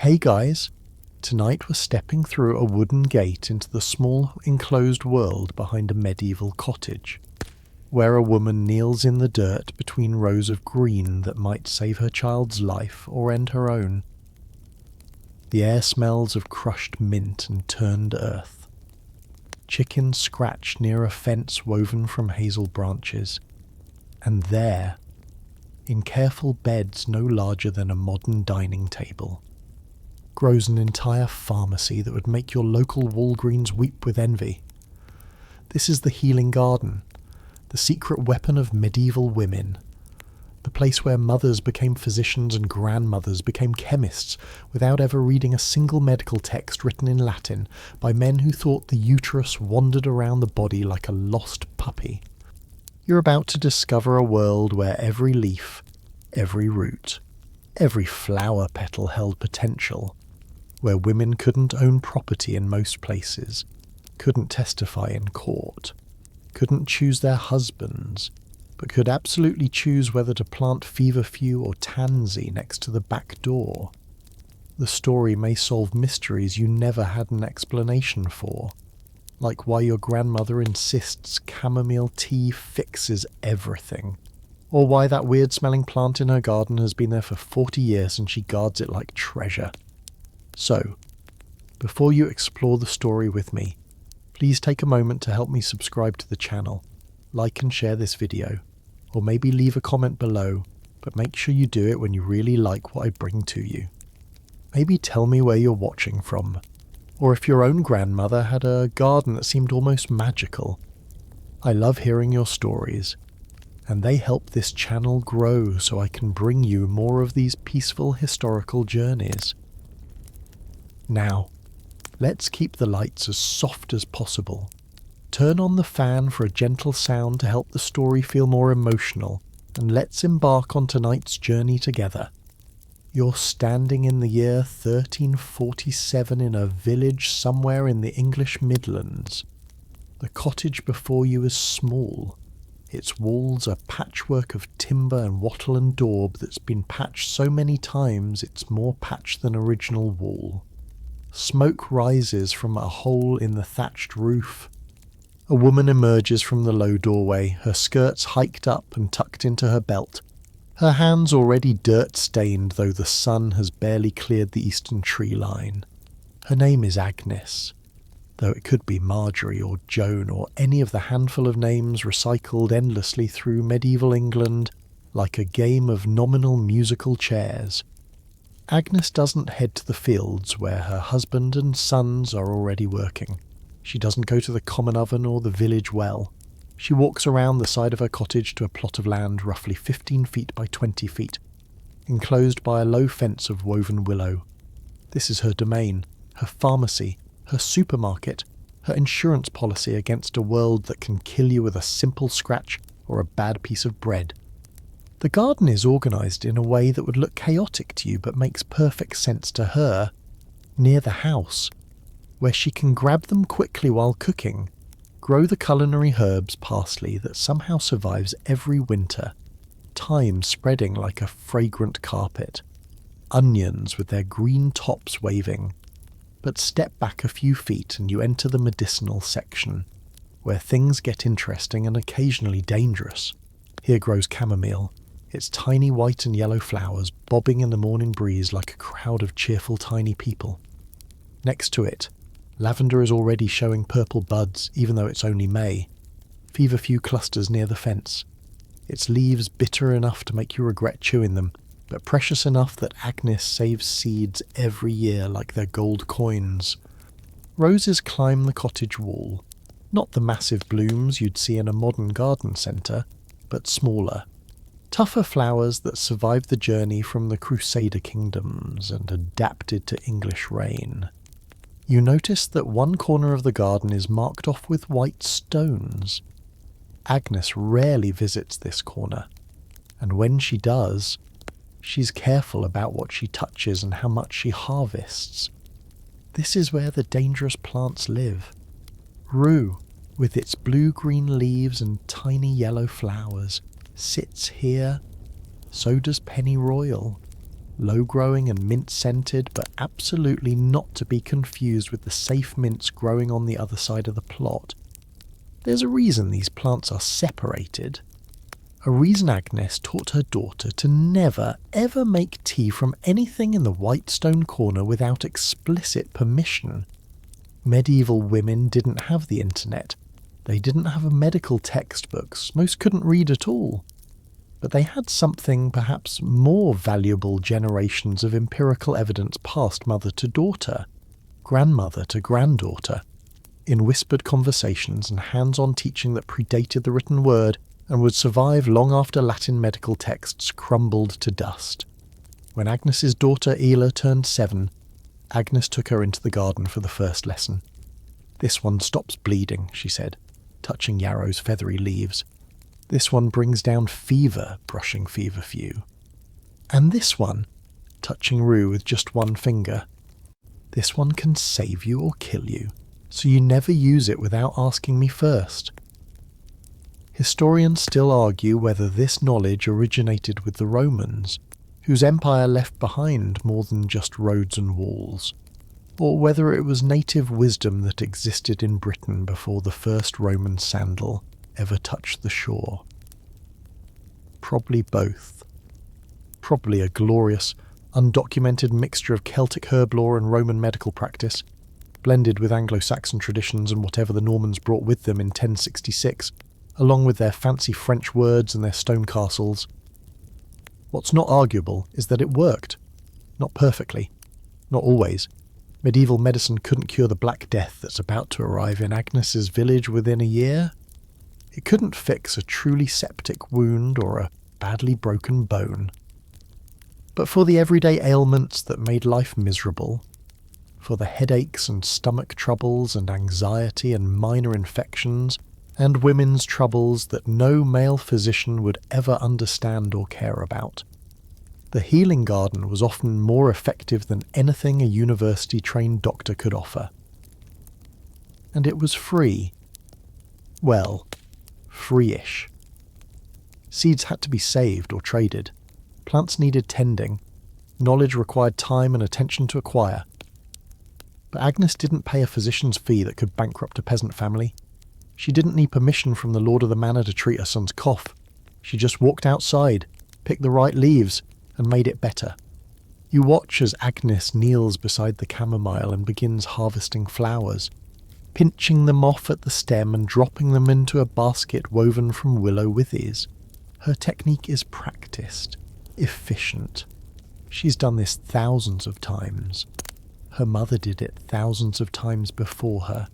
Hey guys, tonight we're stepping through a wooden gate into the small enclosed world behind a medieval cottage, where a woman kneels in the dirt between rows of green that might save her child's life or end her own. The air smells of crushed mint and turned earth. Chickens scratch near a fence woven from hazel branches, and there, in careful beds no larger than a modern dining table, grows an entire pharmacy that would make your local Walgreens weep with envy. This is the healing garden, the secret weapon of medieval women, the place where mothers became physicians and grandmothers became chemists without ever reading a single medical text written in Latin by men who thought the uterus wandered around the body like a lost puppy. You're about to discover a world where every leaf, every root, every flower petal held potential, where women couldn't own property in most places, couldn't testify in court, couldn't choose their husbands, but could absolutely choose whether to plant feverfew or tansy next to the back door. The story may solve mysteries you never had an explanation for, like why your grandmother insists chamomile tea fixes everything, or why that weird-smelling plant in her garden has been there for 40 years and she guards it like treasure. So, before you explore the story with me, please take a moment to help me subscribe to the channel, like and share this video, or maybe leave a comment below, but make sure you do it when you really like what I bring to you. Maybe tell me where you're watching from, or if your own grandmother had a garden that seemed almost magical. I love hearing your stories, and they help this channel grow so I can bring you more of these peaceful historical journeys. Now, let's keep the lights as soft as possible. Turn on the fan for a gentle sound to help the story feel more emotional, and let's embark on tonight's journey together. You're standing in the year 1347 in a village somewhere in the English Midlands. The cottage before you is small. Its walls are patchwork of timber and wattle and daub that's been patched so many times it's more patch than original wall. Smoke rises from a hole in the thatched roof. A woman emerges from the low doorway, her skirts hiked up and tucked into her belt. Her hands already dirt-stained, though the sun has barely cleared the eastern tree line. Her name is Agnes, though it could be Marjorie or Joan or any of the handful of names recycled endlessly through medieval England like a game of nominal musical chairs. Agnes doesn't head to the fields where her husband and sons are already working. She doesn't go to the common oven or the village well. She walks around the side of her cottage to a plot of land roughly 15 feet by 20 feet, enclosed by a low fence of woven willow. This is her domain, her pharmacy, her supermarket, her insurance policy against a world that can kill you with a simple scratch or a bad piece of bread. The garden is organised in a way that would look chaotic to you but makes perfect sense to her, near the house, where she can grab them quickly while cooking, grow the culinary herbs parsley that somehow survives every winter, thyme spreading like a fragrant carpet, onions with their green tops waving. But step back a few feet and you enter the medicinal section, where things get interesting and occasionally dangerous. Here grows chamomile, its tiny white and yellow flowers bobbing in the morning breeze like a crowd of cheerful tiny people. Next to it, lavender is already showing purple buds, even though it's only May. Feverfew clusters near the fence, its leaves bitter enough to make you regret chewing them, but precious enough that Agnes saves seeds every year like they're gold coins. Roses climb the cottage wall, not the massive blooms you'd see in a modern garden centre, but smaller, tougher flowers that survived the journey from the Crusader kingdoms and adapted to English rain. You notice that one corner of the garden is marked off with white stones. Agnes rarely visits this corner, and when she does, she's careful about what she touches and how much she harvests. This is where the dangerous plants live. Rue, with its blue-green leaves and tiny yellow flowers, sits here. So does pennyroyal. low-growing and mint-scented, but absolutely not to be confused with the safe mints growing on the other side of the plot. There's a reason these plants are separated. A reason Agnes taught her daughter to never, ever make tea from anything in the white stone corner without explicit permission. Medieval women didn't have the internet. They didn't have medical textbooks. Most couldn't read at all. But they had something perhaps more valuable: generations of empirical evidence passed mother to daughter, grandmother to granddaughter, in whispered conversations and hands-on teaching that predated the written word and would survive long after Latin medical texts crumbled to dust. When Agnes's daughter Ela turned 7, Agnes took her into the garden for the first lesson. "This one stops bleeding," she said, touching Yarrow's feathery leaves. "This one brings down fever," brushing feverfew. "And this one," touching Rue with just one finger, "this one can save you or kill you, so you never use it without asking me first." Historians still argue whether this knowledge originated with the Romans, whose empire left behind more than just roads and walls, or whether it was native wisdom that existed in Britain before the first Roman sandal ever touched the shore. Probably both. Probably a glorious, undocumented mixture of Celtic herb lore and Roman medical practice, blended with Anglo-Saxon traditions and whatever the Normans brought with them in 1066, along with their fancy French words and their stone castles. What's not arguable is that it worked. Not perfectly. Not always. Medieval medicine couldn't cure the Black Death that's about to arrive in Agnes's village within a year. It couldn't fix a truly septic wound or a badly broken bone. But for the everyday ailments that made life miserable, for the headaches and stomach troubles and anxiety and minor infections, and women's troubles that no male physician would ever understand or care about, the healing garden was often more effective than anything a university-trained doctor could offer. And it was free. Well, free-ish. Seeds had to be saved or traded. Plants needed tending. Knowledge required time and attention to acquire. But Agnes didn't pay a physician's fee that could bankrupt a peasant family. She didn't need permission from the lord of the manor to treat her son's cough. She just walked outside, picked the right leaves, and made it better. You watch as Agnes kneels beside the chamomile and begins harvesting flowers, pinching them off at the stem and dropping them into a basket woven from willow withies. Her technique is practiced, efficient. She's done this thousands of times. Her mother did it thousands of times before her.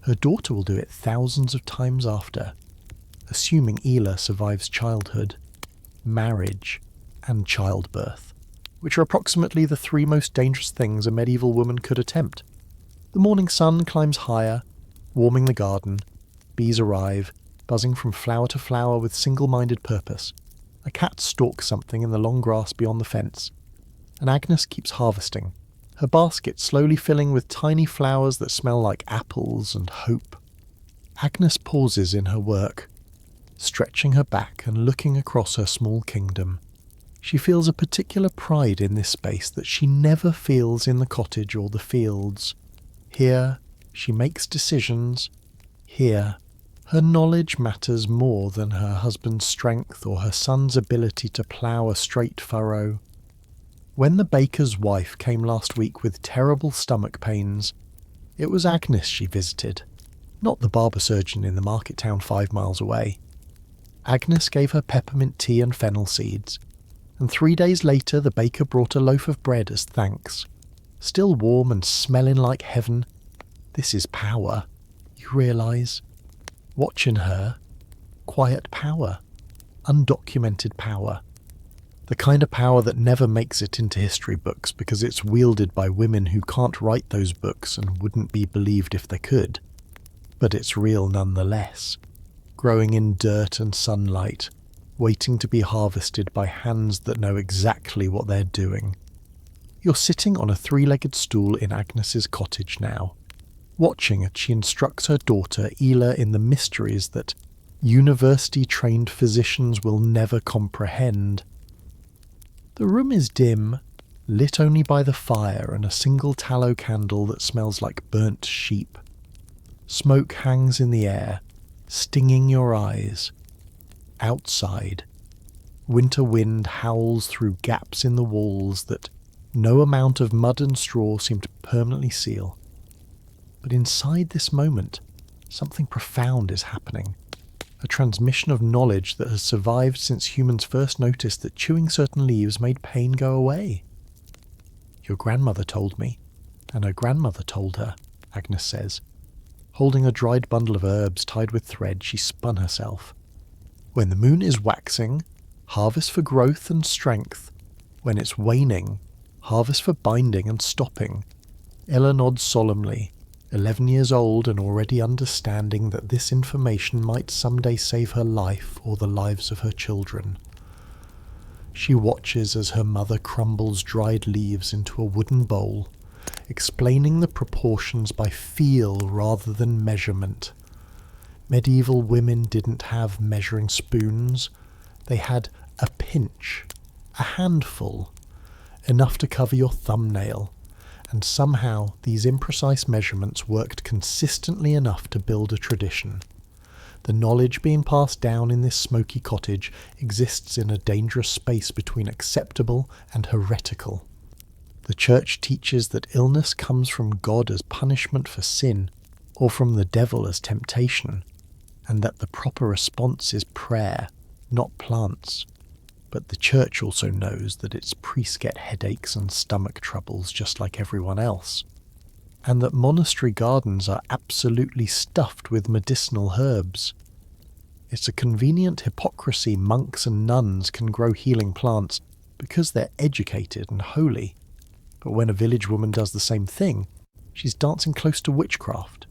Her daughter will do it thousands of times after, assuming Ela survives childhood, marriage, and childbirth, which are approximately the 3 most dangerous things a medieval woman could attempt. The morning sun climbs higher, warming the garden. Bees arrive, buzzing from flower to flower with single-minded purpose. A cat stalks something in the long grass beyond the fence, and Agnes keeps harvesting, her basket slowly filling with tiny flowers that smell like apples and hope. Agnes pauses in her work, stretching her back and looking across her small kingdom. She feels a particular pride in this space that she never feels in the cottage or the fields. Here, she makes decisions. Here, her knowledge matters more than her husband's strength or her son's ability to plough a straight furrow. When the baker's wife came last week with terrible stomach pains, it was Agnes she visited, not the barber surgeon in the market town 5 miles away. Agnes gave her peppermint tea and fennel seeds, and 3 days later the baker brought a loaf of bread as thanks. Still warm and smelling like heaven. This is power, you realise. Watching her, quiet power, undocumented power. The kind of power that never makes it into history books because it's wielded by women who can't write those books and wouldn't be believed if they could. But it's real nonetheless, growing in dirt and sunlight, waiting to be harvested by hands that know exactly what they're doing. You're sitting on a 3-legged stool in Agnes's cottage now, watching as she instructs her daughter Ela in the mysteries that university-trained physicians will never comprehend. The room is dim, lit only by the fire and a single tallow candle that smells like burnt sheep. Smoke hangs in the air, stinging your eyes. Outside, winter wind howls through gaps in the walls that no amount of mud and straw seem to permanently seal. But inside this moment, something profound is happening. A transmission of knowledge that has survived since humans first noticed that chewing certain leaves made pain go away. Your grandmother told me, and her grandmother told her, Agnes says. Holding a dried bundle of herbs tied with thread, she spun herself. When the moon is waxing, harvest for growth and strength. When it's waning, harvest for binding and stopping. Ella nods solemnly, 11 years old and already understanding that this information might someday save her life or the lives of her children. She watches as her mother crumbles dried leaves into a wooden bowl, explaining the proportions by feel rather than measurement. Medieval women didn't have measuring spoons. They had a pinch, a handful, enough to cover your thumbnail, and somehow these imprecise measurements worked consistently enough to build a tradition. The knowledge being passed down in this smoky cottage exists in a dangerous space between acceptable and heretical. The church teaches that illness comes from God as punishment for sin, or from the devil as temptation, and that the proper response is prayer, not plants. But the church also knows that its priests get headaches and stomach troubles just like everyone else, and that monastery gardens are absolutely stuffed with medicinal herbs. It's a convenient hypocrisy monks and nuns can grow healing plants because they're educated and holy, but when a village woman does the same thing, she's dancing close to witchcraft.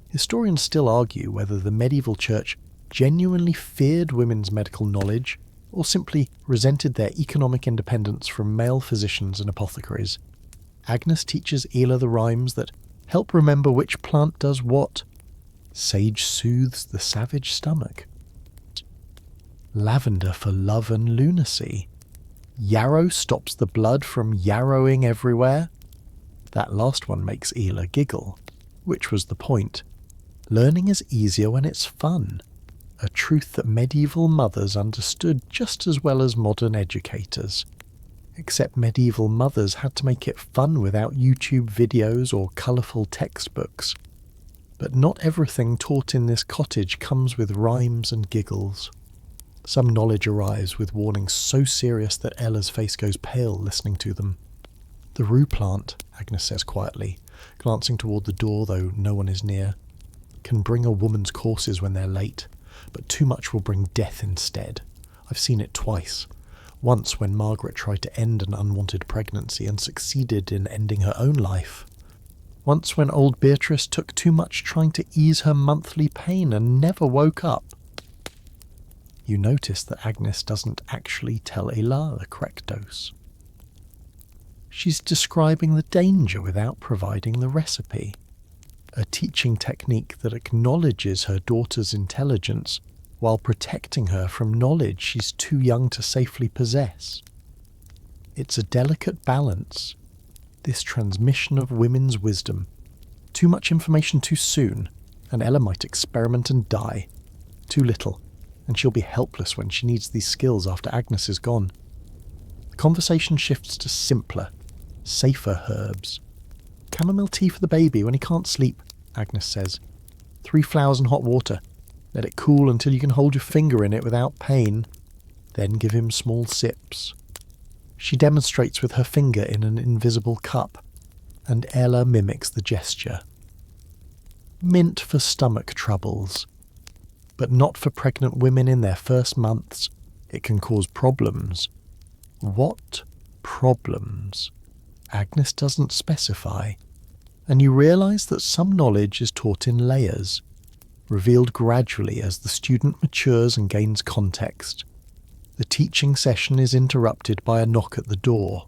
Historians still argue whether the medieval church genuinely feared women's medical knowledge or simply resented their economic independence from male physicians and apothecaries. Agnes teaches Ela the rhymes that help remember which plant does what. Sage soothes the savage stomach. Lavender for love and lunacy. Yarrow stops the blood from yarrowing everywhere. That last one makes Ela giggle, which was the point. Learning is easier when it's fun. A truth that medieval mothers understood just as well as modern educators. Except medieval mothers had to make it fun without YouTube videos or colourful textbooks. But not everything taught in this cottage comes with rhymes and giggles. Some knowledge arrives with warnings so serious that Ella's face goes pale listening to them. The rue plant, Agnes says quietly, glancing toward the door though no one is near, can bring a woman's courses when they're late, but too much will bring death instead. I've seen it twice. Once when Margaret tried to end an unwanted pregnancy and succeeded in ending her own life. Once when old Beatrice took too much trying to ease her monthly pain and never woke up. You notice that Agnes doesn't actually tell Ela the correct dose. She's describing the danger without providing the recipe. A teaching technique that acknowledges her daughter's intelligence while protecting her from knowledge she's too young to safely possess. It's a delicate balance, this transmission of women's wisdom. Too much information too soon, and Ella might experiment and die. Too little, and she'll be helpless when she needs these skills after Agnes is gone. The conversation shifts to simpler, safer herbs. Chamomile tea for the baby when he can't sleep, Agnes says. 3 flowers and hot water. Let it cool until you can hold your finger in it without pain. Then give him small sips. She demonstrates with her finger in an invisible cup, and Ella mimics the gesture. Mint for stomach troubles. But not for pregnant women in their first months. It can cause problems. What problems? Agnes doesn't specify, and you realise that some knowledge is taught in layers, revealed gradually as the student matures and gains context. The teaching session is interrupted by a knock at the door.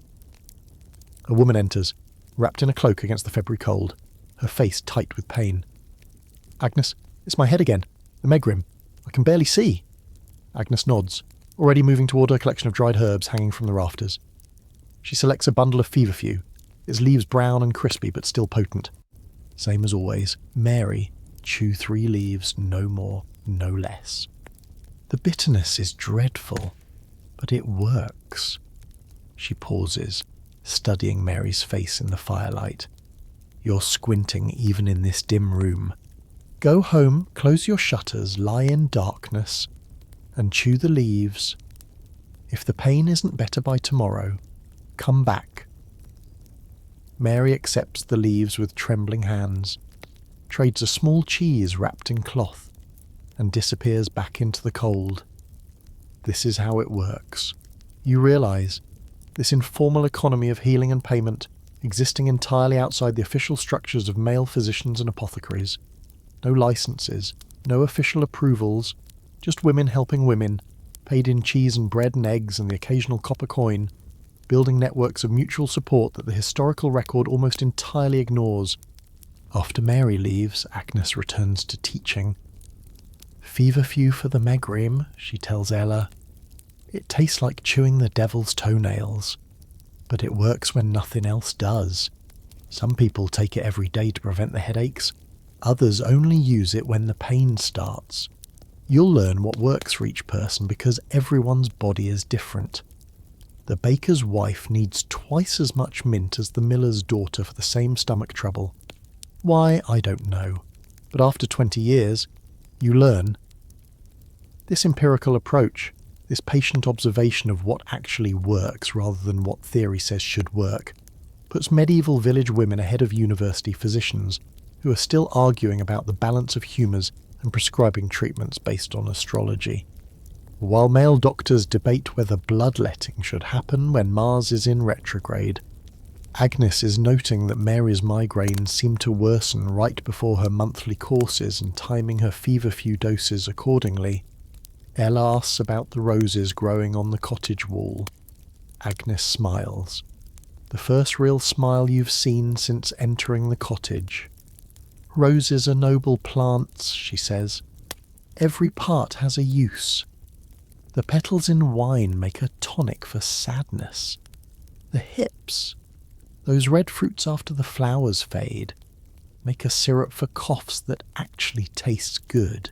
A woman enters, wrapped in a cloak against the February cold, her face tight with pain. Agnes, it's my head again, the megrim. I can barely see. Agnes nods, already moving toward her collection of dried herbs hanging from the rafters. She selects a bundle of feverfew, its leaves brown and crispy but still potent. Same as always, Mary, chew 3 leaves, no more, no less. The bitterness is dreadful, but it works. She pauses, studying Mary's face in the firelight. You're squinting even in this dim room. Go home, close your shutters, lie in darkness, and chew the leaves. If the pain isn't better by tomorrow, come back. Mary accepts the leaves with trembling hands, trades a small cheese wrapped in cloth, and disappears back into the cold. This is how it works. You realise, this informal economy of healing and payment, existing entirely outside the official structures of male physicians and apothecaries. No licenses, no official approvals, just women helping women, paid in cheese and bread and eggs and the occasional copper coin, building networks of mutual support that the historical record almost entirely ignores. After Mary leaves, Agnes returns to teaching. Feverfew for the megrim, she tells Ella. It tastes like chewing the devil's toenails, but it works when nothing else does. Some people take it every day to prevent the headaches. Others only use it when the pain starts. You'll learn what works for each person because everyone's body is different. The baker's wife needs twice as much mint as the miller's daughter for the same stomach trouble. Why, I don't know. But after 20 years, you learn. This empirical approach, this patient observation of what actually works rather than what theory says should work, puts medieval village women ahead of university physicians who are still arguing about the balance of humours and prescribing treatments based on astrology. While male doctors debate whether bloodletting should happen when Mars is in retrograde, Agnes is noting that Mary's migraines seem to worsen right before her monthly courses and timing her feverfew doses accordingly. Ella asks about the roses growing on the cottage wall. Agnes smiles. The first real smile you've seen since entering the cottage. Roses are noble plants, she says. Every part has a use. The petals in wine make a tonic for sadness. The hips, those red fruits after the flowers fade, make a syrup for coughs that actually tastes good.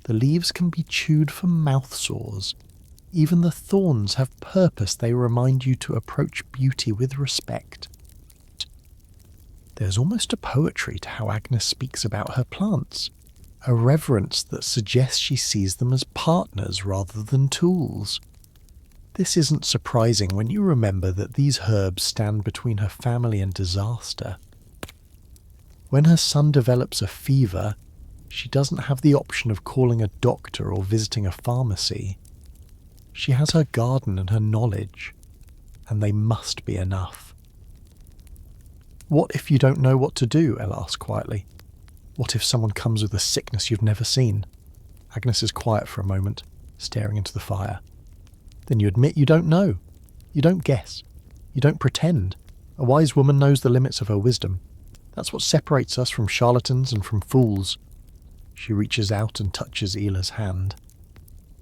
The leaves can be chewed for mouth sores. Even the thorns have purpose. They remind you to approach beauty with respect. There's almost a poetry to how Agnes speaks about her plants, a reverence that suggests she sees them as partners rather than tools. This isn't surprising when you remember that these herbs stand between her family and disaster. When her son develops a fever, she doesn't have the option of calling a doctor or visiting a pharmacy. She has her garden and her knowledge, and they must be enough. What if you don't know what to do? Ella asks quietly. What if someone comes with a sickness you've never seen? Agnes is quiet for a moment, staring into the fire. Then you admit you don't know. You don't guess. You don't pretend. A wise woman knows the limits of her wisdom. That's what separates us from charlatans and from fools. She reaches out and touches Ela's hand.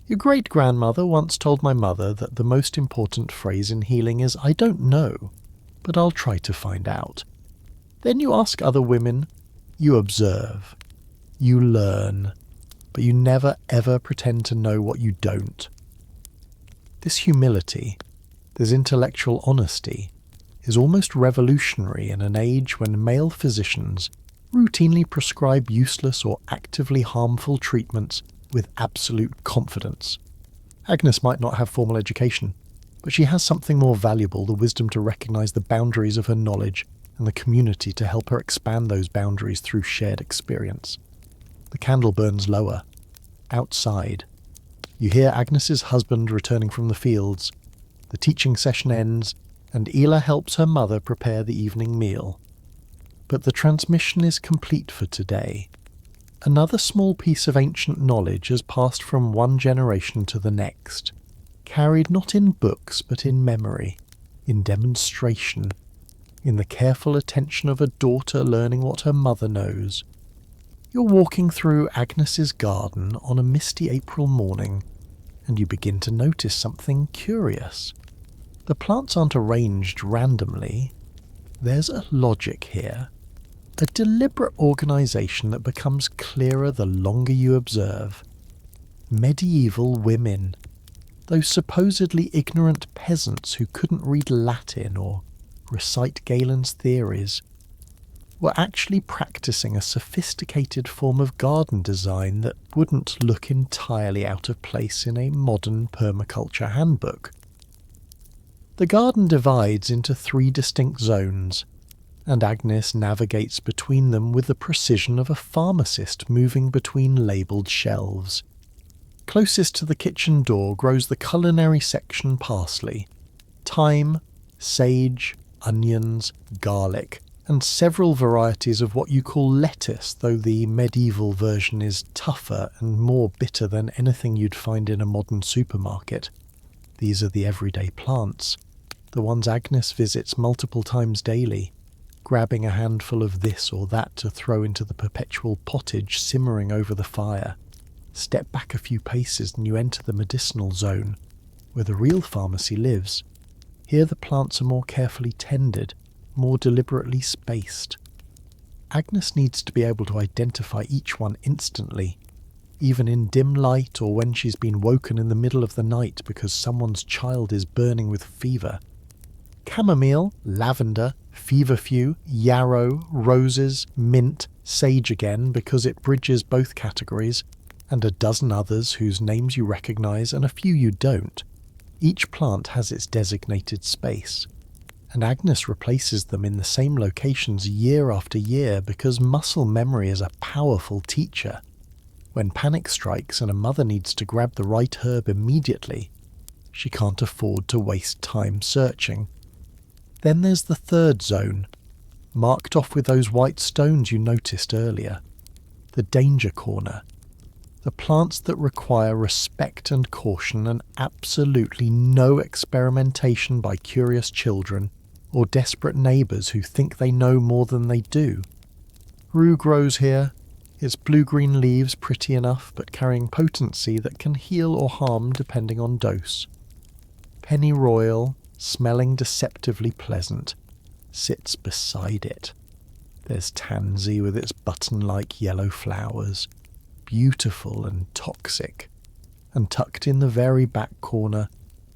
Your great-grandmother once told my mother that the most important phrase in healing is, I don't know, but I'll try to find out. Then you ask other women, you observe, you learn, but you never ever pretend to know what you don't. This humility, this intellectual honesty, is almost revolutionary in an age when male physicians routinely prescribe useless or actively harmful treatments with absolute confidence. Agnes might not have formal education, but she has something more valuable, the wisdom to recognise the boundaries of her knowledge and the community to help her expand those boundaries through shared experience. The candle burns lower. Outside, you hear Agnes's husband returning from the fields. The teaching session ends, and Ela helps her mother prepare the evening meal. But the transmission is complete for today. Another small piece of ancient knowledge has passed from one generation to the next, carried not in books but in memory, in demonstration, in the careful attention of a daughter learning what her mother knows. You're walking through Agnes's garden on a misty April morning, and you begin to notice something curious. The plants aren't arranged randomly. There's a logic here, a deliberate organisation that becomes clearer the longer you observe. Medieval women, those supposedly ignorant peasants who couldn't read Latin or recite Galen's theories, were actually practicing a sophisticated form of garden design that wouldn't look entirely out of place in a modern permaculture handbook. The garden divides into 3 distinct zones, and Agnes navigates between them with the precision of a pharmacist moving between labelled shelves. Closest to the kitchen door grows the culinary section parsley, thyme, sage, onions, garlic, and several varieties of what you call lettuce, though the medieval version is tougher and more bitter than anything you'd find in a modern supermarket. These are the everyday plants, the ones Agnes visits multiple times daily, grabbing a handful of this or that to throw into the perpetual pottage simmering over the fire. Step back a few paces and you enter the medicinal zone, where the real pharmacy lives. Here the plants are more carefully tended, more deliberately spaced. Agnes needs to be able to identify each one instantly, even in dim light or when she's been woken in the middle of the night because someone's child is burning with fever. Chamomile, lavender, feverfew, yarrow, roses, mint, sage again because it bridges both categories, and a dozen others whose names you recognise and a few you don't. Each plant has its designated space, and Agnes replaces them in the same locations year after year because muscle memory is a powerful teacher. When panic strikes and a mother needs to grab the right herb immediately, she can't afford to waste time searching. Then there's the 3rd zone, marked off with those white stones you noticed earlier. The danger corner. The plants that require respect and caution and absolutely no experimentation by curious children or desperate neighbours who think they know more than they do. Rue grows here, its blue-green leaves pretty enough but carrying potency that can heal or harm depending on dose. Pennyroyal, smelling deceptively pleasant, sits beside it. There's tansy with its button-like yellow flowers, beautiful and toxic, and tucked in the very back corner,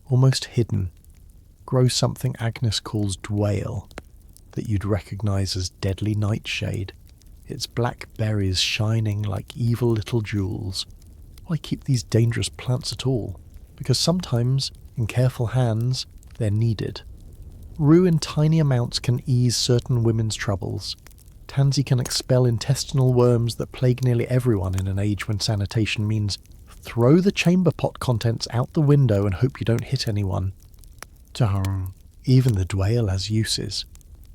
almost hidden, grows something Agnes calls dwale, that you'd recognise as deadly nightshade, its black berries shining like evil little jewels. Why keep these dangerous plants at all? Because sometimes, in careful hands, they're needed. Rue in tiny amounts can ease certain women's troubles. Tansy can expel intestinal worms that plague nearly everyone in an age when sanitation means throw the chamber pot contents out the window and hope you don't hit anyone. Even the dwale has uses,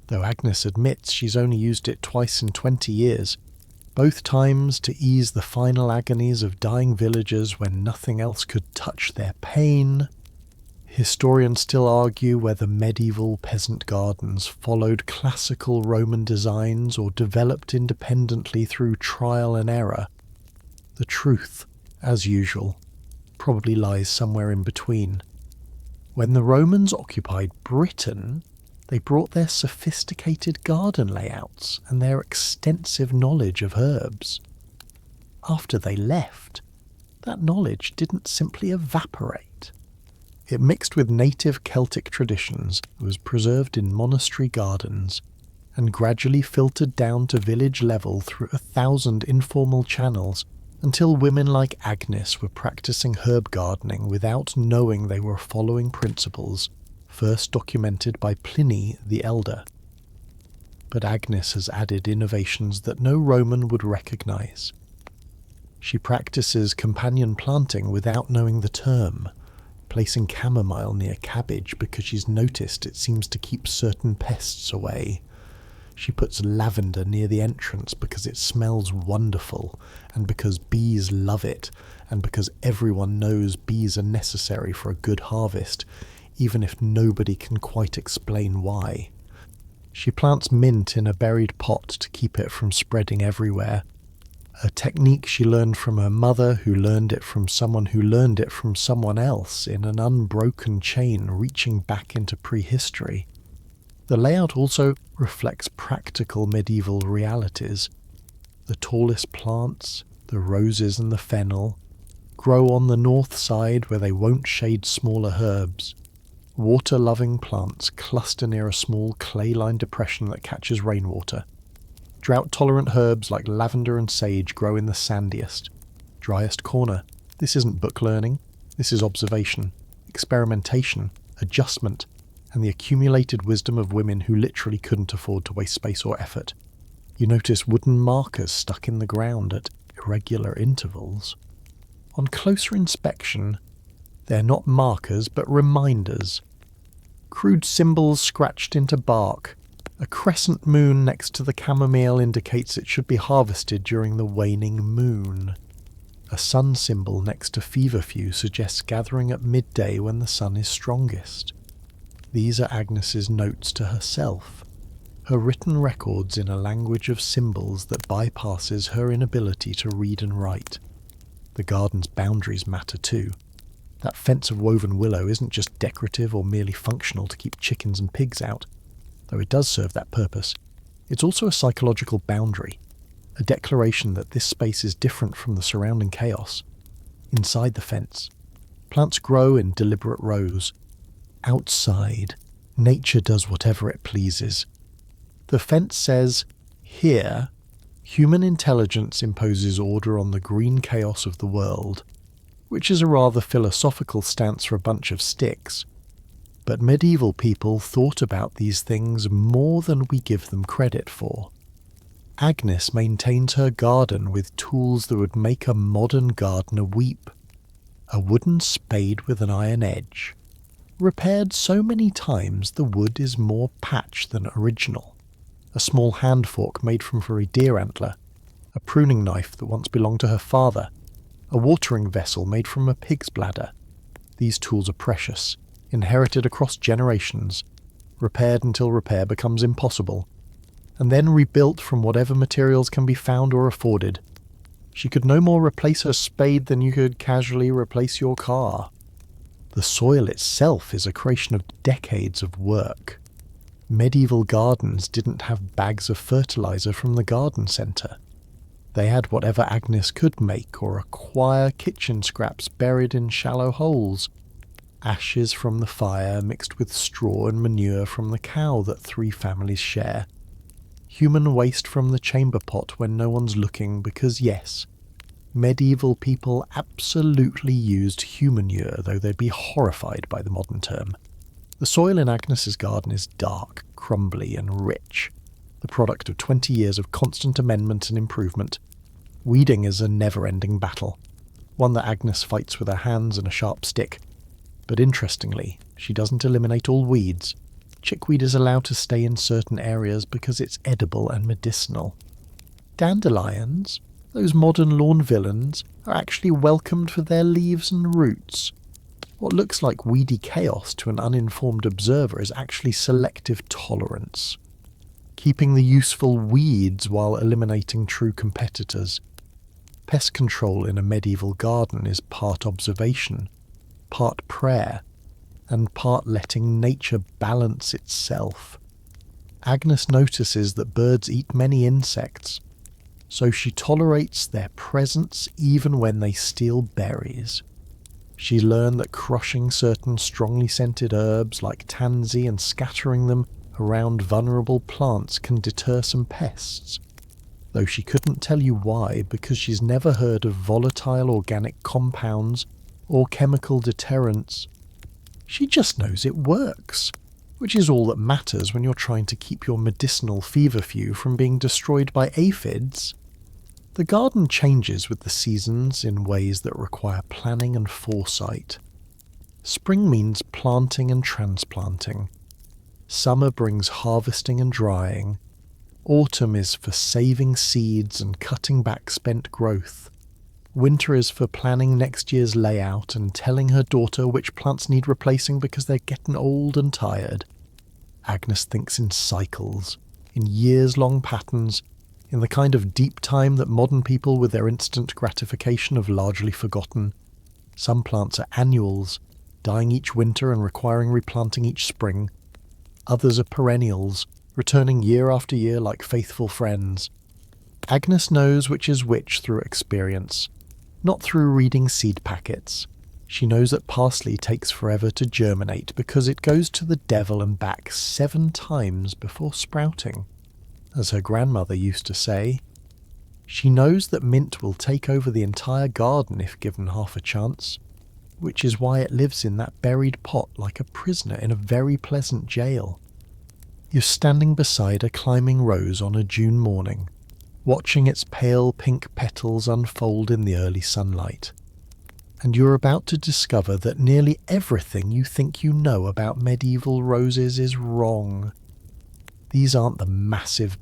though Agnes admits she's only used it twice in 20 years, both times to ease the final agonies of dying villagers when nothing else could touch their pain. Historians still argue whether medieval peasant gardens followed classical Roman designs or developed independently through trial and error. The truth, as usual, probably lies somewhere in between. When the Romans occupied Britain, they brought their sophisticated garden layouts and their extensive knowledge of herbs. After they left, that knowledge didn't simply evaporate. It mixed with native Celtic traditions, was preserved in monastery gardens, and gradually filtered down to village level through 1,000 informal channels until women like Agnes were practicing herb gardening without knowing they were following principles first documented by Pliny the Elder. But Agnes has added innovations that no Roman would recognise. She practices companion planting without knowing the term, placing chamomile near cabbage because she's noticed it seems to keep certain pests away. She puts lavender near the entrance because it smells wonderful, and because bees love it, and because everyone knows bees are necessary for a good harvest, even if nobody can quite explain why. She plants mint in a buried pot to keep it from spreading everywhere, A technique she learned from her mother, who learned it from someone who learned it from someone else in an unbroken chain reaching back into prehistory. The layout also reflects practical medieval realities. The tallest plants, the roses and the fennel, grow on the north side where they won't shade smaller herbs. Water-loving plants cluster near a small clay-lined depression that catches rainwater. Drought-tolerant herbs like lavender and sage grow in the sandiest, driest corner. This isn't book learning, this is observation, experimentation, adjustment, and the accumulated wisdom of women who literally couldn't afford to waste space or effort. You notice wooden markers stuck in the ground at irregular intervals. On closer inspection, they're not markers but reminders. Crude symbols scratched into bark. A crescent moon next to the chamomile indicates it should be harvested during the waning moon. A sun symbol next to feverfew suggests gathering at midday when the sun is strongest. These are Agnes's notes to herself, her written records in a language of symbols that bypasses her inability to read and write. The garden's boundaries matter too. That fence of woven willow isn't just decorative or merely functional to keep chickens and pigs out. Though it does serve that purpose, it's also a psychological boundary, a declaration that this space is different from the surrounding chaos. Inside the fence, plants grow in deliberate rows. Outside, nature does whatever it pleases. The fence says, here, human intelligence imposes order on the green chaos of the world, which is a rather philosophical stance for a bunch of sticks. But medieval people thought about these things more than we give them credit for. Agnes maintains her garden with tools that would make a modern gardener weep. A wooden spade with an iron edge. Repaired so many times the wood is more patch than original. A small hand fork made from very deer antler. A pruning knife that once belonged to her father. A watering vessel made from a pig's bladder. These tools are precious, inherited across generations, repaired until repair becomes impossible, and then rebuilt from whatever materials can be found or afforded. She could no more replace her spade than you could casually replace your car. The soil itself is a creation of decades of work. Medieval gardens didn't have bags of fertilizer from the garden centre. They had whatever Agnes could make or acquire kitchen scraps buried in shallow holes. Ashes from the fire mixed with straw and manure from the cow that 3 families share. Human waste from the chamber pot when no one's looking because, yes, medieval people absolutely used humanure, though they'd be horrified by the modern term. The soil in Agnes's garden is dark, crumbly and rich, the product of 20 years of constant amendment and improvement. Weeding is a never-ending battle, one that Agnes fights with her hands and a sharp stick. But interestingly, she doesn't eliminate all weeds. Chickweed is allowed to stay in certain areas because it's edible and medicinal. Dandelions, those modern lawn villains, are actually welcomed for their leaves and roots. What looks like weedy chaos to an uninformed observer is actually selective tolerance, keeping the useful weeds while eliminating true competitors. Pest control in a medieval garden is part observation, part prayer, and part letting nature balance itself. Agnes notices that birds eat many insects, so she tolerates their presence even when they steal berries. She learned that crushing certain strongly scented herbs like tansy and scattering them around vulnerable plants can deter some pests, though she couldn't tell you why because she's never heard of volatile organic compounds or chemical deterrents. She just knows it works, which is all that matters when you're trying to keep your medicinal feverfew from being destroyed by aphids. The garden changes with the seasons in ways that require planning and foresight. Spring means planting and transplanting. Summer brings harvesting and drying. Autumn is for saving seeds and cutting back spent growth. Winter is for planning next year's layout and telling her daughter which plants need replacing because they're getting old and tired. Agnes thinks in cycles, in years-long patterns, in the kind of deep time that modern people with their instant gratification have largely forgotten. Some plants are annuals, dying each winter and requiring replanting each spring. Others are perennials, returning year after year like faithful friends. Agnes knows which is which through experience, not through reading seed packets. She knows that parsley takes forever to germinate because it goes to the devil and back 7 times before sprouting. As her grandmother used to say, she knows that mint will take over the entire garden if given half a chance, which is why it lives in that buried pot like a prisoner in a very pleasant jail. You're standing beside a climbing rose on a June morning, watching its pale pink petals unfold in the early sunlight, and you're about to discover that nearly everything you think you know about medieval roses is wrong. These aren't the massive,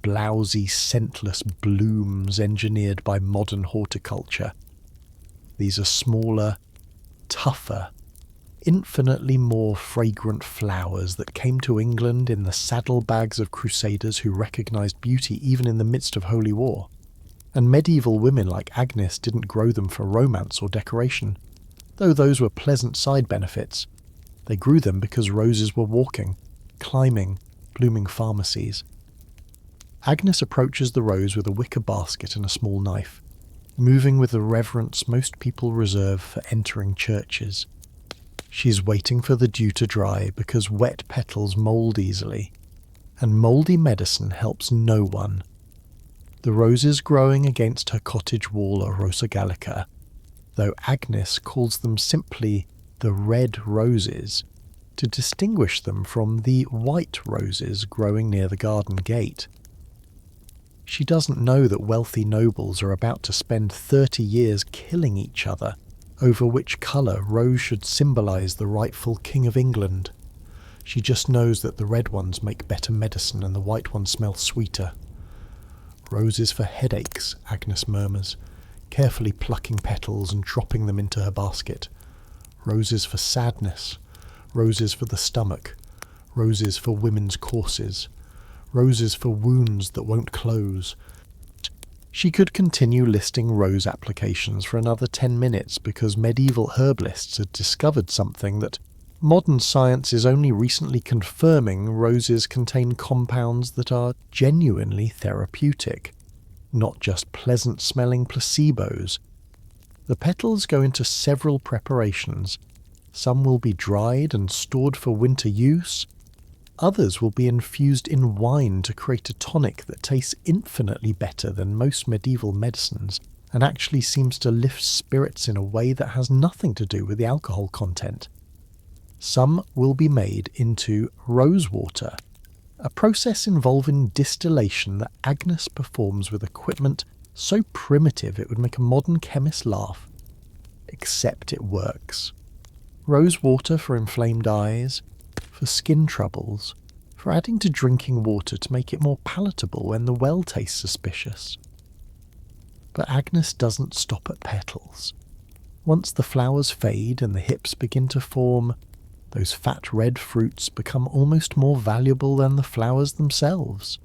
blousy, scentless blooms engineered by modern horticulture. These are smaller, tougher, infinitely more fragrant flowers that came to England in the saddlebags of crusaders who recognised beauty even in the midst of holy war. And medieval women like Agnes didn't grow them for romance or decoration, though those were pleasant side benefits. They grew them because roses were walking, climbing, blooming pharmacies. Agnes approaches the rose with a wicker basket and a small knife, moving with the reverence most people reserve for entering churches. She's waiting for the dew to dry because wet petals mould easily, and mouldy medicine helps no one. The roses growing against her cottage wall are Rosa gallica, though Agnes calls them simply the red roses, to distinguish them from the white roses growing near the garden gate. She doesn't know that wealthy nobles are about to spend 30 years killing each other over which colour rose should symbolise the rightful King of England. She just knows that the red ones make better medicine and the white ones smell sweeter. Roses for headaches, Agnes murmurs, carefully plucking petals and dropping them into her basket. Roses for sadness, roses for the stomach, roses for women's courses, roses for wounds that won't close. She could continue listing rose applications for another 10 minutes because medieval herbalists had discovered something that modern science is only recently confirming: roses contain compounds that are genuinely therapeutic, not just pleasant-smelling placebos. The petals go into several preparations. Some will be dried and stored for winter use. Others will be infused in wine to create a tonic that tastes infinitely better than most medieval medicines and actually seems to lift spirits in a way that has nothing to do with the alcohol content. Some will be made into rosewater, a process involving distillation that Agnes performs with equipment so primitive it would make a modern chemist laugh. Except it works. Rosewater for inflamed eyes, for skin troubles, for adding to drinking water to make it more palatable when the well tastes suspicious. But Agnes doesn't stop at petals. Once the flowers fade and the hips begin to form, those fat red fruits become almost more valuable than the flowers themselves.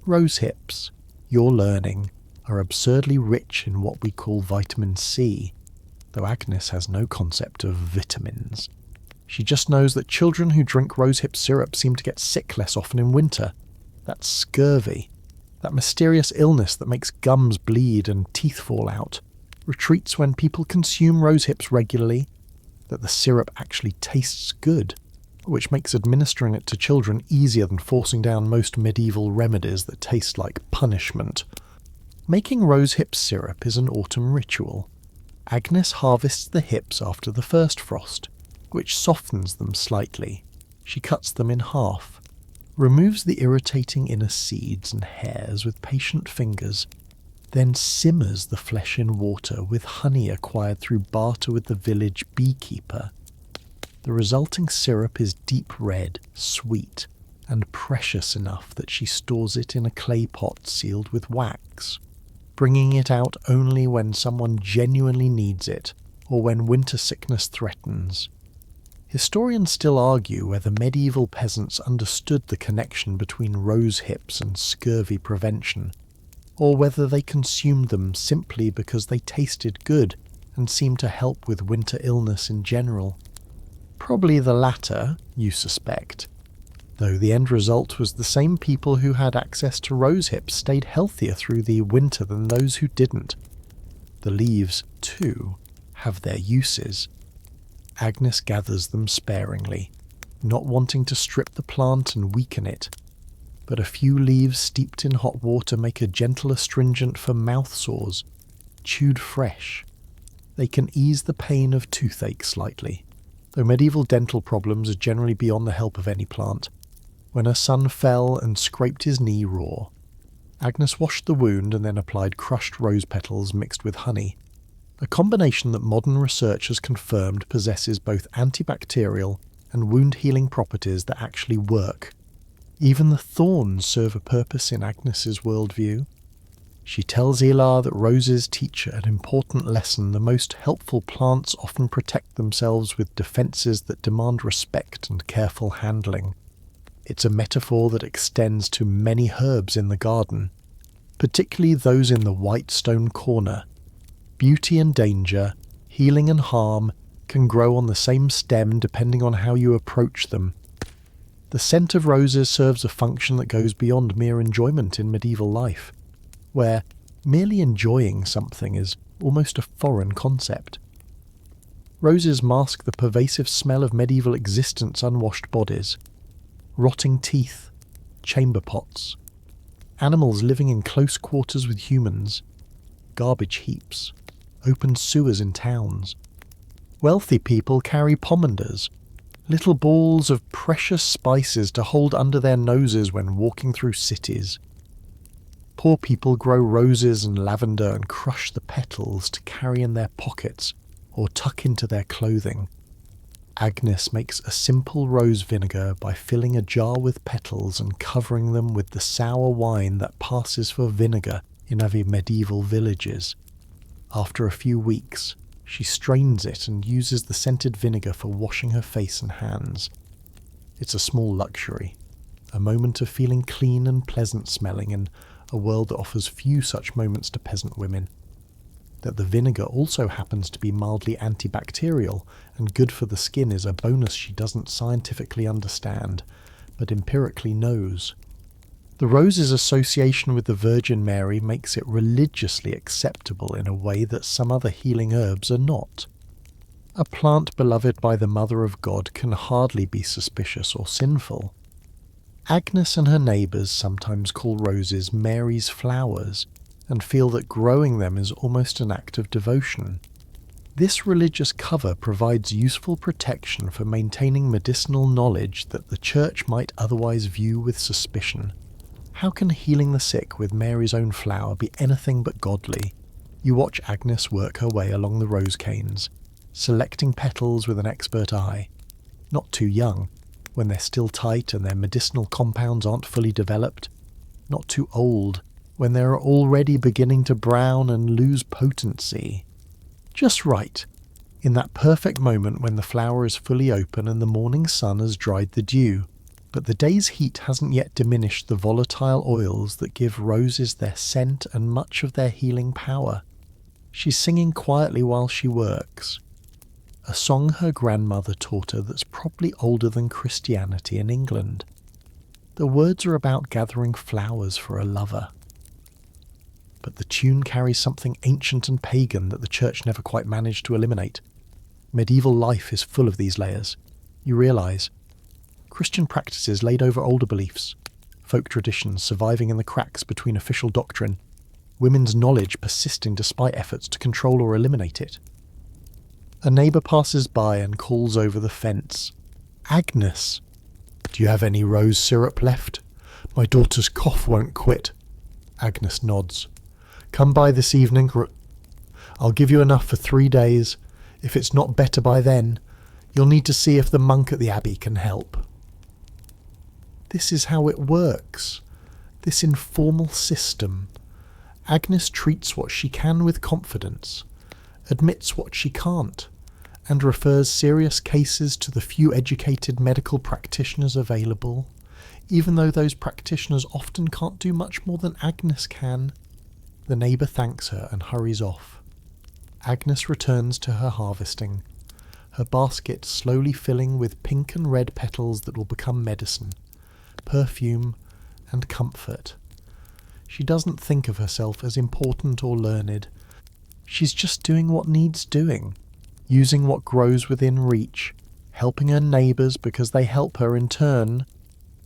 Rose hips, you're learning, are absurdly rich in what we call vitamin C, though Agnes has no concept of vitamins. She just knows that children who drink rosehip syrup seem to get sick less often in winter. That's scurvy. That mysterious illness that makes gums bleed and teeth fall out retreats when people consume rosehips regularly, that the syrup actually tastes good, which makes administering it to children easier than forcing down most medieval remedies that taste like punishment. Making rosehip syrup is an autumn ritual. Agnes harvests the hips after the first frost, which softens them slightly. She cuts them in half, removes the irritating inner seeds and hairs with patient fingers, then simmers the flesh in water with honey acquired through barter with the village beekeeper. The resulting syrup is deep red, sweet, and precious enough that she stores it in a clay pot sealed with wax, bringing it out only when someone genuinely needs it or when winter sickness threatens. Historians still argue whether medieval peasants understood the connection between rose hips and scurvy prevention, or whether they consumed them simply because they tasted good and seemed to help with winter illness in general. Probably the latter, you suspect, though the end result was the same people who had access to rosehips stayed healthier through the winter than those who didn't. The leaves, too, have their uses. Agnes gathers them sparingly, not wanting to strip the plant and weaken it, but a few leaves steeped in hot water make a gentle astringent for mouth sores. Chewed fresh, they can ease the pain of toothache slightly, though medieval dental problems are generally beyond the help of any plant. When her son fell and scraped his knee raw, Agnes washed the wound and then applied crushed rose petals mixed with honey, a combination that modern research has confirmed possesses both antibacterial and wound-healing properties that actually work. Even the thorns serve a purpose in Agnes's worldview. She tells Elar that roses teach an important lesson. The most helpful plants often protect themselves with defences that demand respect and careful handling. It's a metaphor that extends to many herbs in the garden, particularly those in the white stone corner. Beauty and danger, healing and harm, can grow on the same stem depending on how you approach them. The scent of roses serves a function that goes beyond mere enjoyment in medieval life, where merely enjoying something is almost a foreign concept. Roses mask the pervasive smell of medieval existence: unwashed bodies, rotting teeth, chamber pots, animals living in close quarters with humans, garbage heaps, open sewers in towns. Wealthy people carry pomanders, little balls of precious spices to hold under their noses when walking through cities. Poor people grow roses and lavender and crush the petals to carry in their pockets or tuck into their clothing. Agnes makes a simple rose vinegar by filling a jar with petals and covering them with the sour wine that passes for vinegar in other medieval villages. After a few weeks, she strains it and uses the scented vinegar for washing her face and hands. It's a small luxury, a moment of feeling clean and pleasant smelling in a world that offers few such moments to peasant women. That the vinegar also happens to be mildly antibacterial and good for the skin is a bonus she doesn't scientifically understand, but empirically knows. The rose's association with the Virgin Mary makes it religiously acceptable in a way that some other healing herbs are not. A plant beloved by the Mother of God can hardly be suspicious or sinful. Agnes and her neighbours sometimes call roses Mary's flowers, and feel that growing them is almost an act of devotion. This religious cover provides useful protection for maintaining medicinal knowledge that the Church might otherwise view with suspicion. How can healing the sick with Mary's own flower be anything but godly? You watch Agnes work her way along the rose canes, selecting petals with an expert eye. Not too young, when they're still tight and their medicinal compounds aren't fully developed. Not too old, when they're already beginning to brown and lose potency. Just right, in that perfect moment when the flower is fully open and the morning sun has dried the dew, but the day's heat hasn't yet diminished the volatile oils that give roses their scent and much of their healing power. She's singing quietly while she works, a song her grandmother taught her that's probably older than Christianity in England. The words are about gathering flowers for a lover. But the tune carries something ancient and pagan that the Church never quite managed to eliminate. Medieval life is full of these layers. You realise Christian practices laid over older beliefs, folk traditions surviving in the cracks between official doctrine, women's knowledge persisting despite efforts to control or eliminate it. A neighbour passes by and calls over the fence, "Agnes, do you have any rose syrup left? My daughter's cough won't quit." Agnes nods. "Come by this evening. I'll give you enough for 3 days. If it's not better by then, you'll need to see if the monk at the abbey can help." This is how it works, this informal system. Agnes treats what she can with confidence, admits what she can't, and refers serious cases to the few educated medical practitioners available, even though those practitioners often can't do much more than Agnes can. The neighbour thanks her and hurries off. Agnes returns to her harvesting, her basket slowly filling with pink and red petals that will become medicine, perfume, and comfort. She doesn't think of herself as important or learned. She's just doing what needs doing, using what grows within reach, helping her neighbours because they help her in turn.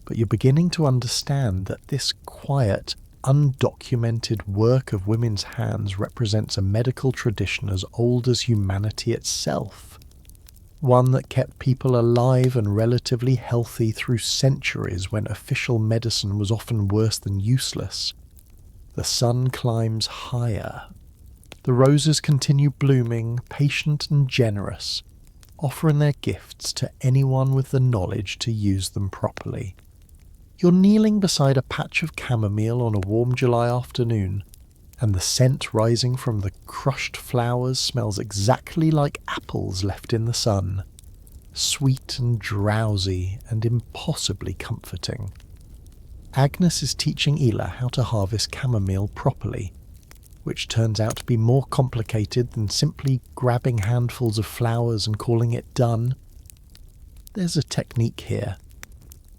But you're beginning to understand that this quiet, undocumented work of women's hands represents a medical tradition as old as humanity itself. One that kept people alive and relatively healthy through centuries when official medicine was often worse than useless. The sun climbs higher. The roses continue blooming, patient and generous, offering their gifts to anyone with the knowledge to use them properly. You're kneeling beside a patch of chamomile on a warm July afternoon, and the scent rising from the crushed flowers smells exactly like apples left in the sun, sweet and drowsy and impossibly comforting. Agnes is teaching Ela how to harvest chamomile properly, which turns out to be more complicated than simply grabbing handfuls of flowers and calling it done. There's a technique here,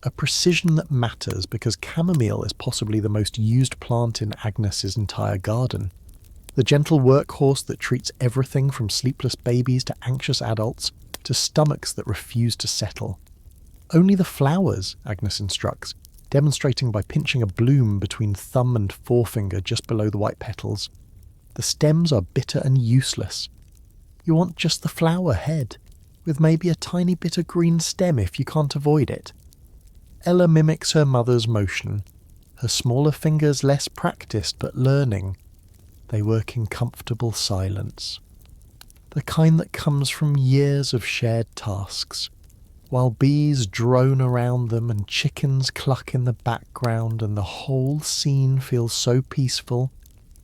a precision that matters because chamomile is possibly the most used plant in Agnes's entire garden. The gentle workhorse that treats everything from sleepless babies to anxious adults to stomachs that refuse to settle. Only the flowers, Agnes instructs, demonstrating by pinching a bloom between thumb and forefinger just below the white petals. The stems are bitter and useless. You want just the flower head, with maybe a tiny bit of green stem if you can't avoid it. Ella mimics her mother's motion, her smaller fingers less practiced but learning. They work in comfortable silence, the kind that comes from years of shared tasks. While bees drone around them and chickens cluck in the background and the whole scene feels so peaceful,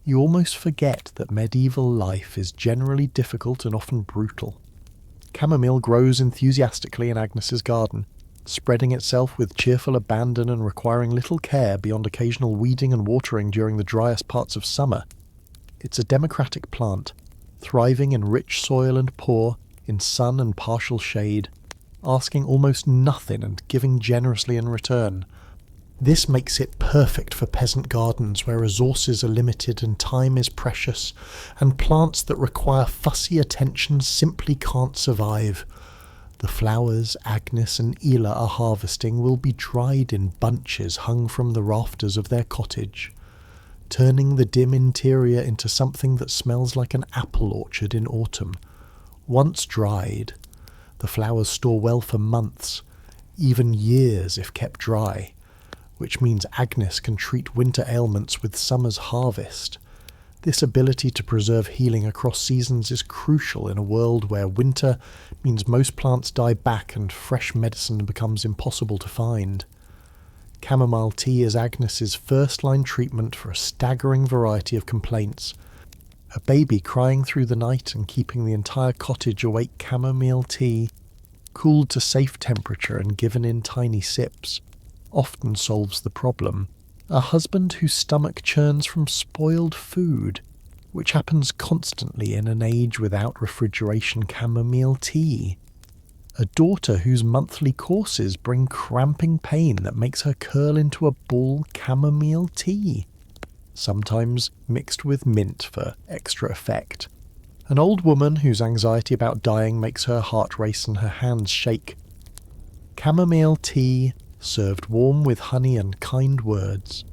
you almost forget that medieval life is generally difficult and often brutal. Chamomile grows enthusiastically in Agnes's garden, spreading itself with cheerful abandon and requiring little care beyond occasional weeding and watering during the driest parts of summer. It's a democratic plant, thriving in rich soil and poor, in sun and partial shade, asking almost nothing and giving generously in return. This makes it perfect for peasant gardens where resources are limited and time is precious, and plants that require fussy attention simply can't survive. The flowers Agnes and Ela are harvesting will be dried in bunches hung from the rafters of their cottage, turning the dim interior into something that smells like an apple orchard in autumn. Once dried, the flowers store well for months, even years if kept dry, which means Agnes can treat winter ailments with summer's harvest. This ability to preserve healing across seasons is crucial in a world where winter means most plants die back and fresh medicine becomes impossible to find. Chamomile tea is Agnes's first-line treatment for a staggering variety of complaints. A baby crying through the night and keeping the entire cottage awake chamomile tea, cooled to safe temperature and given in tiny sips, often solves the problem. A husband whose stomach churns from spoiled food, which happens constantly in an age without refrigeration chamomile tea. A daughter whose monthly courses bring cramping pain that makes her curl into a ball chamomile tea, sometimes mixed with mint for extra effect. An old woman whose anxiety about dying makes her heart race and her hands shake. Chamomile tea, served warm with honey and kind words.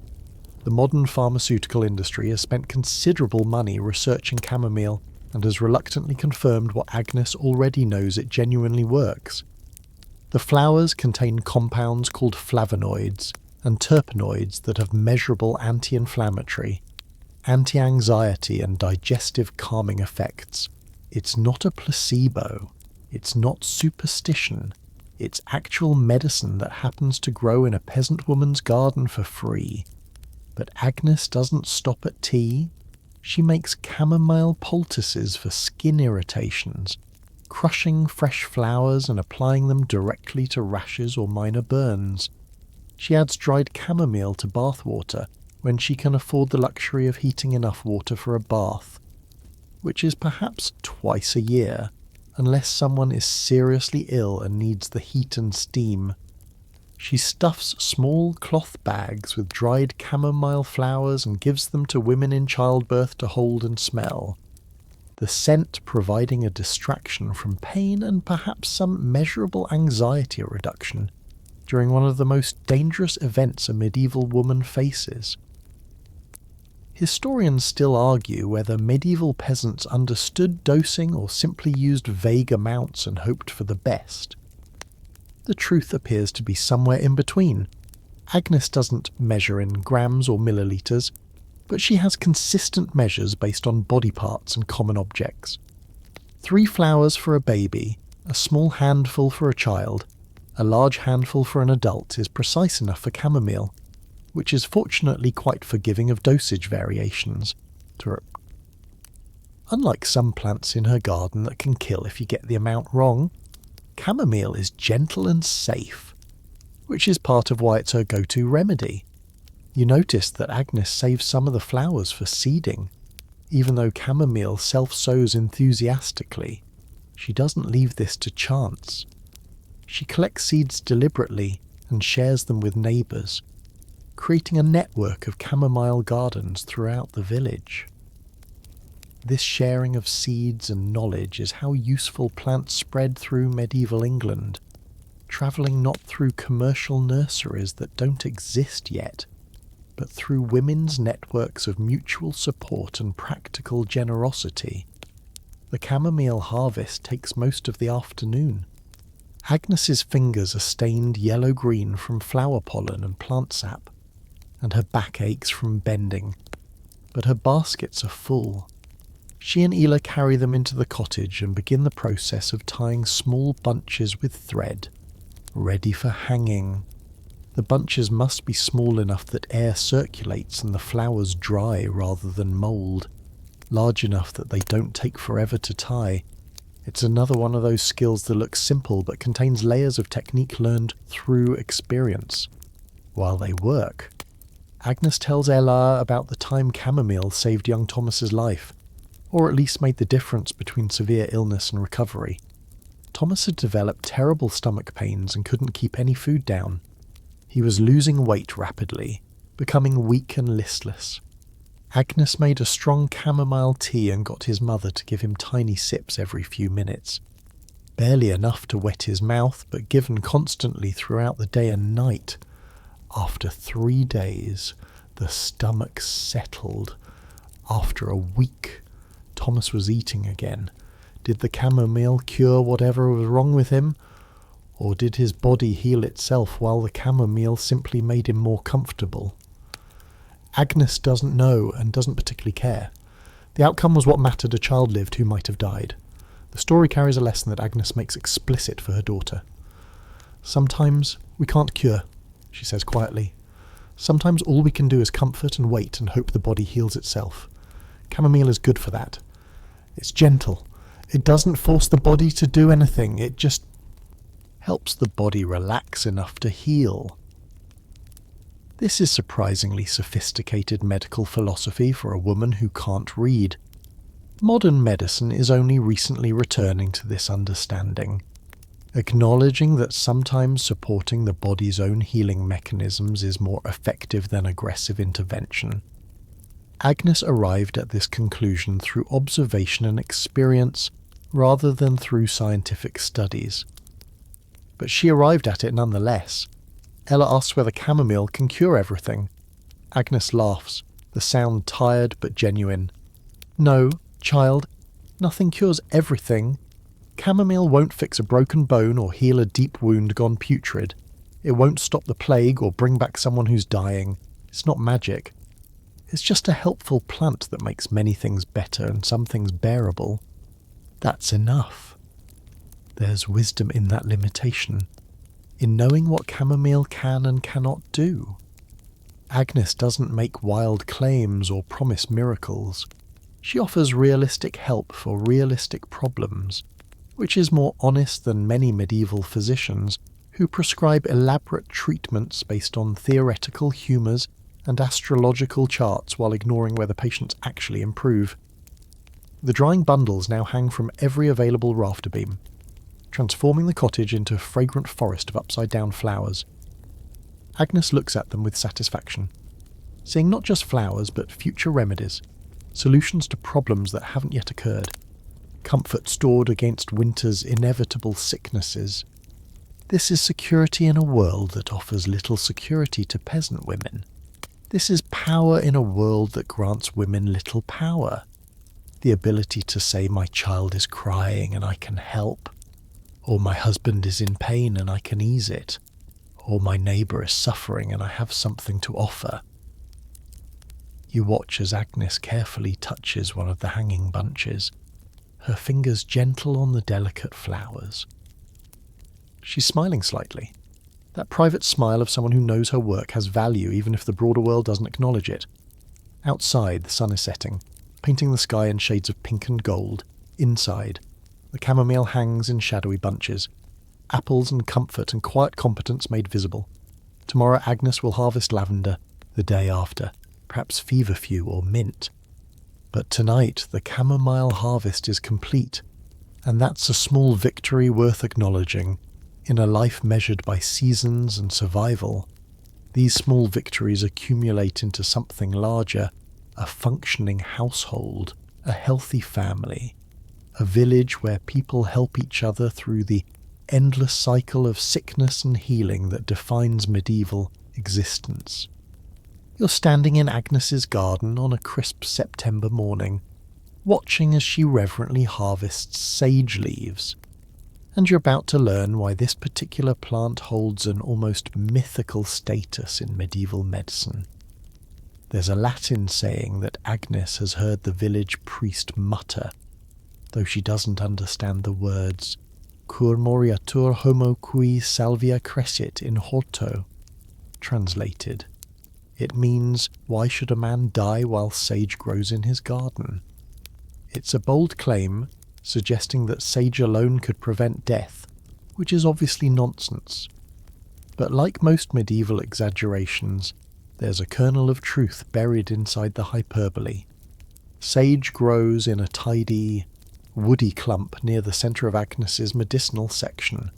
The modern pharmaceutical industry has spent considerable money researching chamomile and has reluctantly confirmed what Agnes already knows: it genuinely works. The flowers contain compounds called flavonoids and terpenoids that have measurable anti-inflammatory, anti-anxiety and digestive calming effects. It's not a placebo. It's not superstition. It's actual medicine that happens to grow in a peasant woman's garden for free. But Agnes doesn't stop at tea. She makes chamomile poultices for skin irritations, crushing fresh flowers and applying them directly to rashes or minor burns. She adds dried chamomile to bath water, when she can afford the luxury of heating enough water for a bath, which is perhaps twice a year, unless someone is seriously ill and needs the heat and steam. She stuffs small cloth bags with dried chamomile flowers and gives them to women in childbirth to hold and smell, the scent providing a distraction from pain and perhaps some measurable anxiety reduction during one of the most dangerous events a medieval woman faces. Historians still argue whether medieval peasants understood dosing or simply used vague amounts and hoped for the best. The truth appears to be somewhere in between. Agnes doesn't measure in grams or millilitres, but she has consistent measures based on body parts and common objects. 3 flowers for a baby, a small handful for a child, a large handful for an adult is precise enough for chamomile, which is fortunately quite forgiving of dosage variations. Unlike some plants in her garden that can kill if you get the amount wrong, chamomile is gentle and safe, which is part of why it's her go-to remedy. You noticed that Agnes saves some of the flowers for seeding. Even though chamomile self-sows enthusiastically, she doesn't leave this to chance. She collects seeds deliberately and shares them with neighbours, creating a network of chamomile gardens throughout the village. This sharing of seeds and knowledge is how useful plants spread through medieval England, travelling not through commercial nurseries that don't exist yet, but through women's networks of mutual support and practical generosity. The chamomile harvest takes most of the afternoon. Agnes's fingers are stained yellow-green from flower pollen and plant sap, and her back aches from bending, but her baskets are full. She and Ela carry them into the cottage and begin the process of tying small bunches with thread, ready for hanging. The bunches must be small enough that air circulates and the flowers dry rather than mould, large enough that they don't take forever to tie. It's another one of those skills that looks simple but contains layers of technique learned through experience. While they work, Agnes tells Ella about the time chamomile saved young Thomas's life, or at least made the difference between severe illness and recovery. Thomas had developed terrible stomach pains and couldn't keep any food down. He was losing weight rapidly, becoming weak and listless. Agnes made a strong chamomile tea and got his mother to give him tiny sips every few minutes. Barely enough to wet his mouth, but given constantly throughout the day and night. After 3 days, the stomach settled. After a week, Thomas was eating again. Did the chamomile cure whatever was wrong with him? Or did his body heal itself while the chamomile simply made him more comfortable? Agnes doesn't know and doesn't particularly care. The outcome was what mattered. A child lived who might have died. The story carries a lesson that Agnes makes explicit for her daughter. Sometimes we can't cure, she says quietly. Sometimes all we can do is comfort and wait and hope the body heals itself. Chamomile is good for that. It's gentle. It doesn't force the body to do anything. It just helps the body relax enough to heal. This is surprisingly sophisticated medical philosophy for a woman who can't read. Modern medicine is only recently returning to this understanding, acknowledging that sometimes supporting the body's own healing mechanisms is more effective than aggressive intervention. Agnes arrived at this conclusion through observation and experience rather than through scientific studies. But she arrived at it nonetheless. Ella asks whether chamomile can cure everything. Agnes laughs, the sound tired but genuine. No, child, nothing cures everything. Chamomile won't fix a broken bone or heal a deep wound gone putrid. It won't stop the plague or bring back someone who's dying. It's not magic. It's just a helpful plant that makes many things better and some things bearable. That's enough. There's wisdom in that limitation, in knowing what chamomile can and cannot do. Agnes doesn't make wild claims or promise miracles. She offers realistic help for realistic problems, which is more honest than many medieval physicians who prescribe elaborate treatments based on theoretical humours and astrological charts while ignoring whether patients actually improve. The drying bundles now hang from every available rafter beam, transforming the cottage into a fragrant forest of upside-down flowers. Agnes looks at them with satisfaction, seeing not just flowers but future remedies, solutions to problems that haven't yet occurred, comfort stored against winter's inevitable sicknesses. This is security in a world that offers little security to peasant women. This is power in a world that grants women little power. The ability to say my child is crying and I can help, or my husband is in pain and I can ease it, or my neighbour is suffering and I have something to offer. You watch as Agnes carefully touches one of the hanging bunches, her fingers gentle on the delicate flowers. She's smiling slightly, that private smile of someone who knows her work has value even if the broader world doesn't acknowledge it. Outside, the sun is setting, painting the sky in shades of pink and gold. Inside, the chamomile hangs in shadowy bunches, apples and comfort and quiet competence made visible. Tomorrow Agnes will harvest lavender, the day after, perhaps feverfew or mint. But tonight the chamomile harvest is complete, and that's a small victory worth acknowledging. In a life measured by seasons and survival, these small victories accumulate into something larger, a functioning household, a healthy family, a village where people help each other through the endless cycle of sickness and healing that defines medieval existence. You're standing in Agnes's garden on a crisp September morning, watching as she reverently harvests sage leaves, and you're about to learn why this particular plant holds an almost mythical status in medieval medicine. There's a Latin saying that Agnes has heard the village priest mutter, though she doesn't understand the words, cur moriatur homo qui salvia crescit in horto. Translated, it means, why should a man die while sage grows in his garden? It's a bold claim, suggesting that sage alone could prevent death, which is obviously nonsense. But like most medieval exaggerations, there's a kernel of truth buried inside the hyperbole. Sage grows in a tidy, woody clump near the centre of Agnes's medicinal section,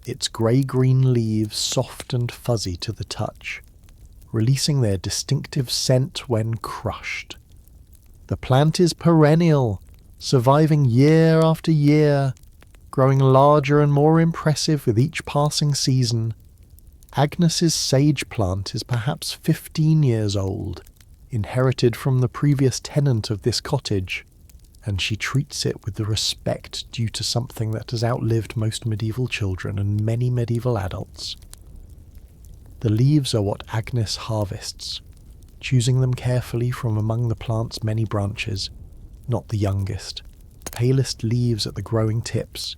its grey-green leaves soft and fuzzy to the touch, releasing their distinctive scent when crushed. The plant is perennial, surviving year after year, growing larger and more impressive with each passing season. Agnes's sage plant is perhaps 15 years old, inherited from the previous tenant of this cottage, and she treats it with the respect due to something that has outlived most medieval children and many medieval adults. The leaves are what Agnes harvests, choosing them carefully from among the plant's many branches, not the youngest, palest leaves at the growing tips,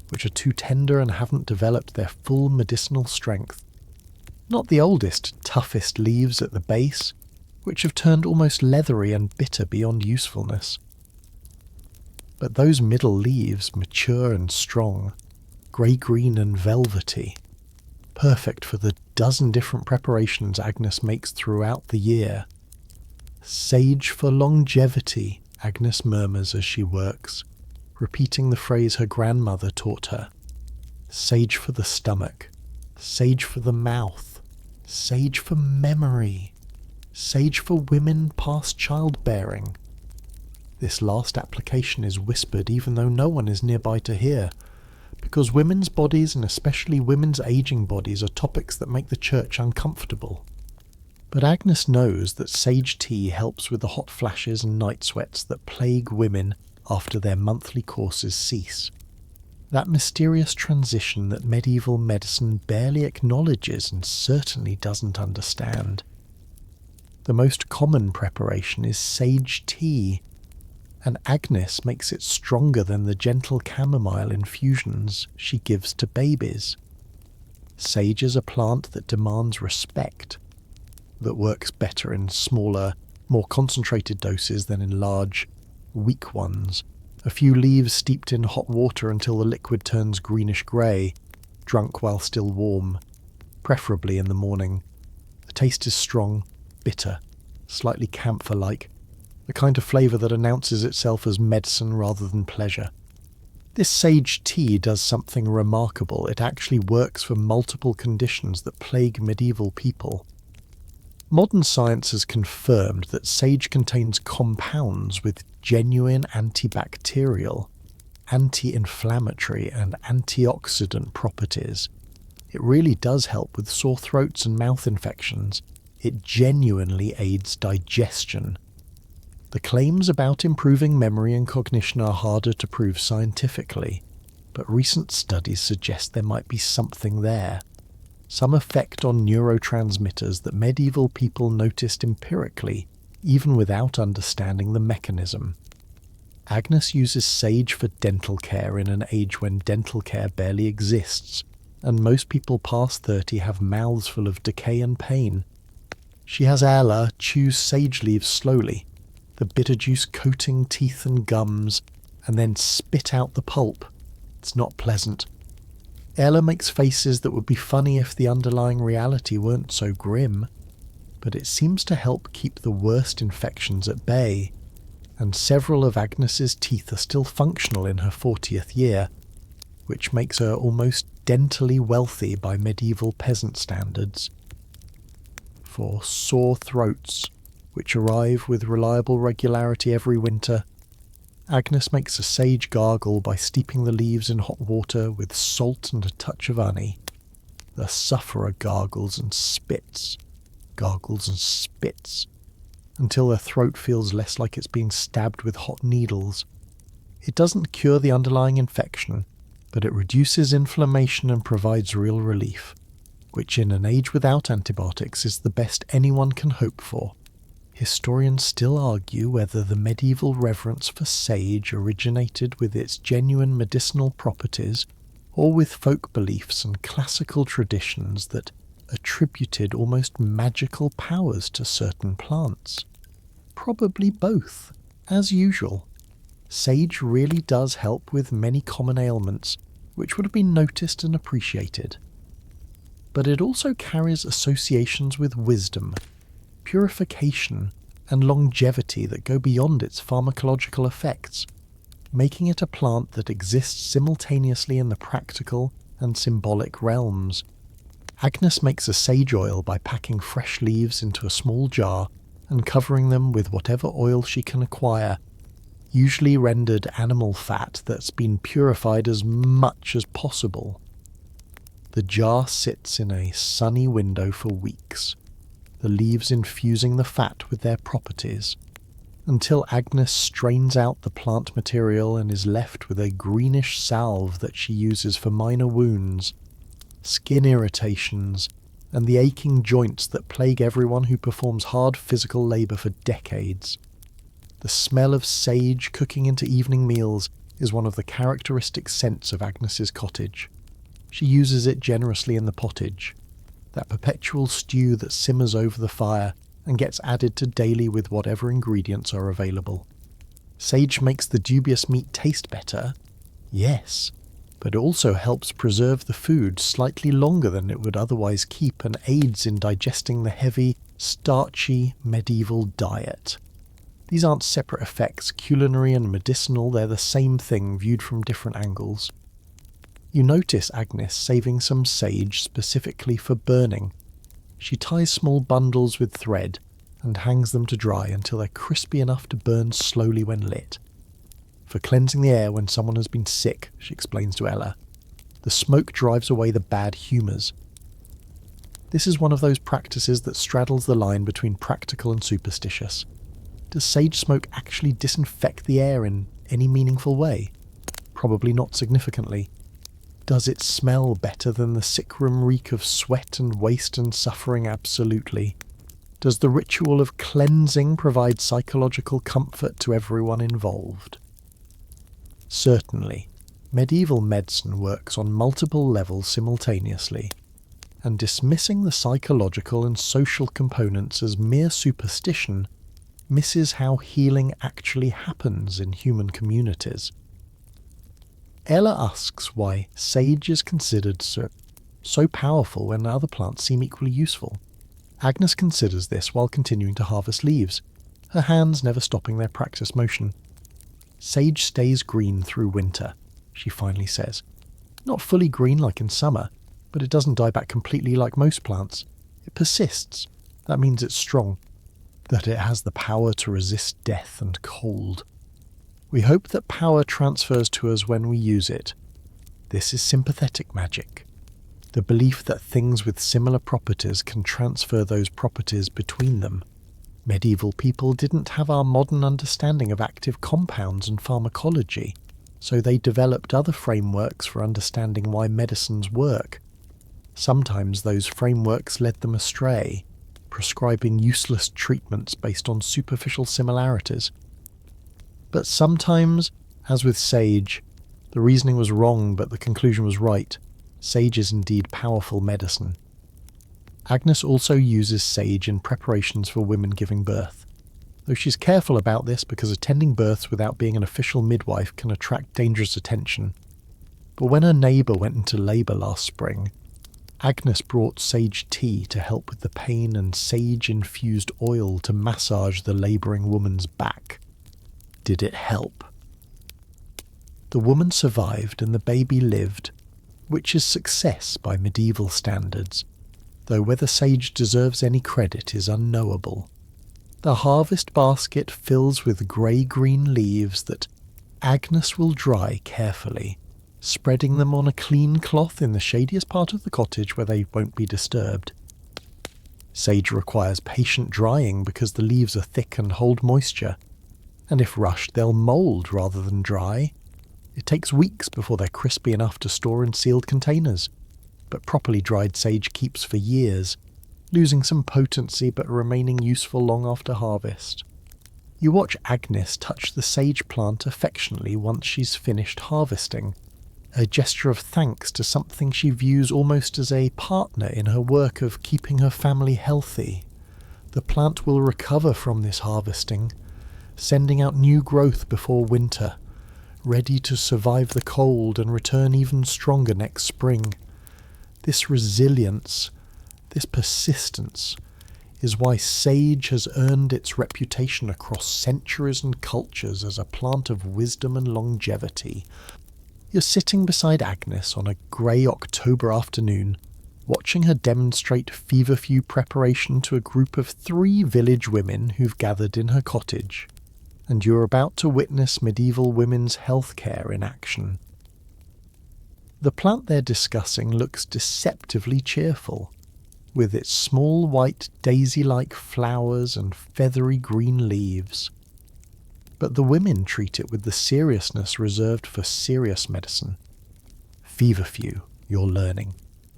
which are too tender and haven't developed their full medicinal strength, not the oldest, toughest leaves at the base, which have turned almost leathery and bitter beyond usefulness. But those middle leaves, mature and strong, grey-green and velvety, perfect for the dozen different preparations Agnes makes throughout the year. Sage for longevity, Agnes murmurs as she works, repeating the phrase her grandmother taught her. Sage for the stomach, sage for the mouth, sage for memory, sage for women past childbearing. This last application is whispered even though no one is nearby to hear, because women's bodies and especially women's aging bodies are topics that make the church uncomfortable. But Agnes knows that sage tea helps with the hot flashes and night sweats that plague women after their monthly courses cease. That mysterious transition that medieval medicine barely acknowledges and certainly doesn't understand. The most common preparation is sage tea, and Agnes makes it stronger than the gentle chamomile infusions she gives to babies. Sage is a plant that demands respect, that works better in smaller, more concentrated doses than in large, weak ones. A few leaves steeped in hot water until the liquid turns greenish-grey, drunk while still warm, preferably in the morning. The taste is strong, bitter, slightly camphor-like, the kind of flavour that announces itself as medicine rather than pleasure. This sage tea does something remarkable. It actually works for multiple conditions that plague medieval people. Modern science has confirmed that sage contains compounds with genuine antibacterial, anti-inflammatory and antioxidant properties. It really does help with sore throats and mouth infections. It genuinely aids digestion. The claims about improving memory and cognition are harder to prove scientifically, but recent studies suggest there might be something there. Some effect on neurotransmitters that medieval people noticed empirically, even without understanding the mechanism. Agnes uses sage for dental care in an age when dental care barely exists, and most people past 30 have mouths full of decay and pain. She has Ella chew sage leaves slowly, the bitter juice coating teeth and gums, and then spit out the pulp. It's not pleasant. Ella makes faces that would be funny if the underlying reality weren't so grim, but it seems to help keep the worst infections at bay, and several of Agnes's teeth are still functional in her 40th year, which makes her almost dentally wealthy by medieval peasant standards. For sore throats, which arrive with reliable regularity every winter, Agnes makes a sage gargle by steeping the leaves in hot water with salt and a touch of honey. The sufferer gargles and spits, until their throat feels less like it's being stabbed with hot needles. It doesn't cure the underlying infection, but it reduces inflammation and provides real relief, which in an age without antibiotics is the best anyone can hope for. Historians still argue whether the medieval reverence for sage originated with its genuine medicinal properties or with folk beliefs and classical traditions that attributed almost magical powers to certain plants. Probably both, as usual. Sage really does help with many common ailments, which would have been noticed and appreciated. But it also carries associations with wisdom, purification, and longevity that go beyond its pharmacological effects, making it a plant that exists simultaneously in the practical and symbolic realms. Agnes makes a sage oil by packing fresh leaves into a small jar and covering them with whatever oil she can acquire, usually rendered animal fat that's been purified as much as possible. The jar sits in a sunny window for weeks, the leaves infusing the fat with their properties, until Agnes strains out the plant material and is left with a greenish salve that she uses for minor wounds, skin irritations, and the aching joints that plague everyone who performs hard physical labour for decades. The smell of sage cooking into evening meals is one of the characteristic scents of Agnes's cottage. She uses it generously in the pottage, that perpetual stew that simmers over the fire and gets added to daily with whatever ingredients are available. Sage makes the dubious meat taste better, yes, but it also helps preserve the food slightly longer than it would otherwise keep and aids in digesting the heavy, starchy medieval diet. These aren't separate effects, culinary and medicinal, they're the same thing viewed from different angles. You notice Agnes saving some sage specifically for burning. She ties small bundles with thread and hangs them to dry until they're crispy enough to burn slowly when lit. For cleansing the air when someone has been sick, she explains to Ella. The smoke drives away the bad humours. This is one of those practices that straddles the line between practical and superstitious. Does sage smoke actually disinfect the air in any meaningful way? Probably not significantly. Does it smell better than the sickroom reek of sweat and waste and suffering? Absolutely. Does the ritual of cleansing provide psychological comfort to everyone involved? Certainly. Medieval medicine works on multiple levels simultaneously, and dismissing the psychological and social components as mere superstition misses how healing actually happens in human communities. Ella asks why sage is considered so powerful when other plants seem equally useful. Agnes considers this while continuing to harvest leaves, her hands never stopping their practiced motion. Sage stays green through winter, she finally says. Not fully green like in summer, but it doesn't die back completely like most plants. It persists. That means it's strong, that it has the power to resist death and cold. We hope that power transfers to us when we use it. This is sympathetic magic. The belief that things with similar properties can transfer those properties between them. Medieval people didn't have our modern understanding of active compounds and pharmacology, so they developed other frameworks for understanding why medicines work. Sometimes those frameworks led them astray, prescribing useless treatments based on superficial similarities. But sometimes, as with sage, the reasoning was wrong but the conclusion was right. Sage is indeed powerful medicine. Agnes also uses sage in preparations for women giving birth, though she's careful about this because attending births without being an official midwife can attract dangerous attention. But when her neighbour went into labour last spring, Agnes brought sage tea to help with the pain and sage-infused oil to massage the labouring woman's back. Did it help? The woman survived and the baby lived, which is success by medieval standards, though whether sage deserves any credit is unknowable. The harvest basket fills with grey-green leaves that Agnes will dry carefully, spreading them on a clean cloth in the shadiest part of the cottage where they won't be disturbed. Sage requires patient drying because the leaves are thick and hold moisture, and if rushed they'll mould rather than dry. It takes weeks before they're crispy enough to store in sealed containers, but properly dried sage keeps for years, losing some potency but remaining useful long after harvest. You watch Agnes touch the sage plant affectionately once she's finished harvesting, a gesture of thanks to something she views almost as a partner in her work of keeping her family healthy. The plant will recover from this harvesting, sending out new growth before winter, ready to survive the cold and return even stronger next spring. This resilience, this persistence, is why sage has earned its reputation across centuries and cultures as a plant of wisdom and longevity. You're sitting beside Agnes on a grey October afternoon, watching her demonstrate feverfew preparation to a group of 3 village women who've gathered in her cottage, and you're about to witness medieval women's healthcare in action. The plant they're discussing looks deceptively cheerful, with its small white daisy-like flowers and feathery green leaves. But the women treat it with the seriousness reserved for serious medicine. Feverfew, you're learning,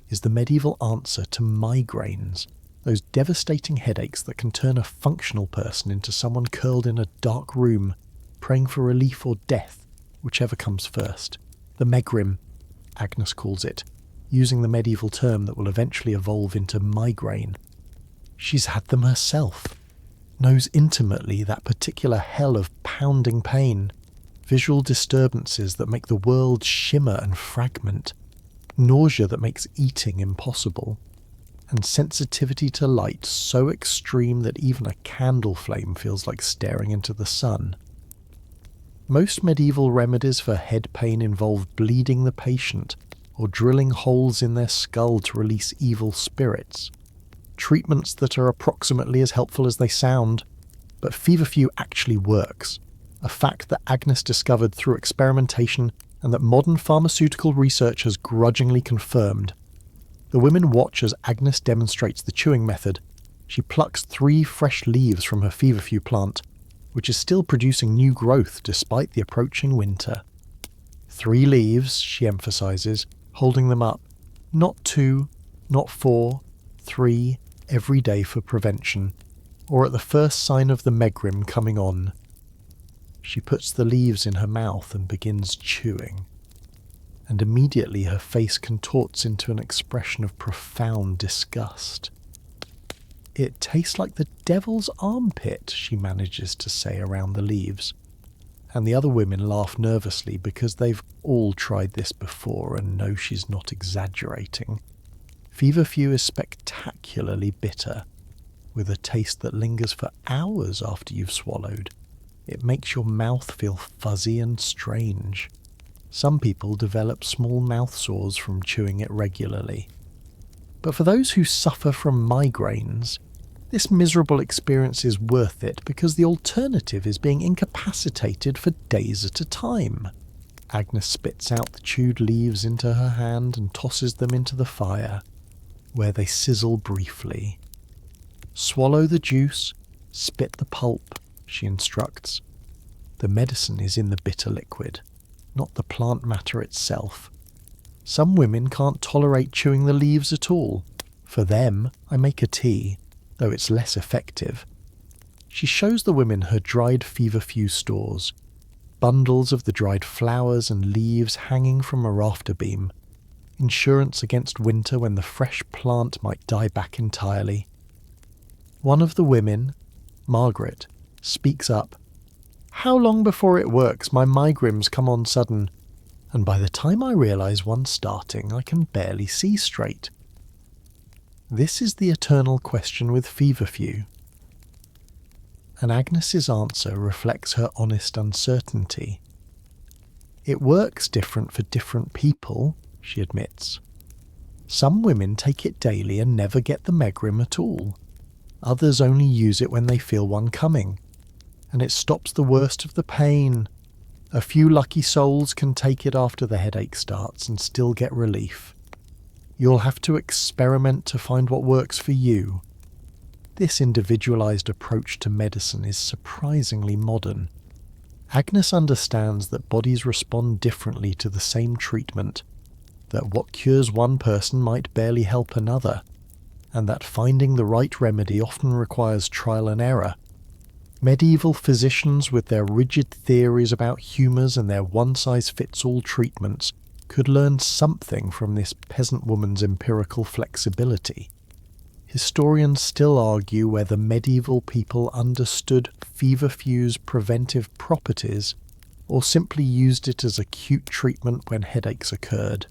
is the medieval answer to migraines, those devastating headaches that can turn a functional person into someone curled in a dark room, praying for relief or death, whichever comes first. The megrim, Agnes calls it, using the medieval term that will eventually evolve into migraine. She's had them herself, knows intimately that particular hell of pounding pain, visual disturbances that make the world shimmer and fragment, nausea that makes eating impossible, and sensitivity to light so extreme that even a candle flame feels like staring into the sun. Most medieval remedies for head pain involve bleeding the patient or drilling holes in their skull to release evil spirits. Treatments that are approximately as helpful as they sound, but feverfew actually works, a fact that Agnes discovered through experimentation and that modern pharmaceutical research has grudgingly confirmed. The women watch as Agnes demonstrates the chewing method. She plucks 3 fresh leaves from her feverfew plant, which is still producing new growth despite the approaching winter. 3 leaves, she emphasises, holding them up. Not 2, not 4, 3, every day for prevention, or at the first sign of the megrim coming on. She puts the leaves in her mouth and begins chewing, and immediately her face contorts into an expression of profound disgust. "It tastes like the devil's armpit," she manages to say around the leaves, and the other women laugh nervously because they've all tried this before and know she's not exaggerating. Feverfew is spectacularly bitter, with a taste that lingers for hours after you've swallowed. It makes your mouth feel fuzzy and strange. Some people develop small mouth sores from chewing it regularly. But for those who suffer from migraines, this miserable experience is worth it because the alternative is being incapacitated for days at a time. Agnes spits out the chewed leaves into her hand and tosses them into the fire, where they sizzle briefly. Swallow the juice, spit the pulp, she instructs. The medicine is in the bitter liquid, not the plant matter itself. Some women can't tolerate chewing the leaves at all. For them, I make a tea, though it's less effective. She shows the women her dried feverfew stores, bundles of the dried flowers and leaves hanging from a rafter beam, insurance against winter when the fresh plant might die back entirely. One of the women, Margaret, speaks up. How long before it works? My migraines come on sudden, and by the time I realise one's starting, I can barely see straight. This is the eternal question with feverfew. And Agnes's answer reflects her honest uncertainty. It works different for different people, she admits. Some women take it daily and never get the megrim at all. Others only use it when they feel one coming, and it stops the worst of the pain. A few lucky souls can take it after the headache starts and still get relief. You'll have to experiment to find what works for you. This individualized approach to medicine is surprisingly modern. Agnes understands that bodies respond differently to the same treatment, that what cures one person might barely help another, and that finding the right remedy often requires trial and error. Medieval physicians with their rigid theories about humours and their one-size-fits-all treatments could learn something from this peasant woman's empirical flexibility. Historians still argue whether medieval people understood feverfew's preventive properties or simply used it as acute treatment when headaches occurred.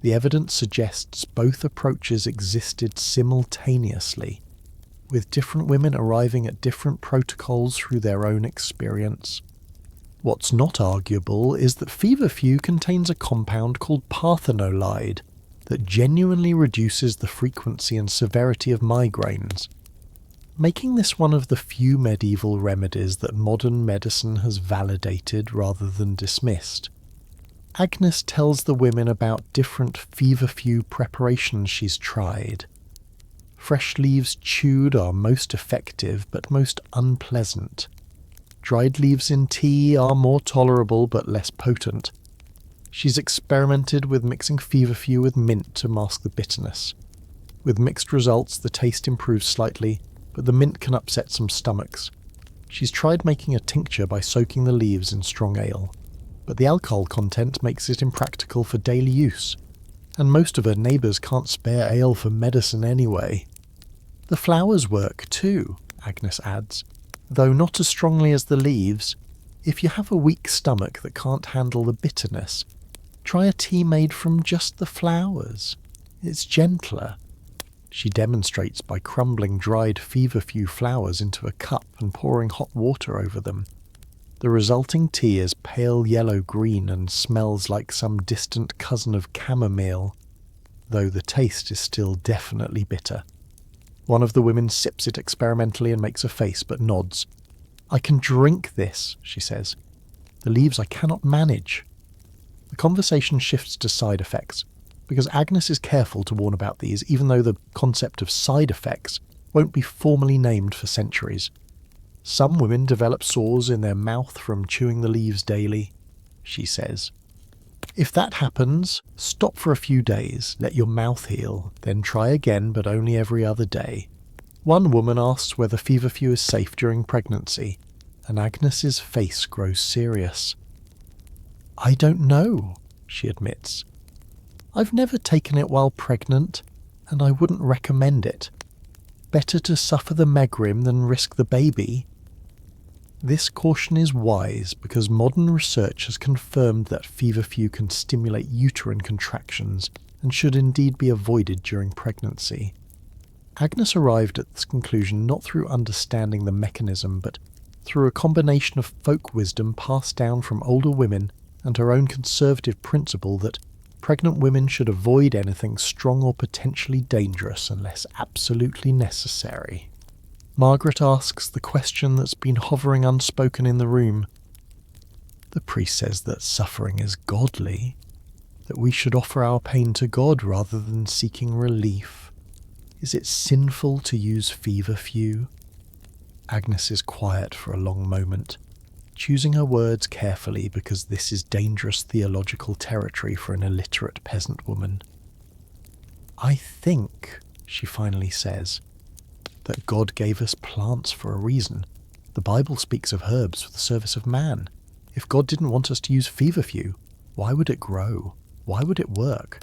The evidence suggests both approaches existed simultaneously, with different women arriving at different protocols through their own experience. What's not arguable is that feverfew contains a compound called parthenolide that genuinely reduces the frequency and severity of migraines, making this one of the few medieval remedies that modern medicine has validated rather than dismissed. Agnes tells the women about different feverfew preparations she's tried. Fresh leaves chewed are most effective but most unpleasant. Dried leaves in tea are more tolerable but less potent. She's experimented with mixing feverfew with mint to mask the bitterness. With mixed results, the taste improves slightly, but the mint can upset some stomachs. She's tried making a tincture by soaking the leaves in strong ale, but the alcohol content makes it impractical for daily use, and most of her neighbours can't spare ale for medicine anyway. The flowers work too, Agnes adds, though not as strongly as the leaves. If you have a weak stomach that can't handle the bitterness, try a tea made from just the flowers. It's gentler. She demonstrates by crumbling dried feverfew flowers into a cup and pouring hot water over them. The resulting tea is pale yellow-green and smells like some distant cousin of chamomile, though the taste is still definitely bitter. One of the women sips it experimentally and makes a face, but nods. I can drink this, she says. The leaves I cannot manage. The conversation shifts to side effects, because Agnes is careful to warn about these, even though the concept of side effects won't be formally named for centuries. Some women develop sores in their mouth from chewing the leaves daily, she says. If that happens, stop for a few days, let your mouth heal, then try again, but only every other day. One woman asks whether feverfew is safe during pregnancy, and Agnes's face grows serious. I don't know, she admits. I've never taken it while pregnant, and I wouldn't recommend it. Better to suffer the megrim than risk the baby. This caution is wise because modern research has confirmed that feverfew can stimulate uterine contractions and should indeed be avoided during pregnancy. Agnes arrived at this conclusion not through understanding the mechanism, but through a combination of folk wisdom passed down from older women and her own conservative principle that pregnant women should avoid anything strong or potentially dangerous unless absolutely necessary. Margaret asks the question that's been hovering unspoken in the room. The priest says that suffering is godly, that we should offer our pain to God rather than seeking relief. Is it sinful to use feverfew? Agnes is quiet for a long moment, choosing her words carefully because this is dangerous theological territory for an illiterate peasant woman. I think, she finally says, that God gave us plants for a reason. The Bible speaks of herbs for the service of man. If God didn't want us to use feverfew, why would it grow? Why would it work?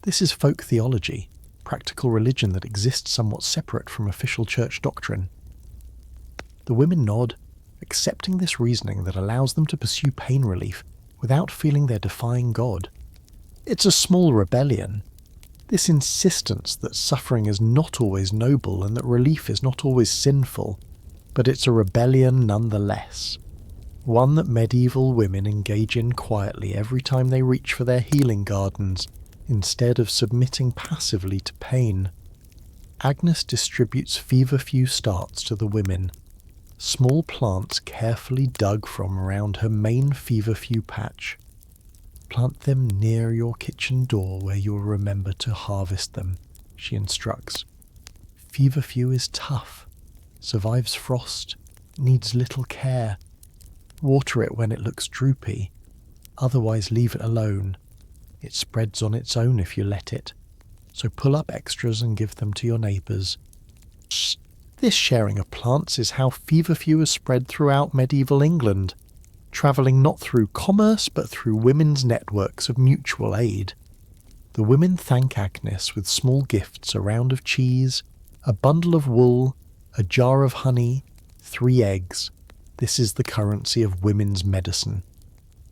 This is folk theology, practical religion that exists somewhat separate from official church doctrine. The women nod, accepting this reasoning that allows them to pursue pain relief without feeling they're defying God. It's a small rebellion. This insistence that suffering is not always noble and that relief is not always sinful, but it's a rebellion nonetheless. One that medieval women engage in quietly every time they reach for their healing gardens, instead of submitting passively to pain. Agnes distributes feverfew starts to the women, small plants carefully dug from around her main feverfew patch. Plant them near your kitchen door where you'll remember to harvest them, she instructs. Feverfew is tough, survives frost, needs little care. Water it when it looks droopy, otherwise leave it alone. It spreads on its own if you let it, so pull up extras and give them to your neighbours. This sharing of plants is how feverfew is spread throughout medieval England, travelling not through commerce but through women's networks of mutual aid. The women thank Agnes with small gifts: a round of cheese, a bundle of wool, a jar of honey, 3 eggs. This is the currency of women's medicine.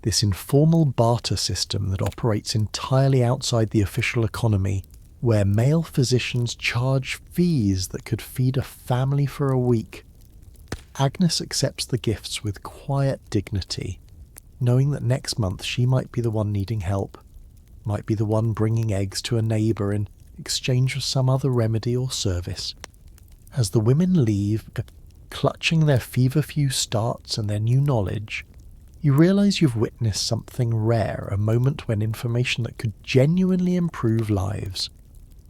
This informal barter system that operates entirely outside the official economy, where male physicians charge fees that could feed a family for a week. Agnes accepts the gifts with quiet dignity, knowing that next month she might be the one needing help, might be the one bringing eggs to a neighbour in exchange for some other remedy or service. As the women leave, clutching their feverfew starts and their new knowledge, you realise you've witnessed something rare, a moment when information that could genuinely improve lives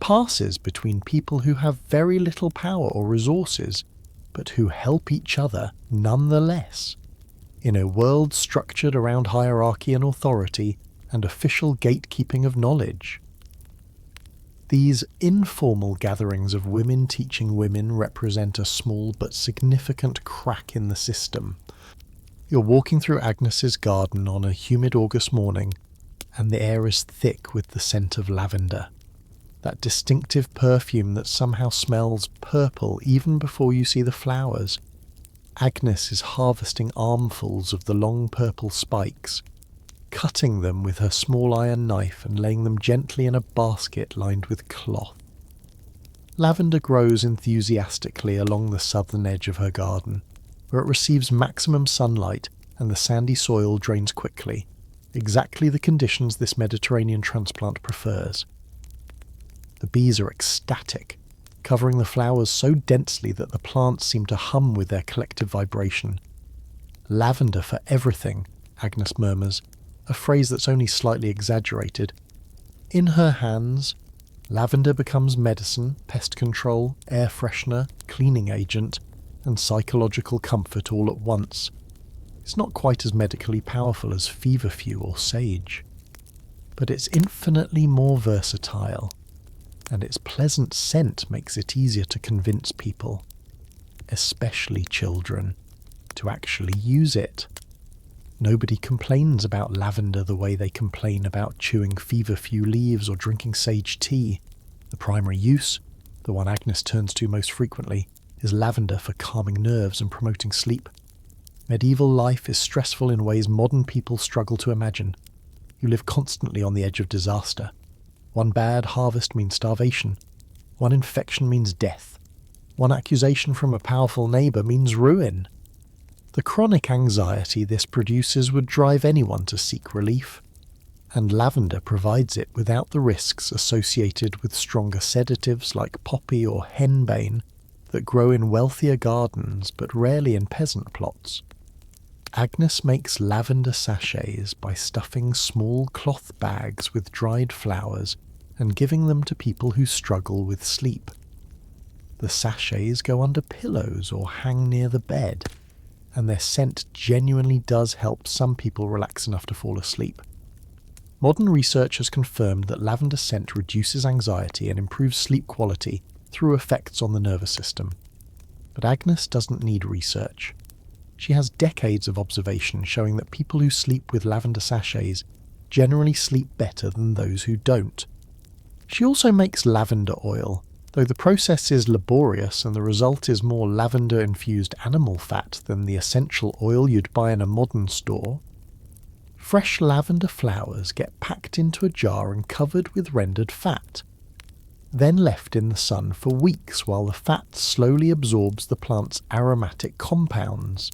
passes between people who have very little power or resources, but who help each other nonetheless. In a world structured around hierarchy and authority and official gatekeeping of knowledge. These informal gatherings of women teaching women represent a small but significant crack in the system. You're walking through Agnes's garden on a humid August morning, and the air is thick with the scent of lavender. That distinctive perfume that somehow smells purple even before you see the flowers. Agnes is harvesting armfuls of the long purple spikes, cutting them with her small iron knife and laying them gently in a basket lined with cloth. Lavender grows enthusiastically along the southern edge of her garden, where it receives maximum sunlight and the sandy soil drains quickly, exactly the conditions this Mediterranean transplant prefers. The bees are ecstatic, covering the flowers so densely that the plants seem to hum with their collective vibration. Lavender for everything, Agnes murmurs, a phrase that's only slightly exaggerated. In her hands, lavender becomes medicine, pest control, air freshener, cleaning agent, and psychological comfort all at once. It's not quite as medically powerful as feverfew or sage, but it's infinitely more versatile, and its pleasant scent makes it easier to convince people, especially children, to actually use it. Nobody complains about lavender the way they complain about chewing feverfew leaves or drinking sage tea. The primary use, the one Agnes turns to most frequently, is lavender for calming nerves and promoting sleep. Medieval life is stressful in ways modern people struggle to imagine. You live constantly on the edge of disaster. One bad harvest means starvation. One infection means death. One accusation from a powerful neighbour means ruin. The chronic anxiety this produces would drive anyone to seek relief, and lavender provides it without the risks associated with stronger sedatives like poppy or henbane that grow in wealthier gardens but rarely in peasant plots. Agnes makes lavender sachets by stuffing small cloth bags with dried flowers and giving them to people who struggle with sleep. The sachets go under pillows or hang near the bed, and their scent genuinely does help some people relax enough to fall asleep. Modern research has confirmed that lavender scent reduces anxiety and improves sleep quality through effects on the nervous system. But Agnes doesn't need research. She has decades of observation showing that people who sleep with lavender sachets generally sleep better than those who don't. She also makes lavender oil, though the process is laborious and the result is more lavender-infused animal fat than the essential oil you'd buy in a modern store. Fresh lavender flowers get packed into a jar and covered with rendered fat, then left in the sun for weeks while the fat slowly absorbs the plant's aromatic compounds.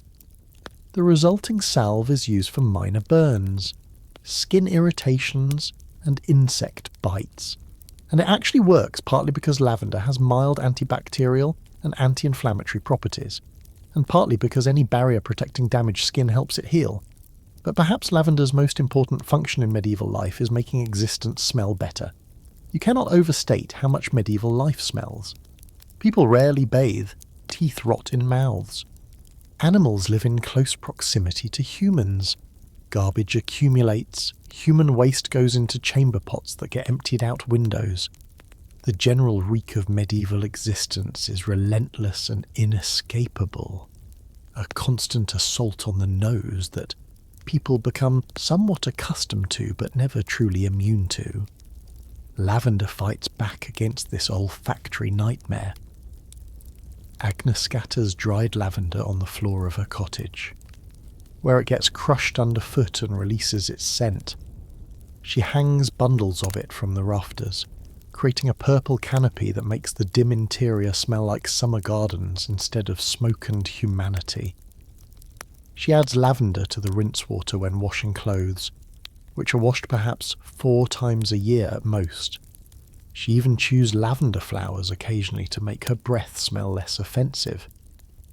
The resulting salve is used for minor burns, skin irritations, and insect bites. And it actually works partly because lavender has mild antibacterial and anti-inflammatory properties, and partly because any barrier protecting damaged skin helps it heal. But perhaps lavender's most important function in medieval life is making existence smell better. You cannot overstate how much medieval life smells. People rarely bathe, teeth rot in mouths. Animals live in close proximity to humans. Garbage accumulates, human waste goes into chamber pots that get emptied out windows. The general reek of medieval existence is relentless and inescapable, a constant assault on the nose that people become somewhat accustomed to but never truly immune to. Lavender fights back against this olfactory nightmare. Agnes scatters dried lavender on the floor of her cottage, where it gets crushed underfoot and releases its scent. She hangs bundles of it from the rafters, creating a purple canopy that makes the dim interior smell like summer gardens instead of smoke and humanity. She adds lavender to the rinse water when washing clothes, which are washed perhaps 4 times a year at most. She even chews lavender flowers occasionally to make her breath smell less offensive,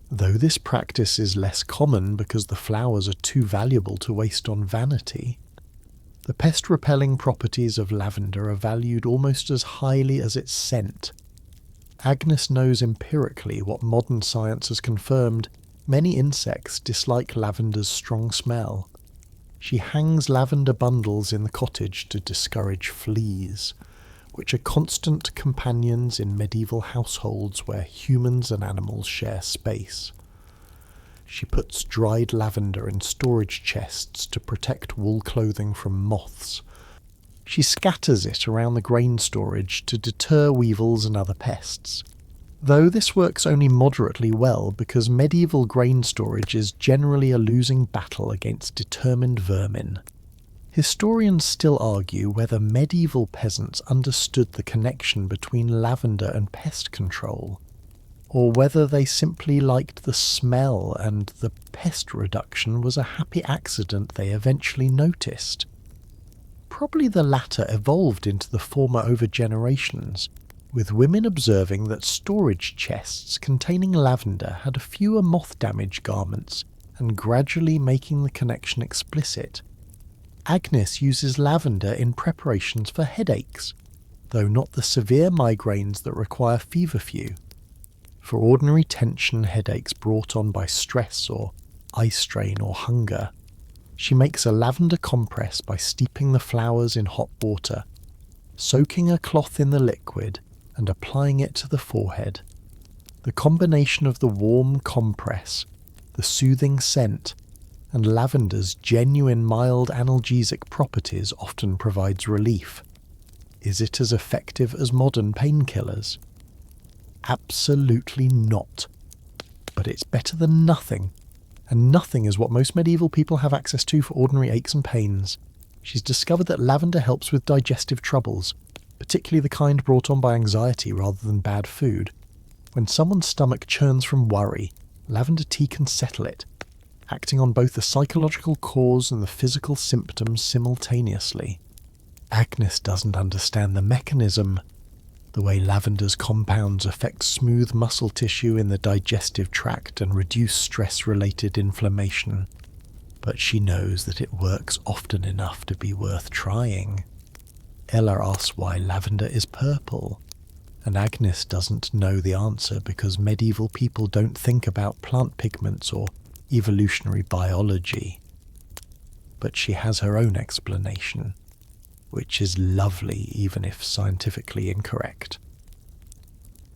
though this practice is less common because the flowers are too valuable to waste on vanity. The pest-repelling properties of lavender are valued almost as highly as its scent. Agnes knows empirically what modern science has confirmed: many insects dislike lavender's strong smell. She hangs lavender bundles in the cottage to discourage fleas, which are constant companions in medieval households where humans and animals share space. She puts dried lavender in storage chests to protect wool clothing from moths. She scatters it around the grain storage to deter weevils and other pests, though this works only moderately well because medieval grain storage is generally a losing battle against determined vermin. Historians still argue whether medieval peasants understood the connection between lavender and pest control, or whether they simply liked the smell and the pest reduction was a happy accident they eventually noticed. Probably the latter evolved into the former over generations, with women observing that storage chests containing lavender had fewer moth-damaged garments and gradually making the connection explicit. Agnes uses lavender in preparations for headaches, though not the severe migraines that require feverfew. For ordinary tension headaches brought on by stress or eye strain or hunger, she makes a lavender compress by steeping the flowers in hot water, soaking a cloth in the liquid and applying it to the forehead. The combination of the warm compress, the soothing scent, and lavender's genuine mild analgesic properties often provides relief. Is it as effective as modern painkillers? Absolutely not. But it's better than nothing, and nothing is what most medieval people have access to for ordinary aches and pains. She's discovered that lavender helps with digestive troubles, particularly the kind brought on by anxiety rather than bad food. When someone's stomach churns from worry, lavender tea can settle it, acting on both the psychological cause and the physical symptoms simultaneously. Agnes doesn't understand the mechanism, the way lavender's compounds affect smooth muscle tissue in the digestive tract and reduce stress-related inflammation, but she knows that it works often enough to be worth trying. Ella asks why lavender is purple, and Agnes doesn't know the answer because medieval people don't think about plant pigments or evolutionary biology. But she has her own explanation, which is lovely even if scientifically incorrect.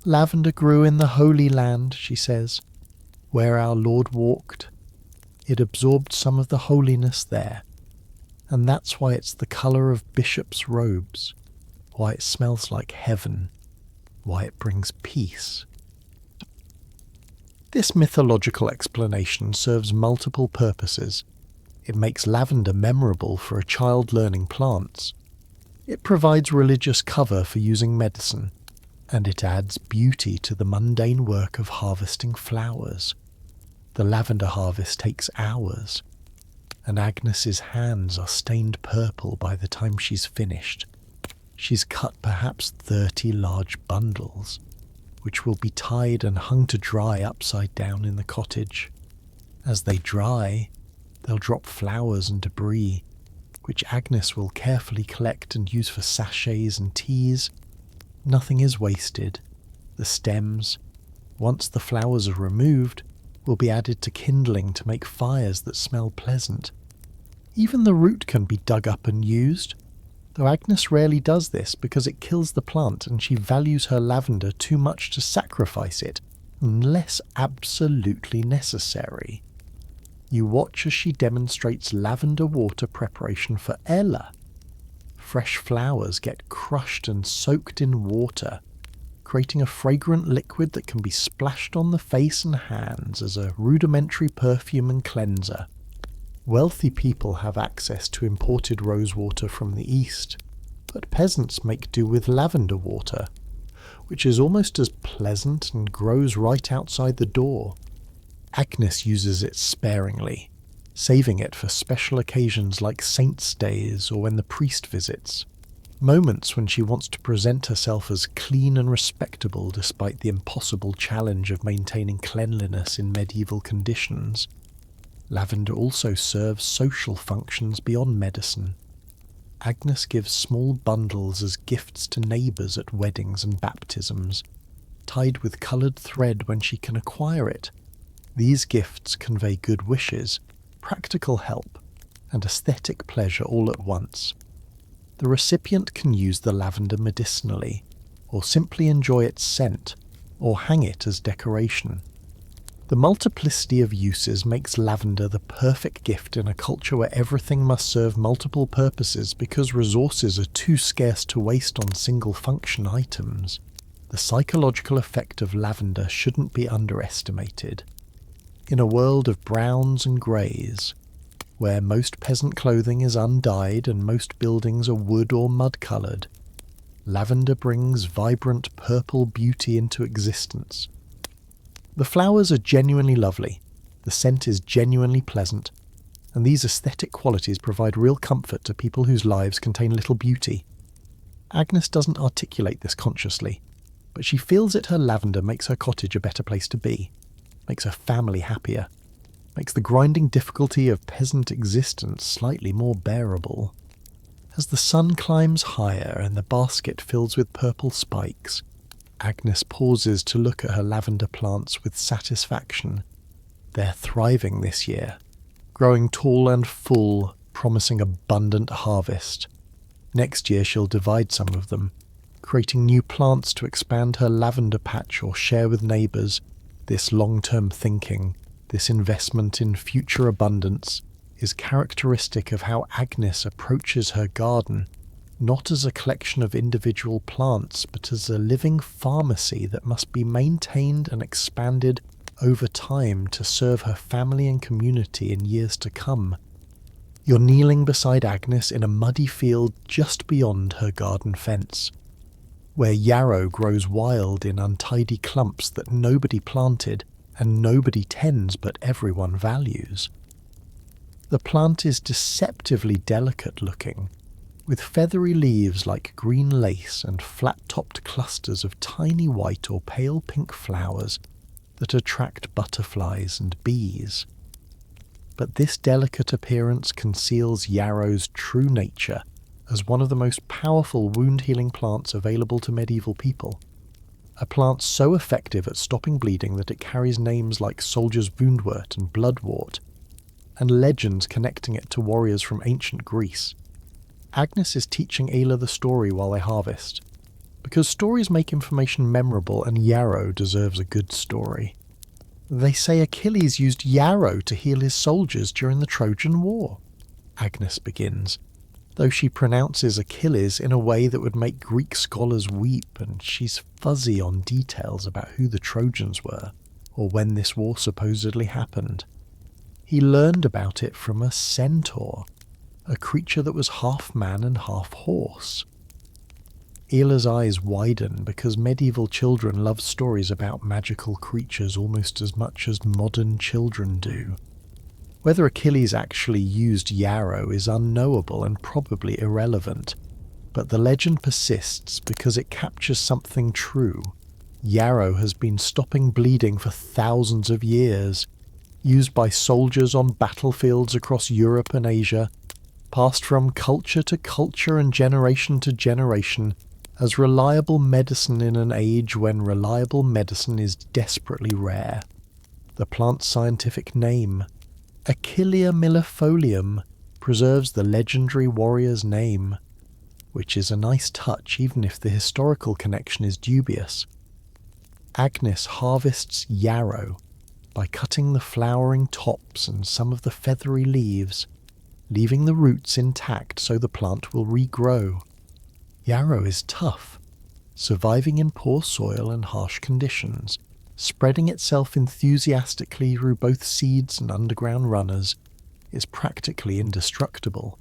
Lavender grew in the Holy Land, she says, where our Lord walked. It absorbed some of the holiness there, and that's why it's the colour of bishops' robes, why it smells like heaven, why it brings peace. This mythological explanation serves multiple purposes. It makes lavender memorable for a child learning plants. It provides religious cover for using medicine, and it adds beauty to the mundane work of harvesting flowers. The lavender harvest takes hours, and Agnes's hands are stained purple by the time she's finished. She's cut perhaps 30 large bundles, which will be tied and hung to dry upside down in the cottage. As they dry, they'll drop flowers and debris, which Agnes will carefully collect and use for sachets and teas. Nothing is wasted. The stems, once the flowers are removed, will be added to kindling to make fires that smell pleasant. Even the root can be dug up and used, though Agnes rarely does this because it kills the plant and she values her lavender too much to sacrifice it, unless absolutely necessary. You watch as she demonstrates lavender water preparation for Ella. Fresh flowers get crushed and soaked in water, creating a fragrant liquid that can be splashed on the face and hands as a rudimentary perfume and cleanser. Wealthy people have access to imported rosewater from the east, but peasants make do with lavender water, which is almost as pleasant and grows right outside the door. Agnes uses it sparingly, saving it for special occasions like saints' days or when the priest visits. Moments when she wants to present herself as clean and respectable despite the impossible challenge of maintaining cleanliness in medieval conditions. Lavender also serves social functions beyond medicine. Agnes gives small bundles as gifts to neighbours at weddings and baptisms, tied with coloured thread when she can acquire it. These gifts convey good wishes, practical help, and aesthetic pleasure all at once. The recipient can use the lavender medicinally, or simply enjoy its scent, or hang it as decoration. The multiplicity of uses makes lavender the perfect gift in a culture where everything must serve multiple purposes because resources are too scarce to waste on single-function items. The psychological effect of lavender shouldn't be underestimated. In a world of browns and greys, where most peasant clothing is undyed and most buildings are wood or mud-coloured, lavender brings vibrant purple beauty into existence. The flowers are genuinely lovely, the scent is genuinely pleasant, and these aesthetic qualities provide real comfort to people whose lives contain little beauty. Agnes doesn't articulate this consciously, but she feels that her lavender makes her cottage a better place to be, makes her family happier, makes the grinding difficulty of peasant existence slightly more bearable. As the sun climbs higher and the basket fills with purple spikes, Agnes pauses to look at her lavender plants with satisfaction. They're thriving this year, growing tall and full, promising abundant harvest. Next year she'll divide some of them, creating new plants to expand her lavender patch or share with neighbours. This long-term thinking, this investment in future abundance, is characteristic of how Agnes approaches her garden, not as a collection of individual plants, but as a living pharmacy that must be maintained and expanded over time to serve her family and community in years to come. You're kneeling beside Agnes in a muddy field just beyond her garden fence, where yarrow grows wild in untidy clumps that nobody planted and nobody tends but everyone values. The plant is deceptively delicate looking, with feathery leaves like green lace and flat-topped clusters of tiny white or pale pink flowers that attract butterflies and bees. But this delicate appearance conceals yarrow's true nature as one of the most powerful wound-healing plants available to medieval people. A plant so effective at stopping bleeding that it carries names like soldier's woundwort and bloodwort, and legends connecting it to warriors from ancient Greece. Agnes is teaching Ayla the story while they harvest, because stories make information memorable and yarrow deserves a good story. They say Achilles used yarrow to heal his soldiers during the Trojan War, Agnes begins, though she pronounces Achilles in a way that would make Greek scholars weep, and she's fuzzy on details about who the Trojans were, or when this war supposedly happened. He learned about it from a centaur, a creature that was half man and half horse. Ayla's eyes widen because medieval children love stories about magical creatures almost as much as modern children do. Whether Achilles actually used yarrow is unknowable and probably irrelevant, but the legend persists because it captures something true. Yarrow has been stopping bleeding for thousands of years, used by soldiers on battlefields across Europe and Asia, passed from culture to culture and generation to generation as reliable medicine in an age when reliable medicine is desperately rare. The plant's scientific name, Achillea millefolium, preserves the legendary warrior's name, which is a nice touch even if the historical connection is dubious. Agnes harvests yarrow by cutting the flowering tops and some of the feathery leaves, leaving the roots intact so the plant will regrow. Yarrow is tough, surviving in poor soil and harsh conditions, spreading itself enthusiastically through both seeds and underground runners, is practically indestructible,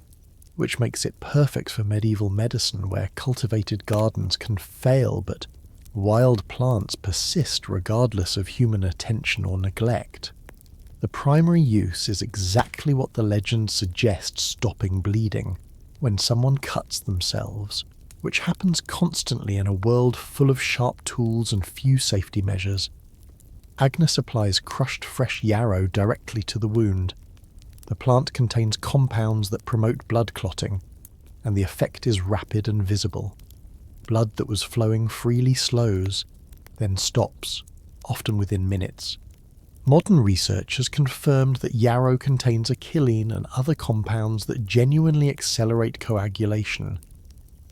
which makes it perfect for medieval medicine where cultivated gardens can fail but wild plants persist regardless of human attention or neglect. The primary use is exactly what the legend suggests: stopping bleeding when someone cuts themselves, which happens constantly in a world full of sharp tools and few safety measures. Agnes applies crushed fresh yarrow directly to the wound. The plant contains compounds that promote blood clotting, and the effect is rapid and visible. Blood that was flowing freely slows, then stops, often within minutes. Modern research has confirmed that yarrow contains achillene and other compounds that genuinely accelerate coagulation,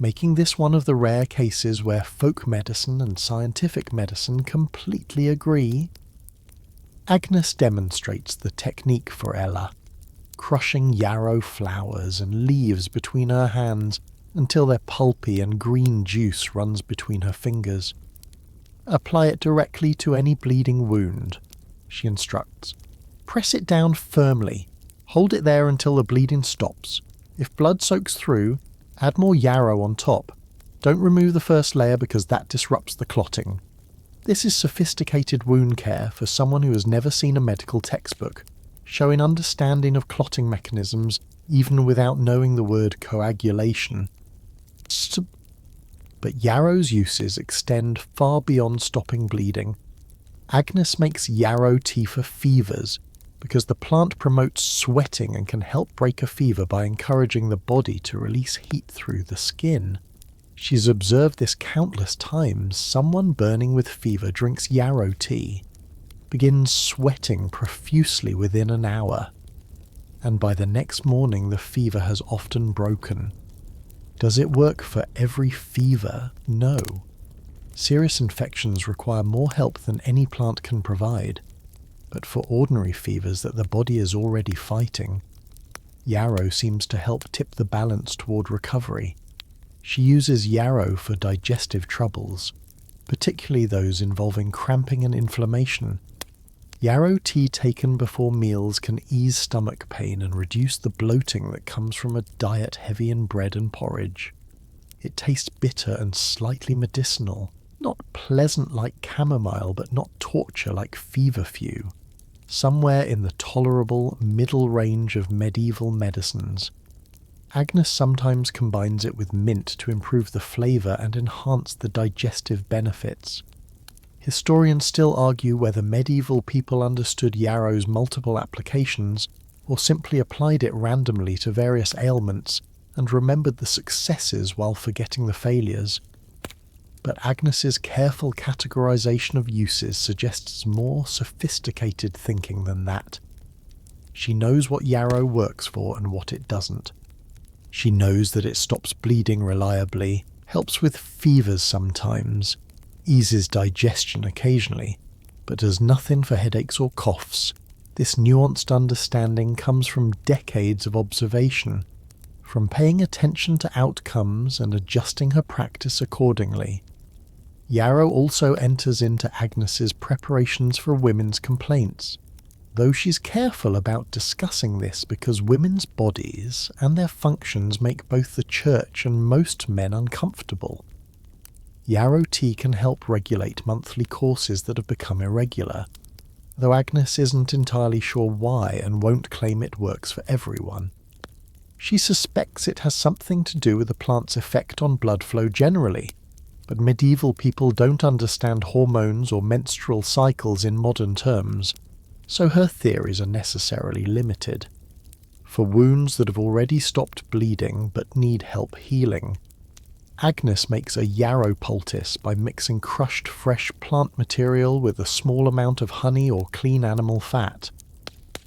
making this one of the rare cases where folk medicine and scientific medicine completely agree. Agnes demonstrates the technique for Ella, crushing yarrow flowers and leaves between her hands until their pulpy and green juice runs between her fingers. Apply it directly to any bleeding wound, she instructs. Press it down firmly. Hold it there until the bleeding stops. If blood soaks through, add more yarrow on top. Don't remove the first layer because that disrupts the clotting. This is sophisticated wound care for someone who has never seen a medical textbook, showing understanding of clotting mechanisms even without knowing the word coagulation. But yarrow's uses extend far beyond stopping bleeding. Agnes makes yarrow tea for fevers because the plant promotes sweating and can help break a fever by encouraging the body to release heat through the skin. She's observed this countless times. Someone burning with fever drinks yarrow tea, begins sweating profusely within an hour, and by the next morning the fever has often broken. Does it work for every fever? No. Serious infections require more help than any plant can provide, but for ordinary fevers that the body is already fighting, yarrow seems to help tip the balance toward recovery. She uses yarrow for digestive troubles, particularly those involving cramping and inflammation. Yarrow tea taken before meals can ease stomach pain and reduce the bloating that comes from a diet heavy in bread and porridge. It tastes bitter and slightly medicinal, not pleasant like chamomile, but not torture like feverfew. Somewhere in the tolerable middle range of medieval medicines. Agnes sometimes combines it with mint to improve the flavour and enhance the digestive benefits. Historians still argue whether medieval people understood yarrow's multiple applications or simply applied it randomly to various ailments and remembered the successes while forgetting the failures. But Agnes's careful categorization of uses suggests more sophisticated thinking than that. She knows what yarrow works for and what it doesn't. She knows that it stops bleeding reliably, helps with fevers sometimes, eases digestion occasionally, but does nothing for headaches or coughs. This nuanced understanding comes from decades of observation, from paying attention to outcomes and adjusting her practice accordingly. Yarrow also enters into Agnes's preparations for women's complaints, though she's careful about discussing this because women's bodies and their functions make both the church and most men uncomfortable. Yarrow tea can help regulate monthly courses that have become irregular, though Agnes isn't entirely sure why and won't claim it works for everyone. She suspects it has something to do with the plant's effect on blood flow generally, but medieval people don't understand hormones or menstrual cycles in modern terms, so her theories are necessarily limited. For wounds that have already stopped bleeding but need help healing, Agnes makes a yarrow poultice by mixing crushed fresh plant material with a small amount of honey or clean animal fat.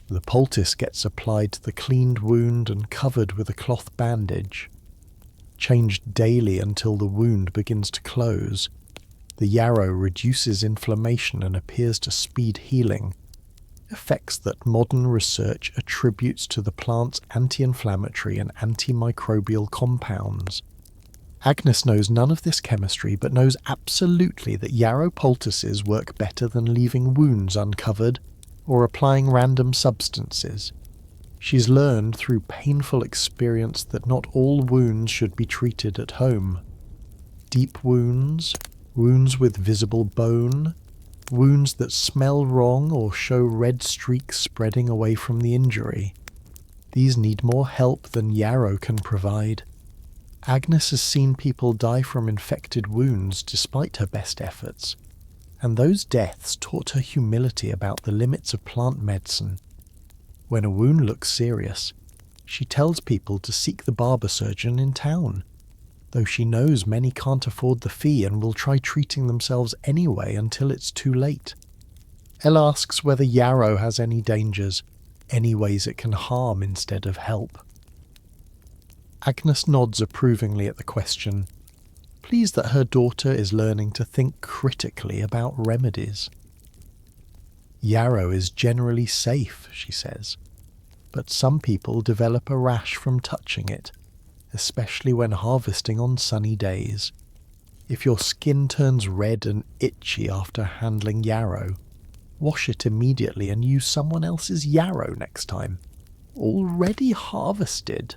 The poultice gets applied to the cleaned wound and covered with a cloth bandage. Changed daily until the wound begins to close. The yarrow reduces inflammation and appears to speed healing, effects that modern research attributes to the plant's anti-inflammatory and antimicrobial compounds. Agnes knows none of this chemistry, but knows absolutely that yarrow poultices work better than leaving wounds uncovered or applying random substances. She's learned through painful experience that not all wounds should be treated at home. Deep wounds, wounds with visible bone, wounds that smell wrong or show red streaks spreading away from the injury. These need more help than yarrow can provide. Agnes has seen people die from infected wounds despite her best efforts, and those deaths taught her humility about the limits of plant medicine. When a wound looks serious, she tells people to seek the barber surgeon in town, though she knows many can't afford the fee and will try treating themselves anyway until it's too late. Elle asks whether yarrow has any dangers, any ways it can harm instead of help. Agnes nods approvingly at the question, pleased that her daughter is learning to think critically about remedies. Yarrow is generally safe, she says, but some people develop a rash from touching it, especially when harvesting on sunny days. If your skin turns red and itchy after handling yarrow, wash it immediately and use someone else's yarrow next time. Already harvested.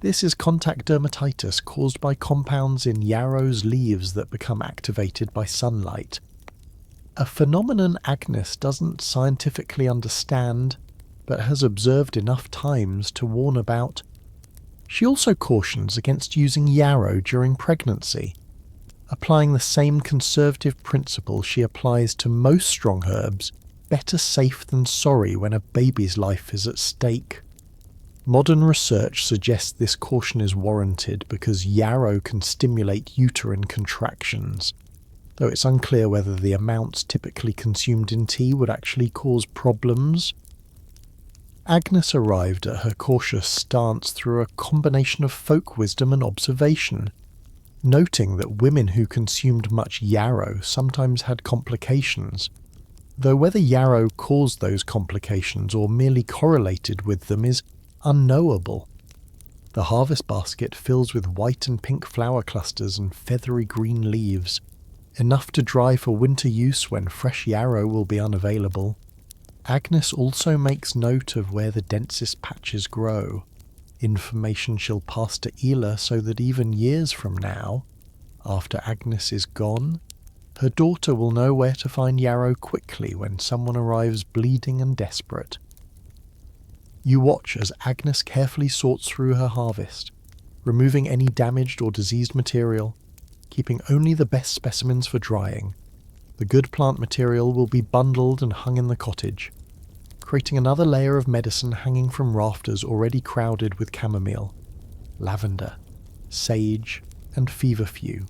This is contact dermatitis caused by compounds in yarrow's leaves that become activated by sunlight. A phenomenon Agnes doesn't scientifically understand, but has observed enough times to warn about. She also cautions against using yarrow during pregnancy, applying the same conservative principle she applies to most strong herbs, better safe than sorry when a baby's life is at stake. Modern research suggests this caution is warranted because yarrow can stimulate uterine contractions, though it's unclear whether the amounts typically consumed in tea would actually cause problems. Agnes arrived at her cautious stance through a combination of folk wisdom and observation, noting that women who consumed much yarrow sometimes had complications, though whether yarrow caused those complications or merely correlated with them is unknowable. The harvest basket fills with white and pink flower clusters and feathery green leaves, enough to dry for winter use when fresh yarrow will be unavailable. Agnes also makes note of where the densest patches grow, Information she'll pass to Ela so that even years from now, after Agnes is gone, her daughter will know where to find Yarrow quickly when someone arrives bleeding and desperate. You watch as Agnes carefully sorts through her harvest, removing any damaged or diseased material, keeping only the best specimens for drying. The good plant material will be bundled and hung in the cottage, creating another layer of medicine hanging from rafters already crowded with chamomile, lavender, sage, and feverfew.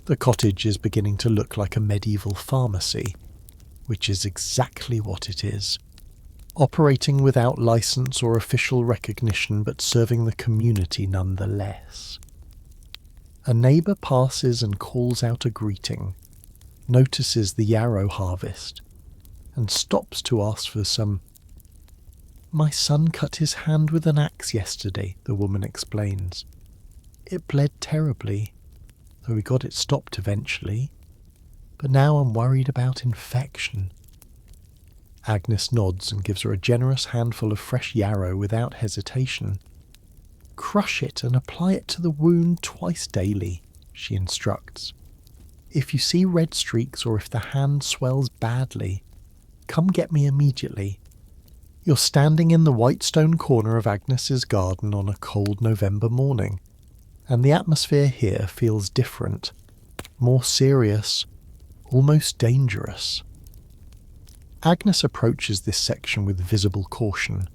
The cottage is beginning to look like a medieval pharmacy, which is exactly what it is. Operating without license or official recognition, but serving the community nonetheless. A neighbour passes and calls out a greeting, notices the yarrow harvest, and stops to ask for some. "My son cut his hand with an axe yesterday," the woman explains. "It bled terribly, though we got it stopped eventually. But now I'm worried about infection." Agnes nods and gives her a generous handful of fresh yarrow without hesitation. "Crush it and apply it to the wound twice daily," she instructs. "If you see red streaks or if the hand swells badly, come get me immediately." You're standing in the white stone corner of Agnes's garden on a cold November morning, and the atmosphere here feels different, more serious, almost dangerous. Agnes approaches this section with visible caution,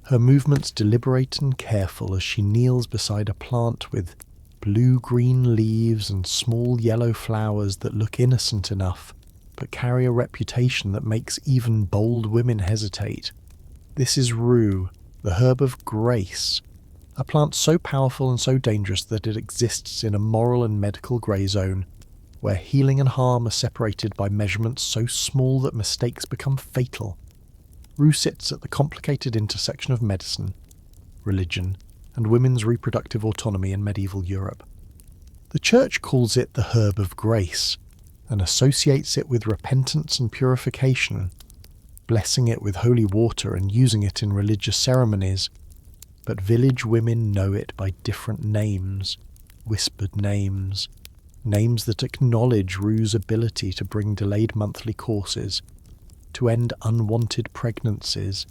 her movements deliberate and careful as she kneels beside a plant with blue-green leaves and small yellow flowers that look innocent enough, but carry a reputation that makes even bold women hesitate. This is rue, the herb of grace, a plant so powerful and so dangerous that it exists in a moral and medical grey zone, where healing and harm are separated by measurements so small that mistakes become fatal. Rue sits at the complicated intersection of medicine, religion, and women's reproductive autonomy in medieval Europe. The Church calls it the herb of grace, and associates it with repentance and purification, blessing it with holy water and using it in religious ceremonies. But village women know it by different names, whispered names, names that acknowledge Rue's ability to bring delayed monthly courses, to end unwanted pregnancies,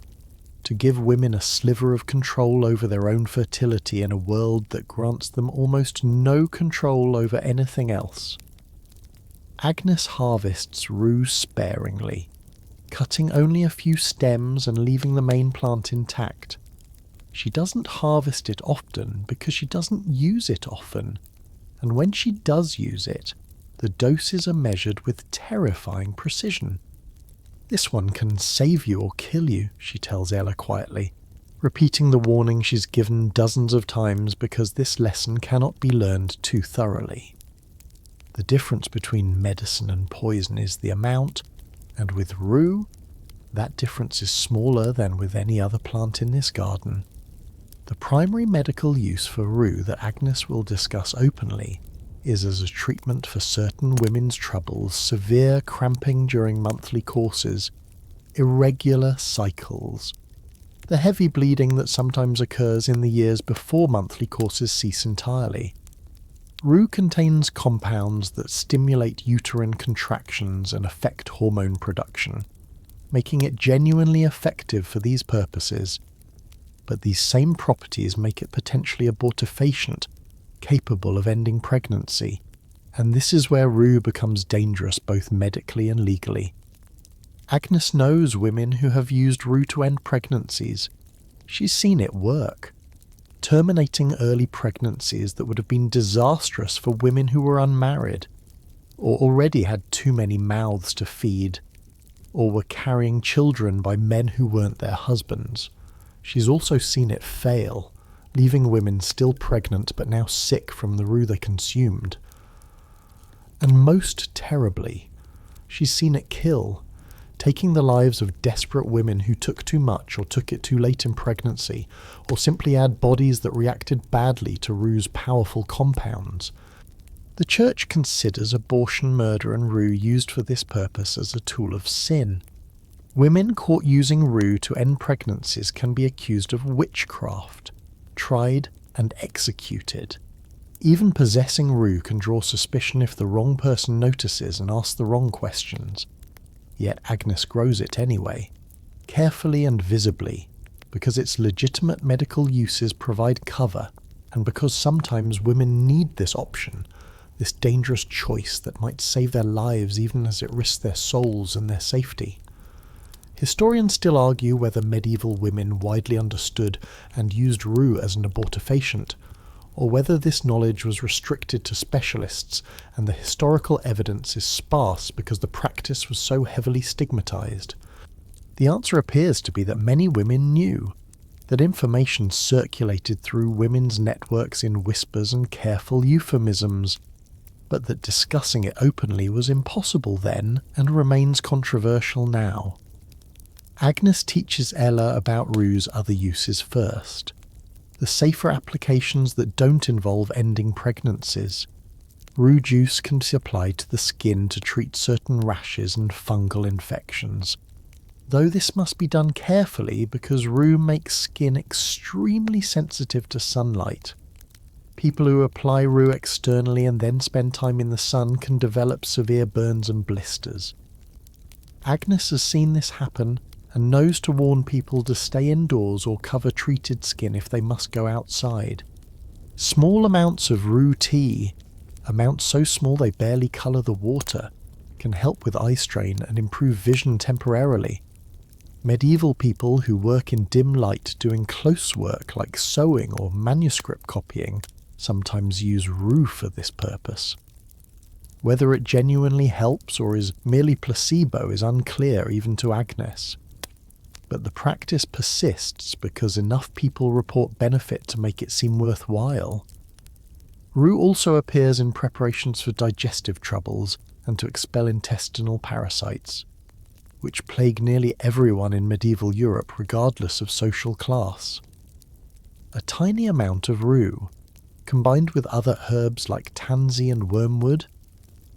to give women a sliver of control over their own fertility in a world that grants them almost no control over anything else. Agnes harvests rue sparingly, cutting only a few stems and leaving the main plant intact. She doesn't harvest it often because she doesn't use it often, and when she does use it, the doses are measured with terrifying precision. "This one can save you or kill you," she tells Ella quietly, repeating the warning she's given dozens of times because this lesson cannot be learned too thoroughly. The difference between medicine and poison is the amount, and with rue, that difference is smaller than with any other plant in this garden. The primary medical use for rue that Agnes will discuss openly is as a treatment for certain women's troubles, severe cramping during monthly courses, irregular cycles, the heavy bleeding that sometimes occurs in the years before monthly courses cease entirely. Rue contains compounds that stimulate uterine contractions and affect hormone production, making it genuinely effective for these purposes. But these same properties make it potentially abortifacient, capable of ending pregnancy, and this is where rue becomes dangerous both medically and legally. Agnes knows women who have used rue to end pregnancies. She's seen it work, terminating early pregnancies that would have been disastrous for women who were unmarried, or already had too many mouths to feed, or were carrying children by men who weren't their husbands. She's also seen it fail, leaving women still pregnant but now sick from the rue they consumed. And most terribly, she's seen it kill, taking the lives of desperate women who took too much or took it too late in pregnancy, or simply had bodies that reacted badly to rue's powerful compounds. The Church considers abortion, murder and rue used for this purpose as a tool of sin. Women caught using rue to end pregnancies can be accused of witchcraft, tried and executed. Even possessing rue can draw suspicion if the wrong person notices and asks the wrong questions. Yet Agnes grows it anyway, carefully and visibly, because its legitimate medical uses provide cover, and because sometimes women need this option, this dangerous choice that might save their lives even as it risks their souls and their safety. Historians still argue whether medieval women widely understood and used rue as an abortifacient, or whether this knowledge was restricted to specialists and the historical evidence is sparse because the practice was so heavily stigmatized. The answer appears to be that many women knew, that information circulated through women's networks in whispers and careful euphemisms, but that discussing it openly was impossible then and remains controversial now. Agnes teaches Ella about rue's other uses first. The safer applications that don't involve ending pregnancies. Rue juice can be applied to the skin to treat certain rashes and fungal infections, though this must be done carefully because rue makes skin extremely sensitive to sunlight. People who apply rue externally and then spend time in the sun can develop severe burns and blisters. Agnes has seen this happen and knows to warn people to stay indoors or cover treated skin if they must go outside. Small amounts of rue tea, amounts so small they barely colour the water, can help with eye strain and improve vision temporarily. Medieval people who work in dim light doing close work like sewing or manuscript copying sometimes use rue for this purpose. Whether it genuinely helps or is merely placebo is unclear even to Agnes. But the practice persists because enough people report benefit to make it seem worthwhile. Rue also appears in preparations for digestive troubles and to expel intestinal parasites, which plague nearly everyone in medieval Europe regardless of social class. A tiny amount of rue, combined with other herbs like tansy and wormwood,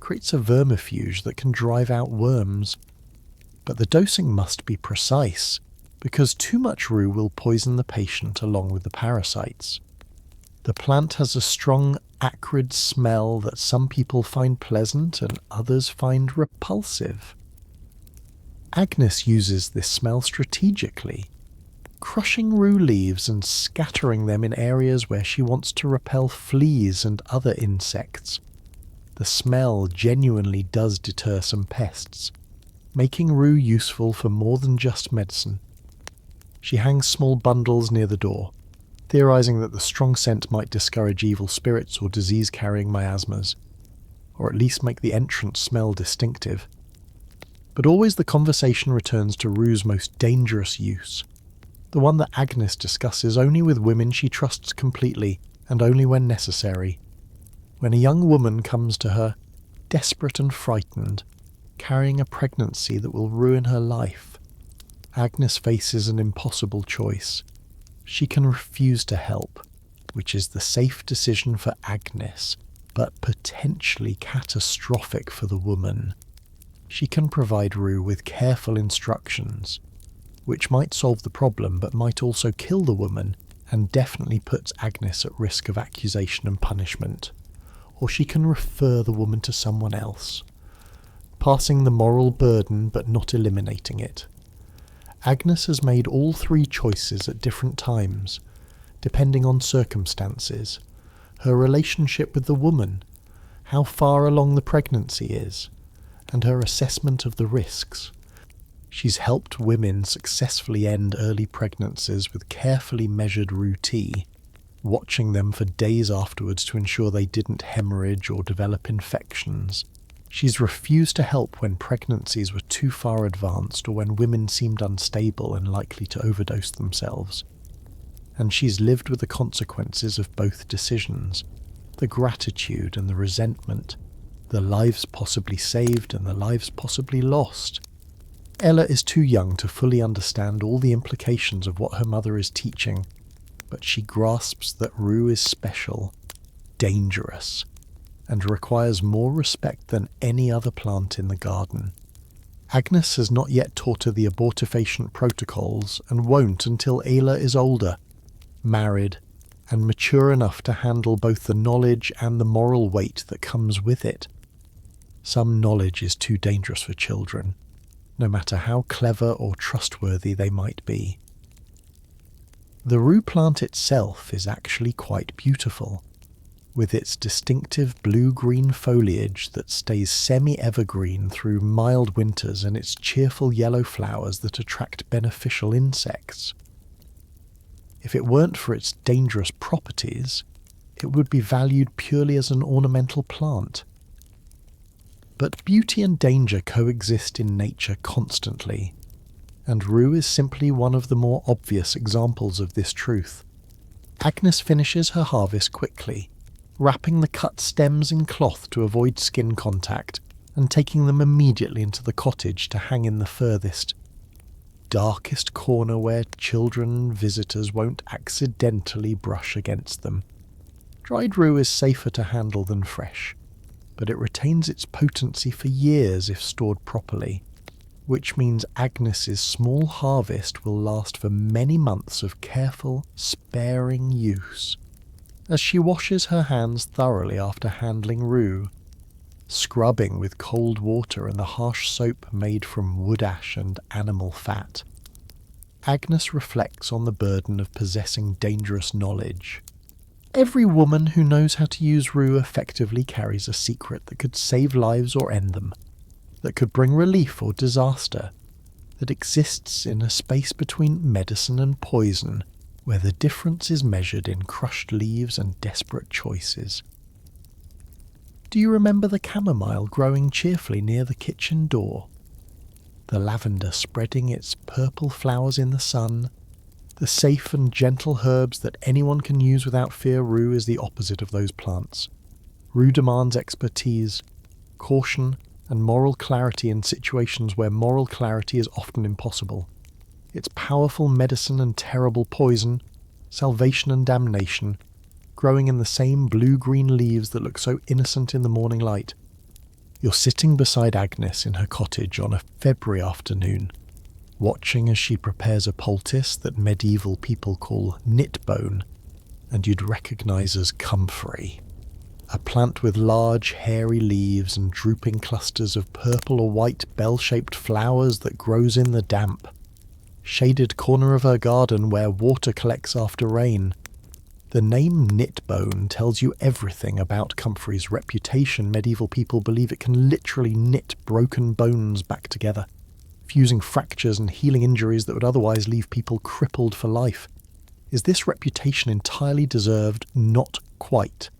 creates a vermifuge that can drive out worms. But the dosing must be precise, because too much rue will poison the patient along with the parasites. The plant has a strong, acrid smell that some people find pleasant and others find repulsive. Agnes uses this smell strategically, crushing rue leaves and scattering them in areas where she wants to repel fleas and other insects. The smell genuinely does deter some pests, making rue useful for more than just medicine. She hangs small bundles near the door, theorizing that the strong scent might discourage evil spirits or disease-carrying miasmas, or at least make the entrance smell distinctive. But always the conversation returns to rue's most dangerous use, the one that Agnes discusses only with women she trusts completely and only when necessary. When a young woman comes to her, desperate and frightened, carrying a pregnancy that will ruin her life, Agnes faces an impossible choice. She can refuse to help, which is the safe decision for Agnes, but potentially catastrophic for the woman. She can provide rue with careful instructions, which might solve the problem but might also kill the woman and definitely puts Agnes at risk of accusation and punishment. Or she can refer the woman to someone else, passing the moral burden but not eliminating it. Agnes has made all three choices at different times, depending on circumstances, her relationship with the woman, how far along the pregnancy is, and her assessment of the risks. She's helped women successfully end early pregnancies with carefully measured rue tea, watching them for days afterwards to ensure they didn't hemorrhage or develop infections. She's refused to help when pregnancies were too far advanced or when women seemed unstable and likely to overdose themselves. And she's lived with the consequences of both decisions, the gratitude and the resentment, the lives possibly saved and the lives possibly lost. Ella is too young to fully understand all the implications of what her mother is teaching, but she grasps that rue is special, dangerous, and requires more respect than any other plant in the garden. Agnes has not yet taught her the abortifacient protocols and won't until Ayla is older, married, and mature enough to handle both the knowledge and the moral weight that comes with it. Some knowledge is too dangerous for children, no matter how clever or trustworthy they might be. The rue plant itself is actually quite beautiful, with its distinctive blue-green foliage that stays semi-evergreen through mild winters and its cheerful yellow flowers that attract beneficial insects. If it weren't for its dangerous properties, it would be valued purely as an ornamental plant. But beauty and danger coexist in nature constantly, and rue is simply one of the more obvious examples of this truth. Agnes finishes her harvest quickly, wrapping the cut stems in cloth to avoid skin contact, and taking them immediately into the cottage to hang in the furthest, darkest corner where children and visitors won't accidentally brush against them. Dried rue is safer to handle than fresh, but it retains its potency for years if stored properly, which means Agnes's small harvest will last for many months of careful, sparing use. As she washes her hands thoroughly after handling rue, scrubbing with cold water and the harsh soap made from wood ash and animal fat, Agnes reflects on the burden of possessing dangerous knowledge. Every woman who knows how to use rue effectively carries a secret that could save lives or end them, that could bring relief or disaster, that exists in a space between medicine and poison, where the difference is measured in crushed leaves and desperate choices. Do you remember the chamomile growing cheerfully near the kitchen door? The lavender spreading its purple flowers in the sun? The safe and gentle herbs that anyone can use without fear. Rue is the opposite of those plants. Rue demands expertise, caution, and moral clarity in situations where moral clarity is often impossible. It's powerful medicine and terrible poison, salvation and damnation, growing in the same blue-green leaves that look so innocent in the morning light. You're sitting beside Agnes in her cottage on a February afternoon, watching as she prepares a poultice that medieval people call knitbone, and you'd recognise as comfrey, a plant with large hairy leaves and drooping clusters of purple or white bell-shaped flowers that grows in the damp, shaded corner of her garden where water collects after rain. The name knitbone tells you everything about Comfrey's reputation. Medieval people believe it can literally knit broken bones back together, fusing fractures and healing injuries that would otherwise leave people crippled for life. Is this reputation entirely deserved? Not quite.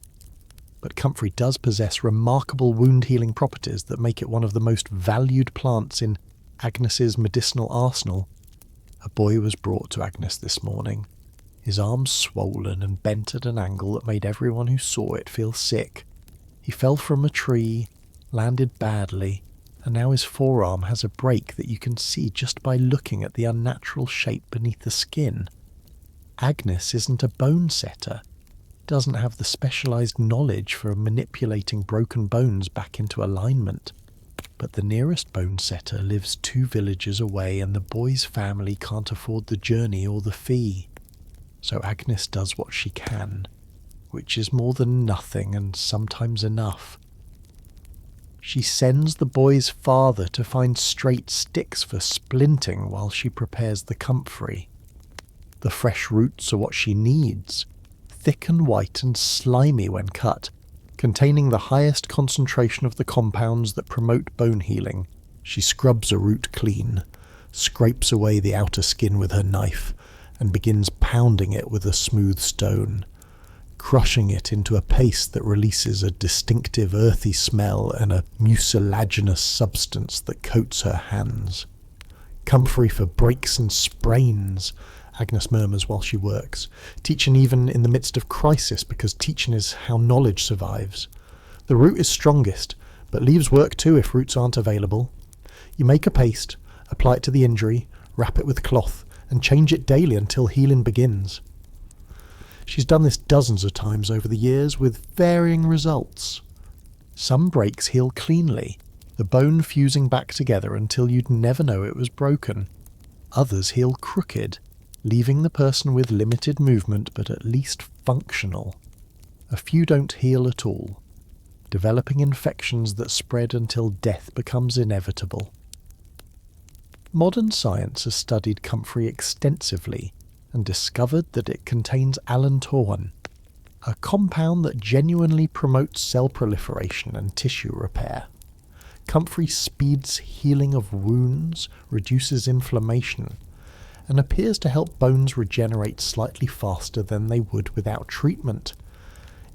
But Comfrey does possess remarkable wound-healing properties that make it one of the most valued plants in Agnes's medicinal arsenal. A boy was brought to Agnes this morning, his arms swollen and bent at an angle that made everyone who saw it feel sick. He fell from a tree, landed badly, and now his forearm has a break that you can see just by looking at the unnatural shape beneath the skin. Agnes isn't a bone setter, doesn't have the specialised knowledge for manipulating broken bones back into alignment. But the nearest bone setter lives 2 villages away, and the boy's family can't afford the journey or the fee. So Agnes does what she can, which is more than nothing and sometimes enough. She sends the boy's father to find straight sticks for splinting while she prepares the comfrey. The fresh roots are what she needs, thick and white and slimy when cut, containing the highest concentration of the compounds that promote bone healing. She scrubs a root clean, scrapes away the outer skin with her knife, and begins pounding it with a smooth stone, crushing it into a paste that releases a distinctive earthy smell and a mucilaginous substance that coats her hands. Comfrey for breaks and sprains, Agnes murmurs while she works, teaching even in the midst of crisis, because teaching is how knowledge survives. The root is strongest, but leaves work too if roots aren't available. You make a paste, apply it to the injury, wrap it with cloth, and change it daily until healing begins. She's done this dozens of times over the years with varying results. Some breaks heal cleanly, the bone fusing back together until you'd never know it was broken. Others heal crooked, leaving the person with limited movement but at least functional. A few don't heal at all, developing infections that spread until death becomes inevitable. Modern science has studied comfrey extensively and discovered that it contains allantoin, a compound that genuinely promotes cell proliferation and tissue repair. Comfrey speeds healing of wounds, reduces inflammation, and appears to help bones regenerate slightly faster than they would without treatment.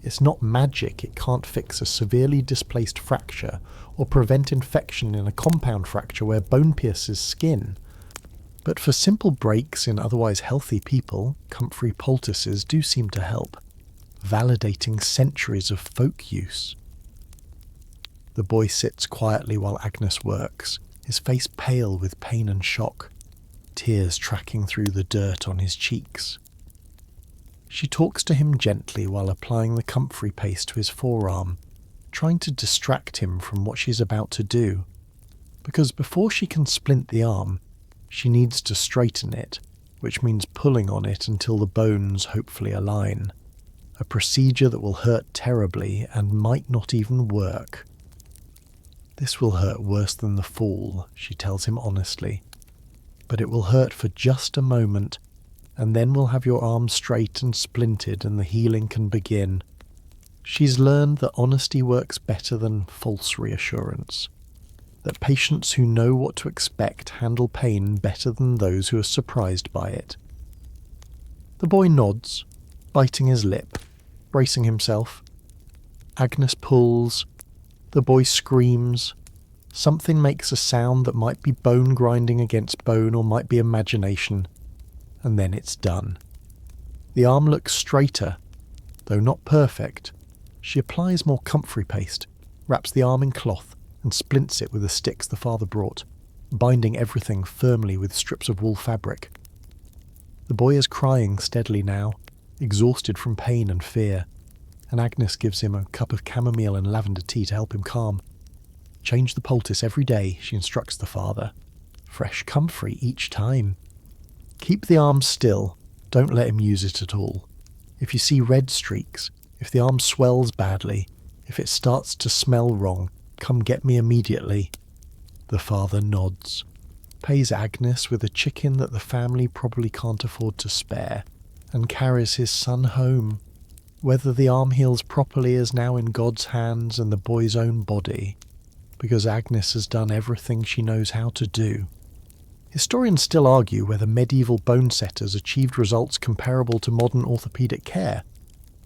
It's not magic, it can't fix a severely displaced fracture or prevent infection in a compound fracture where bone pierces skin. But for simple breaks in otherwise healthy people, comfrey poultices do seem to help, validating centuries of folk use. The boy sits quietly while Agnes works, his face pale with pain and shock, tears tracking through the dirt on his cheeks. She talks to him gently while applying the comfrey paste to his forearm, trying to distract him from what she's about to do, because before she can splint the arm, she needs to straighten it, which means pulling on it until the bones hopefully align, a procedure that will hurt terribly and might not even work. This will hurt worse than the fall, she tells him honestly, but it will hurt for just a moment, and then we'll have your arm straight and splinted and the healing can begin. She's learned that honesty works better than false reassurance, that patients who know what to expect handle pain better than those who are surprised by it. The boy nods, biting his lip, bracing himself. Agnes pulls. The boy screams. Something makes a sound that might be bone grinding against bone or might be imagination. And then it's done. The arm looks straighter, though not perfect. She applies more comfrey paste, wraps the arm in cloth, and splints it with the sticks the father brought, binding everything firmly with strips of wool fabric. The boy is crying steadily now, exhausted from pain and fear, and Agnes gives him a cup of chamomile and lavender tea to help him calm. Change the poultice every day, she instructs the father. Fresh comfrey each time. Keep the arm still, don't let him use it at all. If you see red streaks, if the arm swells badly, if it starts to smell wrong, come get me immediately. The father nods, pays Agnes with a chicken that the family probably can't afford to spare, and carries his son home. Whether the arm heals properly is now in God's hands and the boy's own body, because Agnes has done everything she knows how to do. Historians still argue whether medieval bone setters achieved results comparable to modern orthopaedic care,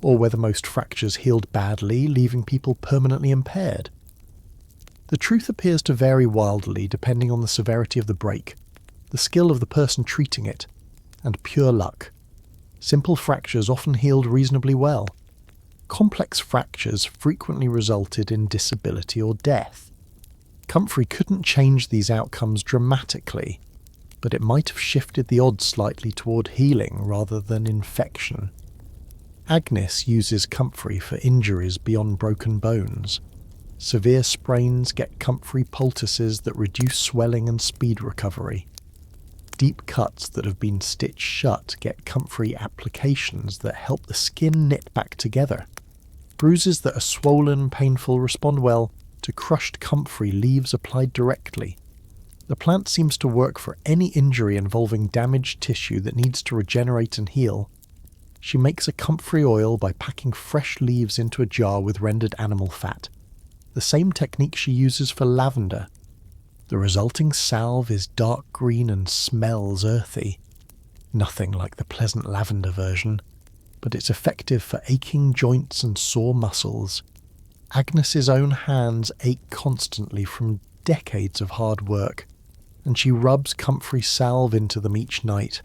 or whether most fractures healed badly, leaving people permanently impaired. The truth appears to vary wildly depending on the severity of the break, the skill of the person treating it, and pure luck. Simple fractures often healed reasonably well. Complex fractures frequently resulted in disability or death. Comfrey couldn't change these outcomes dramatically, but it might have shifted the odds slightly toward healing rather than infection. Agnes uses comfrey for injuries beyond broken bones. Severe sprains get comfrey poultices that reduce swelling and speed recovery. Deep cuts that have been stitched shut get comfrey applications that help the skin knit back together. Bruises that are swollen, painful respond well to crushed comfrey leaves applied directly. The plant seems to work for any injury involving damaged tissue that needs to regenerate and heal. She makes a comfrey oil by packing fresh leaves into a jar with rendered animal fat, the same technique she uses for lavender. The resulting salve is dark green and smells earthy. Nothing like the pleasant lavender version, but it's effective for aching joints and sore muscles. Agnes's own hands ache constantly from decades of hard work, and she rubs comfrey salve into them each night,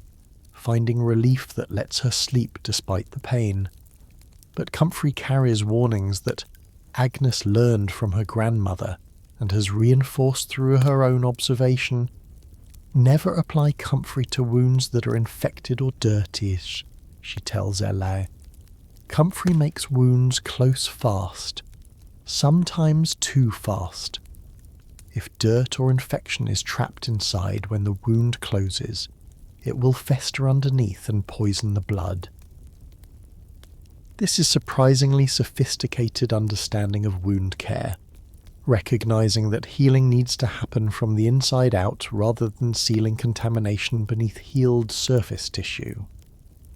finding relief that lets her sleep despite the pain. But comfrey carries warnings that Agnes learned from her grandmother and has reinforced through her own observation. Never apply comfrey to wounds that are infected or dirty, she tells Ella. Comfrey makes wounds close fast, sometimes too fast. If dirt or infection is trapped inside when the wound closes, it will fester underneath and poison the blood. This is surprisingly sophisticated understanding of wound care, recognizing that healing needs to happen from the inside out rather than sealing contamination beneath healed surface tissue.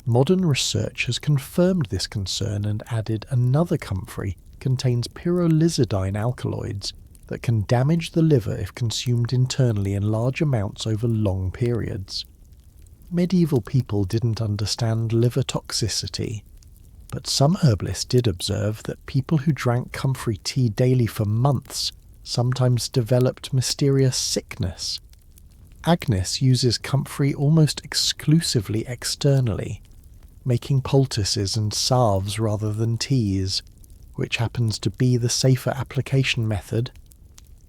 Modern research has confirmed this concern and added another comfrey contains pyrrolizidine alkaloids that can damage the liver if consumed internally in large amounts over long periods. Medieval people didn't understand liver toxicity, but some herbalists did observe that people who drank comfrey tea daily for months sometimes developed mysterious sickness. Agnes uses comfrey almost exclusively externally, making poultices and salves rather than teas, which happens to be the safer application method.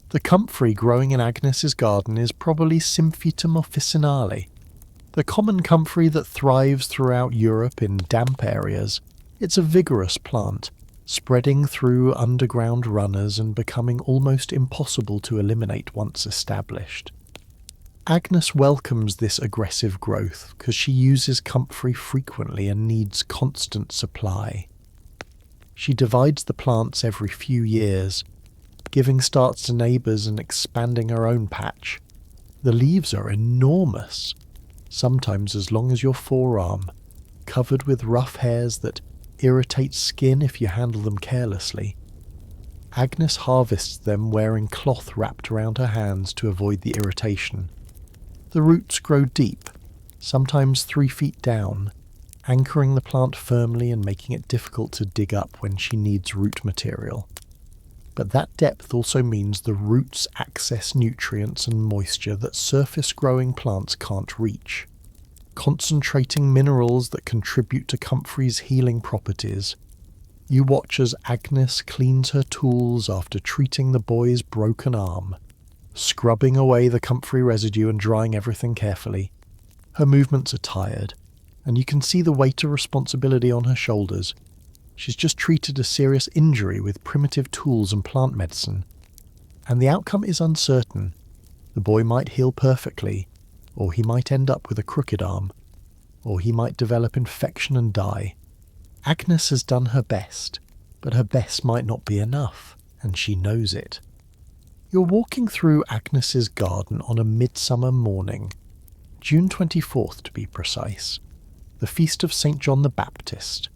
The comfrey growing in Agnes's garden is probably Symphytum officinale, the common comfrey that thrives throughout Europe in damp areas. It's a vigorous plant, spreading through underground runners and becoming almost impossible to eliminate once established. Agnes welcomes this aggressive growth because she uses comfrey frequently and needs constant supply. She divides the plants every few years, giving starts to neighbours and expanding her own patch. The leaves are enormous, sometimes as long as your forearm, covered with rough hairs that irritate skin if you handle them carelessly. Agnes harvests them wearing cloth wrapped around her hands to avoid the irritation. The roots grow deep, sometimes 3 feet down, anchoring the plant firmly and making it difficult to dig up when she needs root material. But that depth also means the roots access nutrients and moisture that surface-growing plants can't reach, concentrating minerals that contribute to comfrey's healing properties. You watch as Agnes cleans her tools after treating the boy's broken arm, scrubbing away the comfrey residue and drying everything carefully. Her movements are tired, and you can see the weight of responsibility on her shoulders. She's just treated a serious injury with primitive tools and plant medicine, and the outcome is uncertain. The boy might heal perfectly, or he might end up with a crooked arm, or he might develop infection and die. Agnes has done her best, but her best might not be enough, and she knows it. You're walking through Agnes's garden on a midsummer morning, June 24th to be precise, the feast of St. John the Baptist,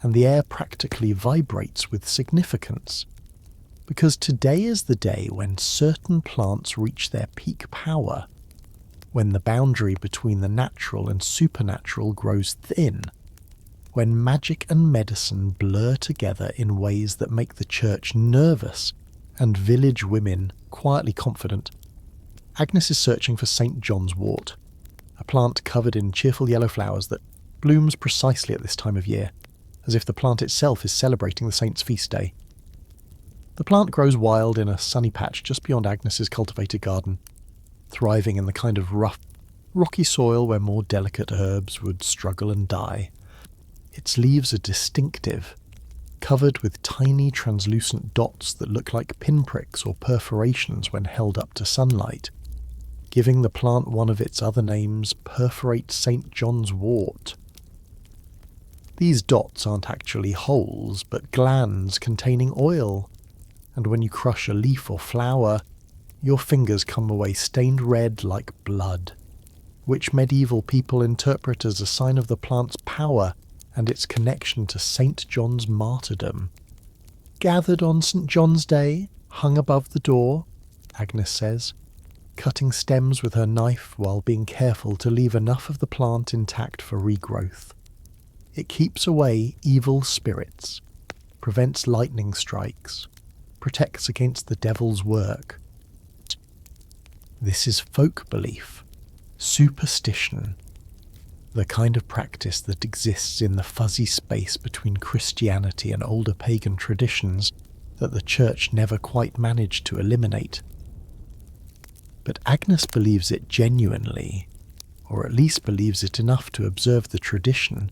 and the air practically vibrates with significance, because today is the day when certain plants reach their peak power, when the boundary between the natural and supernatural grows thin, when magic and medicine blur together in ways that make the church nervous and village women quietly confident. Agnes is searching for St. John's wort, a plant covered in cheerful yellow flowers that blooms precisely at this time of year, as if the plant itself is celebrating the saint's feast day. The plant grows wild in a sunny patch just beyond Agnes's cultivated garden, thriving in the kind of rough, rocky soil where more delicate herbs would struggle and die. Its leaves are distinctive, covered with tiny translucent dots that look like pinpricks or perforations when held up to sunlight, giving the plant one of its other names, perforate St. John's wort. These dots aren't actually holes, but glands containing oil, and when you crush a leaf or flower, your fingers come away stained red like blood, which medieval people interpret as a sign of the plant's power and its connection to St. John's martyrdom. Gathered on St. John's Day, hung above the door, Agnes says, cutting stems with her knife while being careful to leave enough of the plant intact for regrowth. It keeps away evil spirits, prevents lightning strikes, protects against the devil's work. This is folk belief, superstition, the kind of practice that exists in the fuzzy space between Christianity and older pagan traditions that the Church never quite managed to eliminate. But Agnes believes it genuinely, or at least believes it enough to observe the tradition,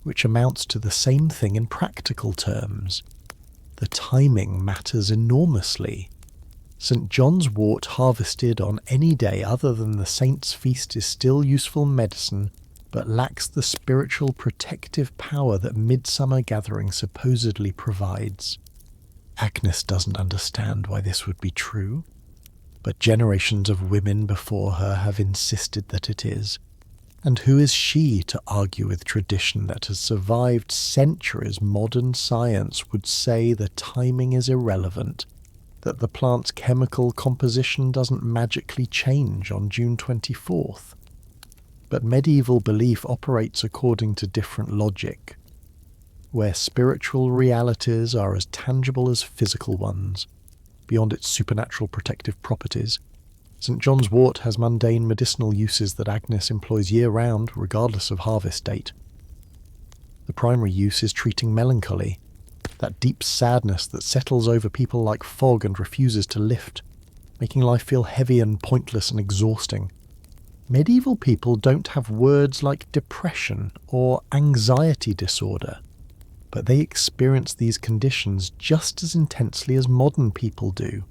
which amounts to the same thing in practical terms. The timing matters enormously. St. John's wort harvested on any day other than the saint's feast is still useful medicine, but lacks the spiritual protective power that midsummer gathering supposedly provides. Agnes doesn't understand why this would be true, but generations of women before her have insisted that it is. And who is she to argue with tradition that has survived centuries? Modern science would say the timing is irrelevant, that the plant's chemical composition doesn't magically change on June 24th. But medieval belief operates according to different logic, where spiritual realities are as tangible as physical ones. Beyond its supernatural protective properties, St. John's wort has mundane medicinal uses that Agnes employs year-round, regardless of harvest date. The primary use is treating melancholy, that deep sadness that settles over people like fog and refuses to lift, making life feel heavy and pointless and exhausting. Medieval people don't have words like depression or anxiety disorder, but they experience these conditions just as intensely as modern people do,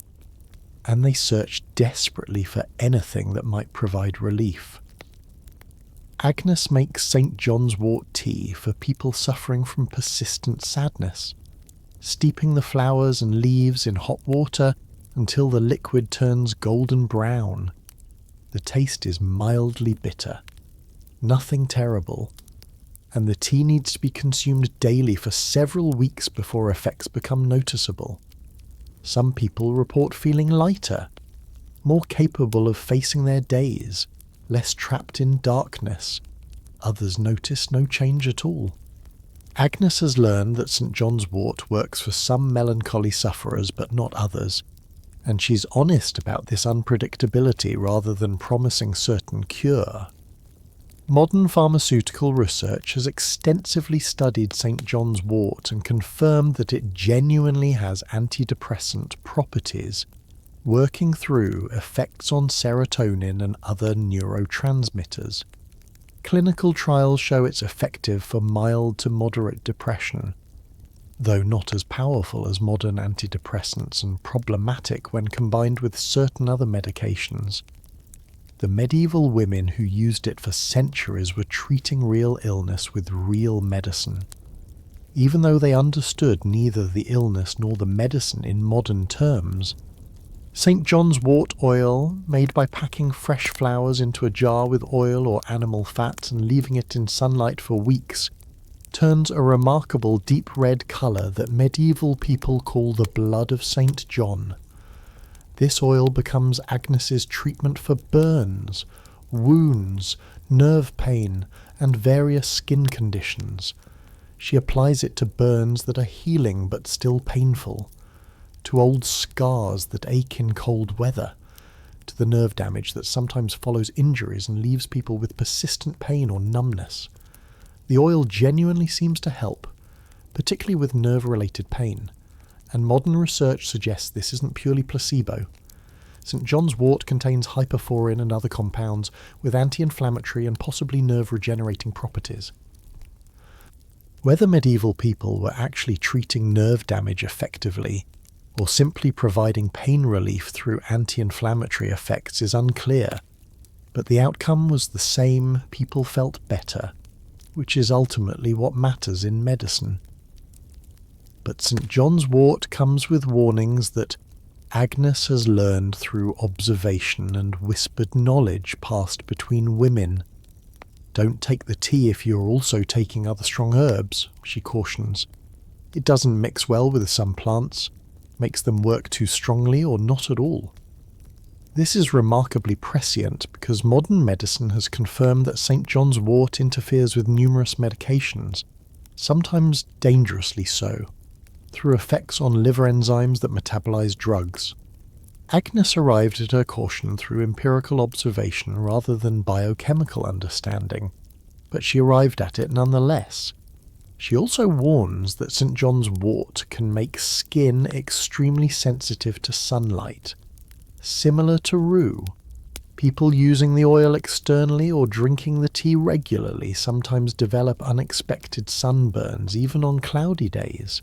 and they search desperately for anything that might provide relief. Agnes makes St. John's wort tea for people suffering from persistent sadness, steeping the flowers and leaves in hot water until the liquid turns golden brown. The taste is mildly bitter, nothing terrible, and the tea needs to be consumed daily for several weeks before effects become noticeable. Some people report feeling lighter, more capable of facing their days, less trapped in darkness. Others notice no change at all. Agnes has learned that St. John's wort works for some melancholy sufferers but not others, and she's honest about this unpredictability rather than promising certain cure. Modern pharmaceutical research has extensively studied St. John's wort and confirmed that it genuinely has antidepressant properties, working through effects on serotonin and other neurotransmitters. Clinical trials show it's effective for mild to moderate depression, though not as powerful as modern antidepressants and problematic when combined with certain other medications. The medieval women who used it for centuries were treating real illness with real medicine. Even though they understood neither the illness nor the medicine in modern terms, St. John's wort oil, made by packing fresh flowers into a jar with oil or animal fat and leaving it in sunlight for weeks, turns a remarkable deep red colour that medieval people call the blood of St. John. This oil becomes Agnes's treatment for burns, wounds, nerve pain, and various skin conditions. She applies it to burns that are healing but still painful, to old scars that ache in cold weather, to the nerve damage that sometimes follows injuries and leaves people with persistent pain or numbness. The oil genuinely seems to help, particularly with nerve-related pain, and modern research suggests this isn't purely placebo. St. John's wort contains hyperforin and other compounds with anti-inflammatory and possibly nerve-regenerating properties. Whether medieval people were actually treating nerve damage effectively, or simply providing pain relief through anti-inflammatory effects is unclear, but the outcome was the same: people felt better, which is ultimately what matters in medicine. But St. John's wort comes with warnings that Agnes has learned through observation and whispered knowledge passed between women. Don't take the tea if you're also taking other strong herbs, she cautions. It doesn't mix well with some plants, makes them work too strongly or not at all. This is remarkably prescient because modern medicine has confirmed that St. John's wort interferes with numerous medications, sometimes dangerously so, through effects on liver enzymes that metabolize drugs. Agnes arrived at her caution through empirical observation rather than biochemical understanding, but she arrived at it nonetheless. She also warns that St. John's wort can make skin extremely sensitive to sunlight. Similar to rue, people using the oil externally or drinking the tea regularly sometimes develop unexpected sunburns even on cloudy days.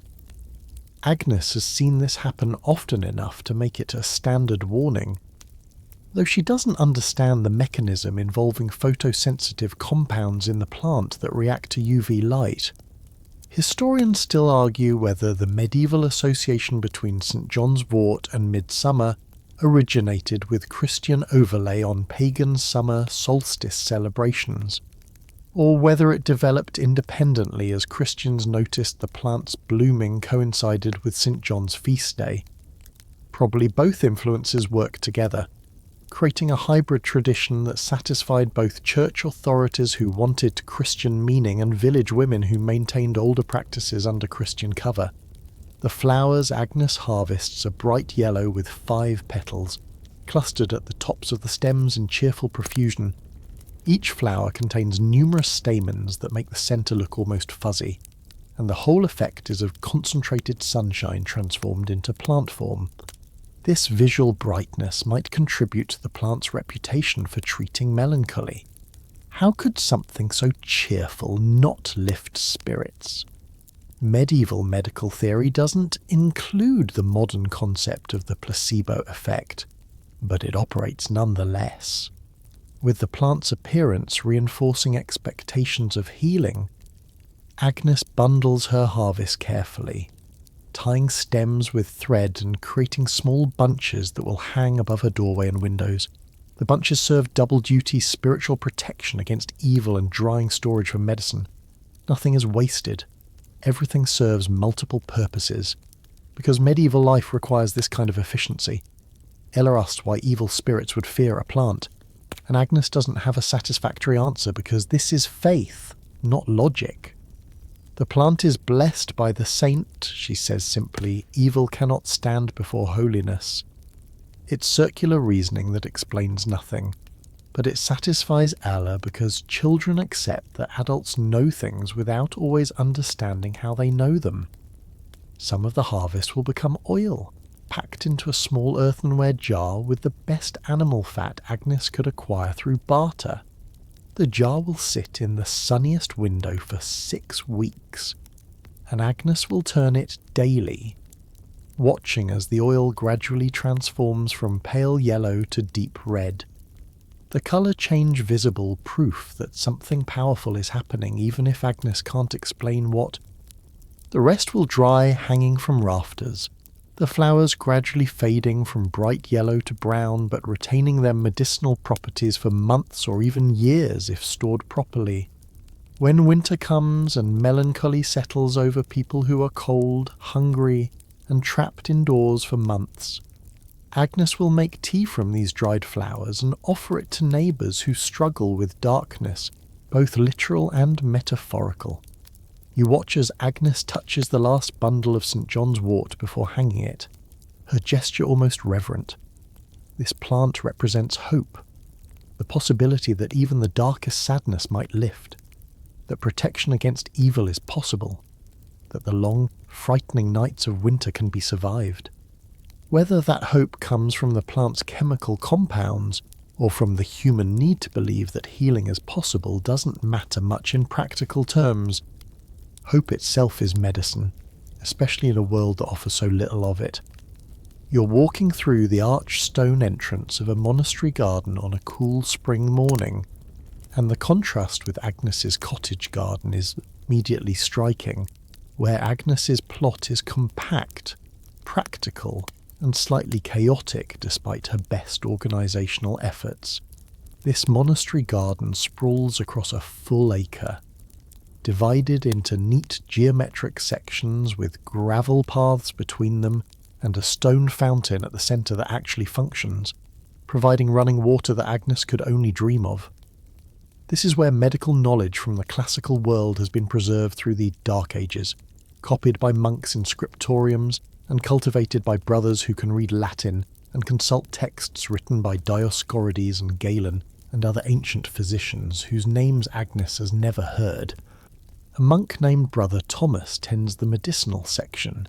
Agnes has seen this happen often enough to make it a standard warning. Though she doesn't understand the mechanism involving photosensitive compounds in the plant that react to UV light, historians still argue whether the medieval association between St. John's wort and midsummer originated with Christian overlay on pagan summer solstice celebrations, or whether it developed independently as Christians noticed the plant's blooming coincided with St. John's feast day. Probably both influences worked together, creating a hybrid tradition that satisfied both church authorities who wanted Christian meaning and village women who maintained older practices under Christian cover. The flowers Agnes harvests are bright yellow with 5 petals, clustered at the tops of the stems in cheerful profusion. Each flower contains numerous stamens that make the centre look almost fuzzy, and the whole effect is of concentrated sunshine transformed into plant form. This visual brightness might contribute to the plant's reputation for treating melancholy. How could something so cheerful not lift spirits? Medieval medical theory doesn't include the modern concept of the placebo effect, but it operates nonetheless. With the plant's appearance reinforcing expectations of healing, Agnes bundles her harvest carefully, tying stems with thread and creating small bunches that will hang above her doorway and windows. The bunches serve double-duty spiritual protection against evil and drying storage for medicine. Nothing is wasted. Everything serves multiple purposes, because medieval life requires this kind of efficiency. Ella asked why evil spirits would fear a plant, and Agnes doesn't have a satisfactory answer because this is faith, not logic. The plant is blessed by the saint, she says simply, evil cannot stand before holiness. It's circular reasoning that explains nothing, but it satisfies Allah because children accept that adults know things without always understanding how they know them. Some of the harvest will become oil, packed into a small earthenware jar with the best animal fat Agnes could acquire through barter. The jar will sit in the sunniest window for 6 weeks, and Agnes will turn it daily, watching as the oil gradually transforms from pale yellow to deep red. The colour change visible proof that something powerful is happening even if Agnes can't explain what. The rest will dry hanging from rafters, the flowers gradually fading from bright yellow to brown but retaining their medicinal properties for months or even years if stored properly. When winter comes and melancholy settles over people who are cold, hungry, and trapped indoors for months, Agnes will make tea from these dried flowers and offer it to neighbours who struggle with darkness, both literal and metaphorical. You watch as Agnes touches the last bundle of St. John's wort before hanging it, her gesture almost reverent. This plant represents hope, the possibility that even the darkest sadness might lift, that protection against evil is possible, that the long, frightening nights of winter can be survived. Whether that hope comes from the plant's chemical compounds or from the human need to believe that healing is possible doesn't matter much in practical terms. Hope itself is medicine, especially in a world that offers so little of it. You're walking through the arched stone entrance of a monastery garden on a cool spring morning, and the contrast with Agnes's cottage garden is immediately striking, where Agnes's plot is compact, practical, and slightly chaotic despite her best organisational efforts. This monastery garden sprawls across a full acre, divided into neat geometric sections with gravel paths between them and a stone fountain at the centre that actually functions, providing running water that Agnes could only dream of. This is where medical knowledge from the classical world has been preserved through the Dark Ages, copied by monks in scriptoriums and cultivated by brothers who can read Latin and consult texts written by Dioscorides and Galen and other ancient physicians whose names Agnes has never heard. A monk named Brother Thomas tends the medicinal section,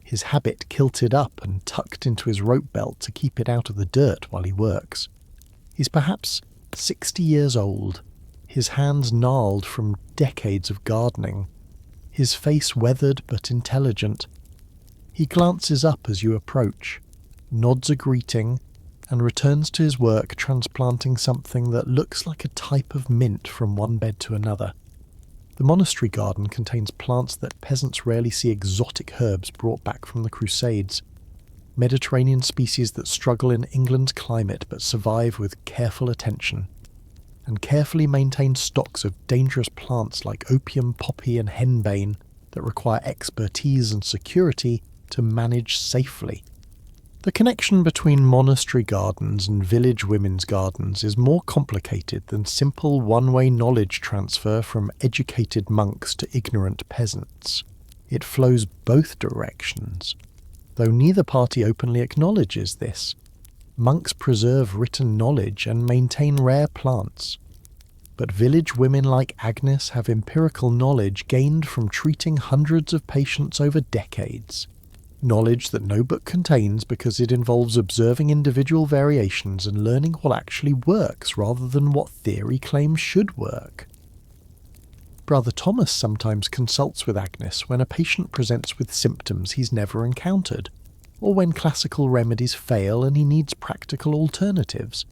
his habit kilted up and tucked into his rope belt to keep it out of the dirt while he works. He's perhaps 60 years old, his hands gnarled from decades of gardening, his face weathered but intelligent. He glances up as you approach, nods a greeting, and returns to his work transplanting something that looks like a type of mint from one bed to another. The monastery garden contains plants that peasants rarely see, exotic herbs brought back from the Crusades, Mediterranean species that struggle in England's climate but survive with careful attention, and carefully maintained stocks of dangerous plants like opium poppy and henbane that require expertise and security to manage safely. The connection between monastery gardens and village women's gardens is more complicated than simple one-way knowledge transfer from educated monks to ignorant peasants. It flows both directions, though neither party openly acknowledges this. Monks preserve written knowledge and maintain rare plants, but village women like Agnes have empirical knowledge gained from treating hundreds of patients over decades. Knowledge that no book contains because it involves observing individual variations and learning what actually works rather than what theory claims should work. Brother Thomas sometimes consults with Agnes when a patient presents with symptoms he's never encountered, or when classical remedies fail and he needs practical alternatives.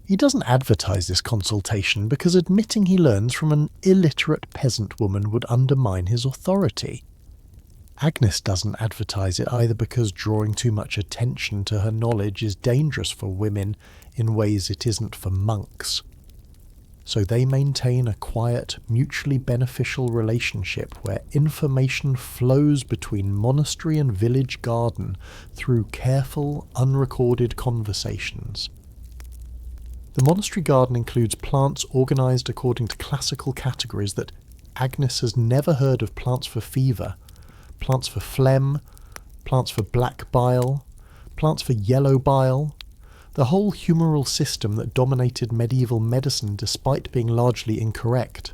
He doesn't advertise this consultation because admitting he learns from an illiterate peasant woman would undermine his authority. Agnes doesn't advertise it either because drawing too much attention to her knowledge is dangerous for women in ways it isn't for monks. So they maintain a quiet, mutually beneficial relationship where information flows between monastery and village garden through careful, unrecorded conversations. The monastery garden includes plants organised according to classical categories that Agnes has never heard of: plants for fever, plants for phlegm, plants for black bile, plants for yellow bile, the whole humoral system that dominated medieval medicine despite being largely incorrect.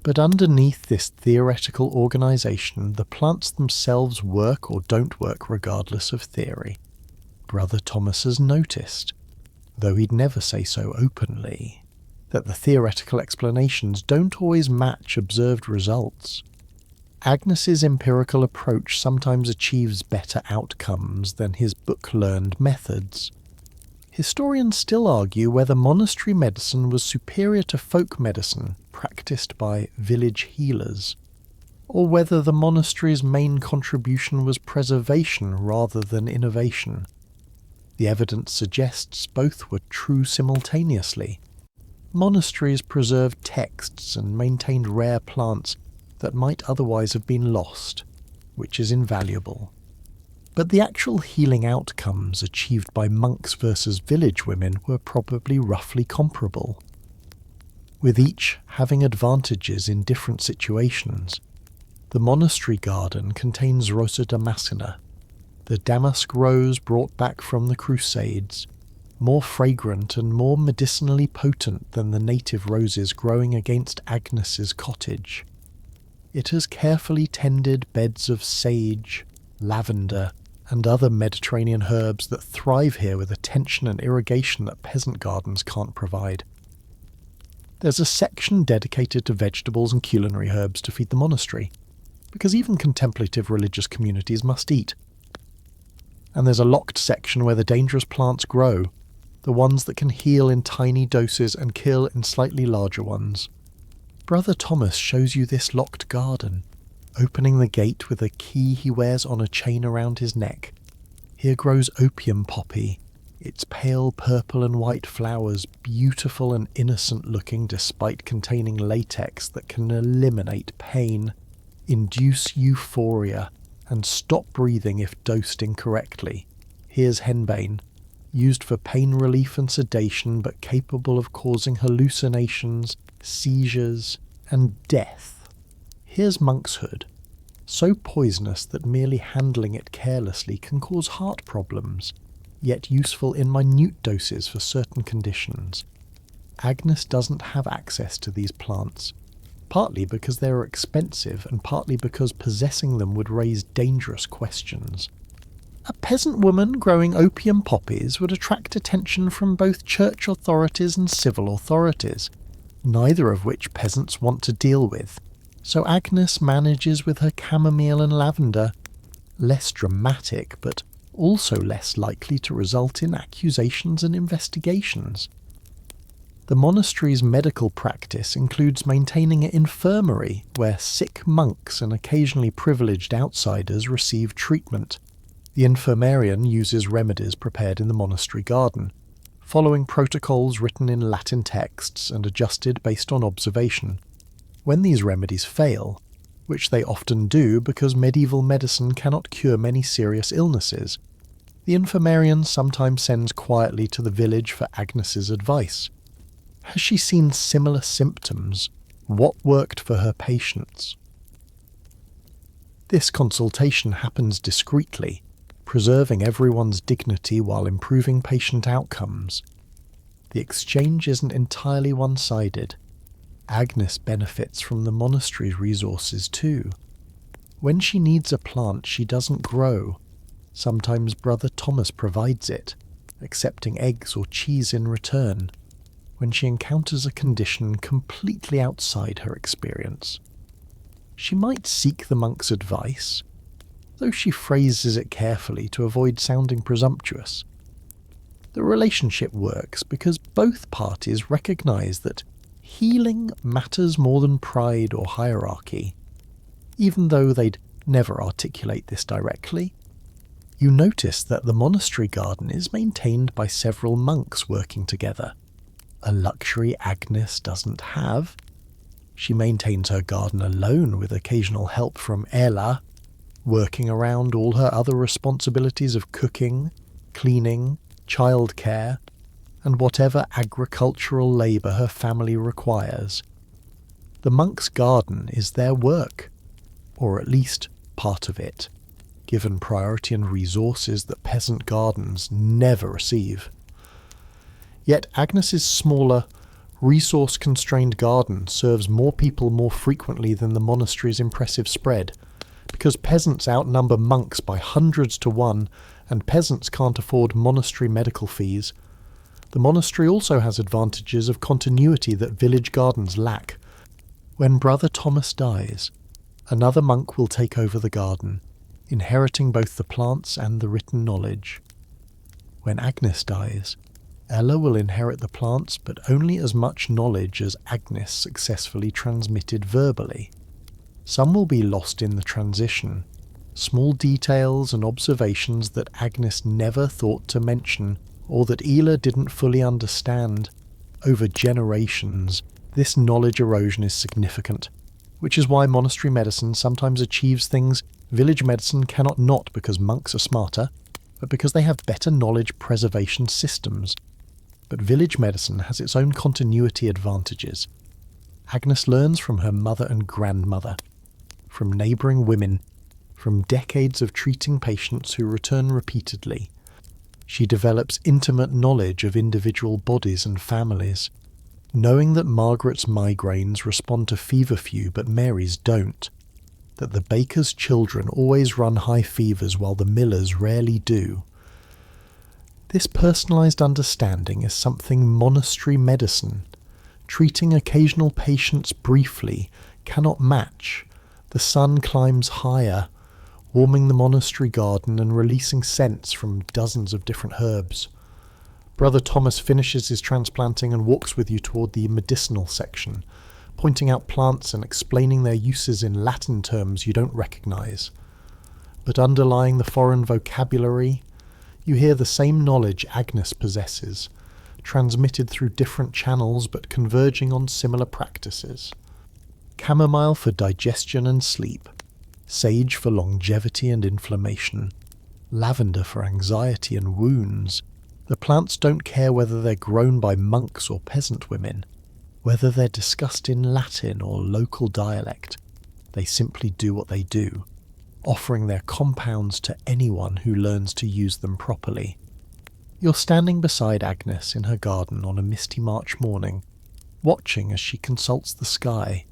But underneath this theoretical organisation, the plants themselves work or don't work regardless of theory. Brother Thomas has noticed, though he'd never say so openly, that the theoretical explanations don't always match observed results. Agnes's empirical approach sometimes achieves better outcomes than his book-learned methods. Historians still argue whether monastery medicine was superior to folk medicine practiced by village healers, or whether the monastery's main contribution was preservation rather than innovation. The evidence suggests both were true simultaneously. Monasteries preserved texts and maintained rare plants that might otherwise have been lost, which is invaluable. But the actual healing outcomes achieved by monks versus village women were probably roughly comparable, with each having advantages in different situations. The monastery garden contains Rosa damascena, the damask rose brought back from the Crusades, more fragrant and more medicinally potent than the native roses growing against Agnes's cottage. It has carefully tended beds of sage, lavender, and other Mediterranean herbs that thrive here with attention and irrigation that peasant gardens can't provide. There's a section dedicated to vegetables and culinary herbs to feed the monastery, because even contemplative religious communities must eat. And there's a locked section where the dangerous plants grow, the ones that can heal in tiny doses and kill in slightly larger ones. Brother Thomas shows you this locked garden, opening the gate with a key he wears on a chain around his neck. Here grows opium poppy, its pale purple and white flowers beautiful and innocent looking despite containing latex that can eliminate pain, induce euphoria, and stop breathing if dosed incorrectly. Here's henbane, used for pain relief and sedation but capable of causing hallucinations, seizures, and death. Here's monkshood, so poisonous that merely handling it carelessly can cause heart problems, yet useful in minute doses for certain conditions. Agnes doesn't have access to these plants, partly because they are expensive and partly because possessing them would raise dangerous questions. A peasant woman growing opium poppies would attract attention from both church authorities and civil authorities, neither of which peasants want to deal with, So Agnes manages with her chamomile and lavender, less dramatic but also less likely to result in accusations and investigations. The monastery's medical practice includes maintaining an infirmary where sick monks and occasionally privileged outsiders receive treatment. The infirmarian uses remedies prepared in the monastery garden, following protocols written in Latin texts and adjusted based on observation. When these remedies fail, which they often do because medieval medicine cannot cure many serious illnesses, the infirmarian sometimes sends quietly to the village for Agnes's advice. Has she seen similar symptoms? What worked for her patients? This consultation happens discreetly, preserving everyone's dignity while improving patient outcomes. The exchange isn't entirely one-sided. Agnes benefits from the monastery's resources too. When she needs a plant she doesn't grow, sometimes Brother Thomas provides it, accepting eggs or cheese in return, when she encounters a condition completely outside her experience. She might seek the monk's advice, though she phrases it carefully to avoid sounding presumptuous. The relationship works because both parties recognize that healing matters more than pride or hierarchy, even though they'd never articulate this directly. You notice that the monastery garden is maintained by several monks working together, a luxury Agnes doesn't have. She maintains her garden alone with occasional help from Ella, working around all her other responsibilities of cooking, cleaning, childcare, and whatever agricultural labour her family requires. The monk's garden is their work, or at least part of it, given priority and resources that peasant gardens never receive. Yet Agnes's smaller, resource-constrained garden serves more people more frequently than the monastery's impressive spread, because peasants outnumber monks by hundreds to one, and peasants can't afford monastery medical fees. The monastery also has advantages of continuity that village gardens lack. When Brother Thomas dies, another monk will take over the garden, inheriting both the plants and the written knowledge. When Agnes dies, Ella will inherit the plants, but only as much knowledge as Agnes successfully transmitted verbally. Some will be lost in the transition, small details and observations that Agnes never thought to mention, or that Ella didn't fully understand. Over generations, this knowledge erosion is significant, which is why monastery medicine sometimes achieves things village medicine cannot, not because monks are smarter, but because they have better knowledge preservation systems. But village medicine has its own continuity advantages. Agnes learns from her mother and grandmother, from neighbouring women, from decades of treating patients who return repeatedly. She develops intimate knowledge of individual bodies and families, knowing that Margaret's migraines respond to feverfew but Mary's don't, that the baker's children always run high fevers while the miller's rarely do. This personalised understanding is something monastery medicine, treating occasional patients briefly, cannot match. The sun climbs higher, warming the monastery garden and releasing scents from dozens of different herbs. Brother Thomas finishes his transplanting and walks with you toward the medicinal section, pointing out plants and explaining their uses in Latin terms you don't recognise. But underlying the foreign vocabulary, you hear the same knowledge Agnes possesses, transmitted through different channels but converging on similar practices. Chamomile for digestion and sleep, sage for longevity and inflammation, lavender for anxiety and wounds. The plants don't care whether they're grown by monks or peasant women, whether they're discussed in Latin or local dialect. They simply do what they do, offering their compounds to anyone who learns to use them properly. You're standing beside Agnes in her garden on a misty March morning, watching as she consults the sky,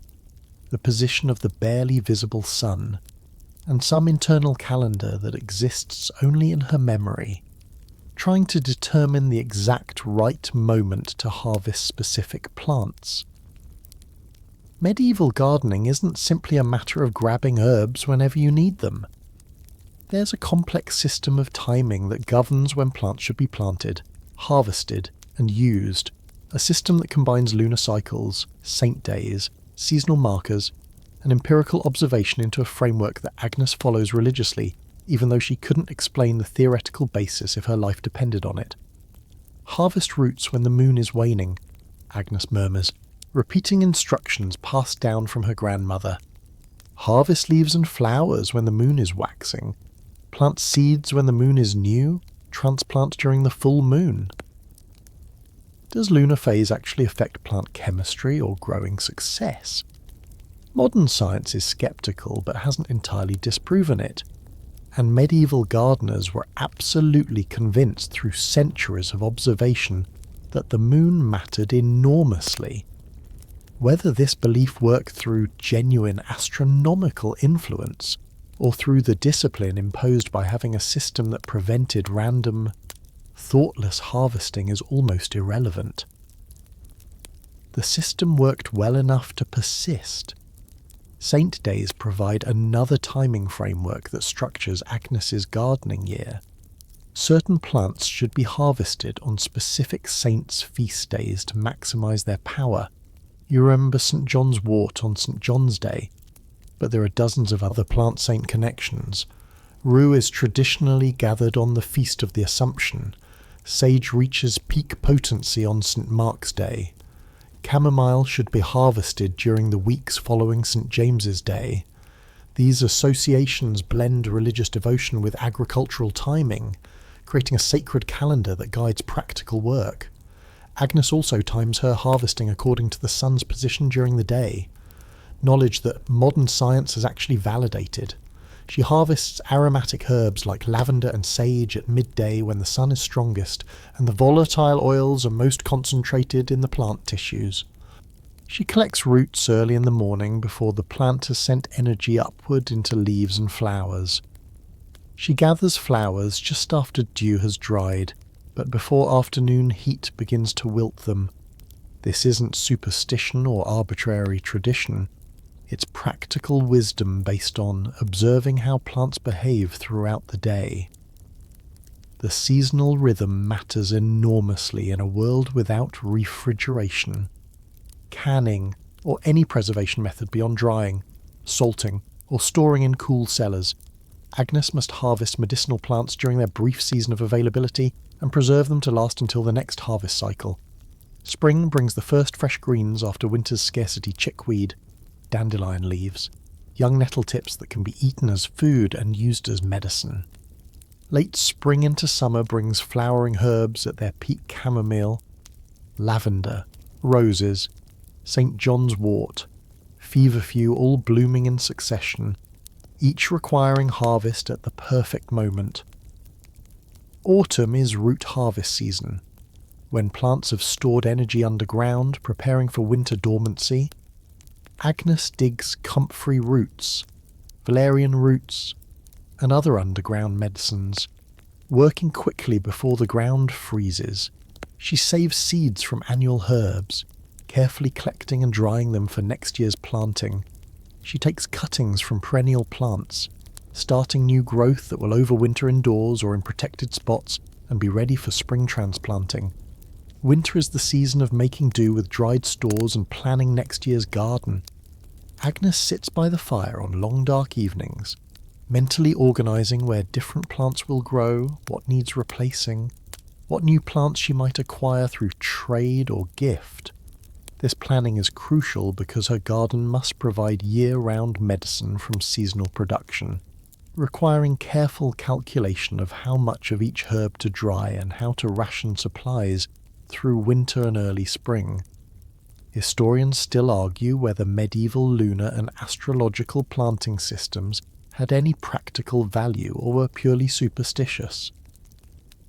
the position of the barely visible sun, and some internal calendar that exists only in her memory, trying to determine the exact right moment to harvest specific plants. Medieval gardening isn't simply a matter of grabbing herbs whenever you need them. There's a complex system of timing that governs when plants should be planted, harvested, and used, a system that combines lunar cycles, saint days, seasonal markers, and empirical observation into a framework that Agnes follows religiously, even though she couldn't explain the theoretical basis if her life depended on it. Harvest roots when the moon is waning, Agnes murmurs, repeating instructions passed down from her grandmother. Harvest leaves and flowers when the moon is waxing. Plant seeds when the moon is new. Transplant during the full moon. Does lunar phase actually affect plant chemistry or growing success? Modern science is sceptical but hasn't entirely disproven it, and medieval gardeners were absolutely convinced through centuries of observation that the moon mattered enormously. Whether this belief worked through genuine astronomical influence, or through the discipline imposed by having a system that prevented random, thoughtless harvesting is almost irrelevant. The system worked well enough to persist. Saint days provide another timing framework that structures Agnes's gardening year. Certain plants should be harvested on specific saints' feast days to maximise their power. You remember St. John's wort on St. John's Day, but there are dozens of other plant-saint connections. Rue is traditionally gathered on the Feast of the Assumption. Sage reaches peak potency on St. Mark's Day. Chamomile should be harvested during the weeks following St. James's Day. These associations blend religious devotion with agricultural timing, creating a sacred calendar that guides practical work. Agnes also times her harvesting according to the sun's position during the day, knowledge that modern science has actually validated. She harvests aromatic herbs like lavender and sage at midday when the sun is strongest and the volatile oils are most concentrated in the plant tissues. She collects roots early in the morning before the plant has sent energy upward into leaves and flowers. She gathers flowers just after dew has dried, but before afternoon heat begins to wilt them. This isn't superstition or arbitrary tradition. It's practical wisdom based on observing how plants behave throughout the day. The seasonal rhythm matters enormously in a world without refrigeration. Canning, or any preservation method beyond drying, salting, or storing in cool cellars. Agnes must harvest medicinal plants during their brief season of availability and preserve them to last until the next harvest cycle. Spring brings the first fresh greens after winter's scarcity: chickweed, dandelion leaves, young nettle tips that can be eaten as food and used as medicine. Late spring into summer brings flowering herbs at their peak: chamomile, lavender, roses, St. John's wort, feverfew, all blooming in succession, each requiring harvest at the perfect moment. Autumn is root harvest season, when plants have stored energy underground, preparing for winter dormancy. Agnes digs comfrey roots, valerian roots, and other underground medicines, working quickly before the ground freezes. She saves seeds from annual herbs, carefully collecting and drying them for next year's planting. She takes cuttings from perennial plants, starting new growth that will overwinter indoors or in protected spots and be ready for spring transplanting. Winter is the season of making do with dried stores and planning next year's garden. Agnes sits by the fire on long dark evenings, mentally organising where different plants will grow, what needs replacing, what new plants she might acquire through trade or gift. This planning is crucial because her garden must provide year-round medicine from seasonal production, requiring careful calculation of how much of each herb to dry and how to ration supplies through winter and early spring. Historians still argue whether medieval lunar and astrological planting systems had any practical value or were purely superstitious.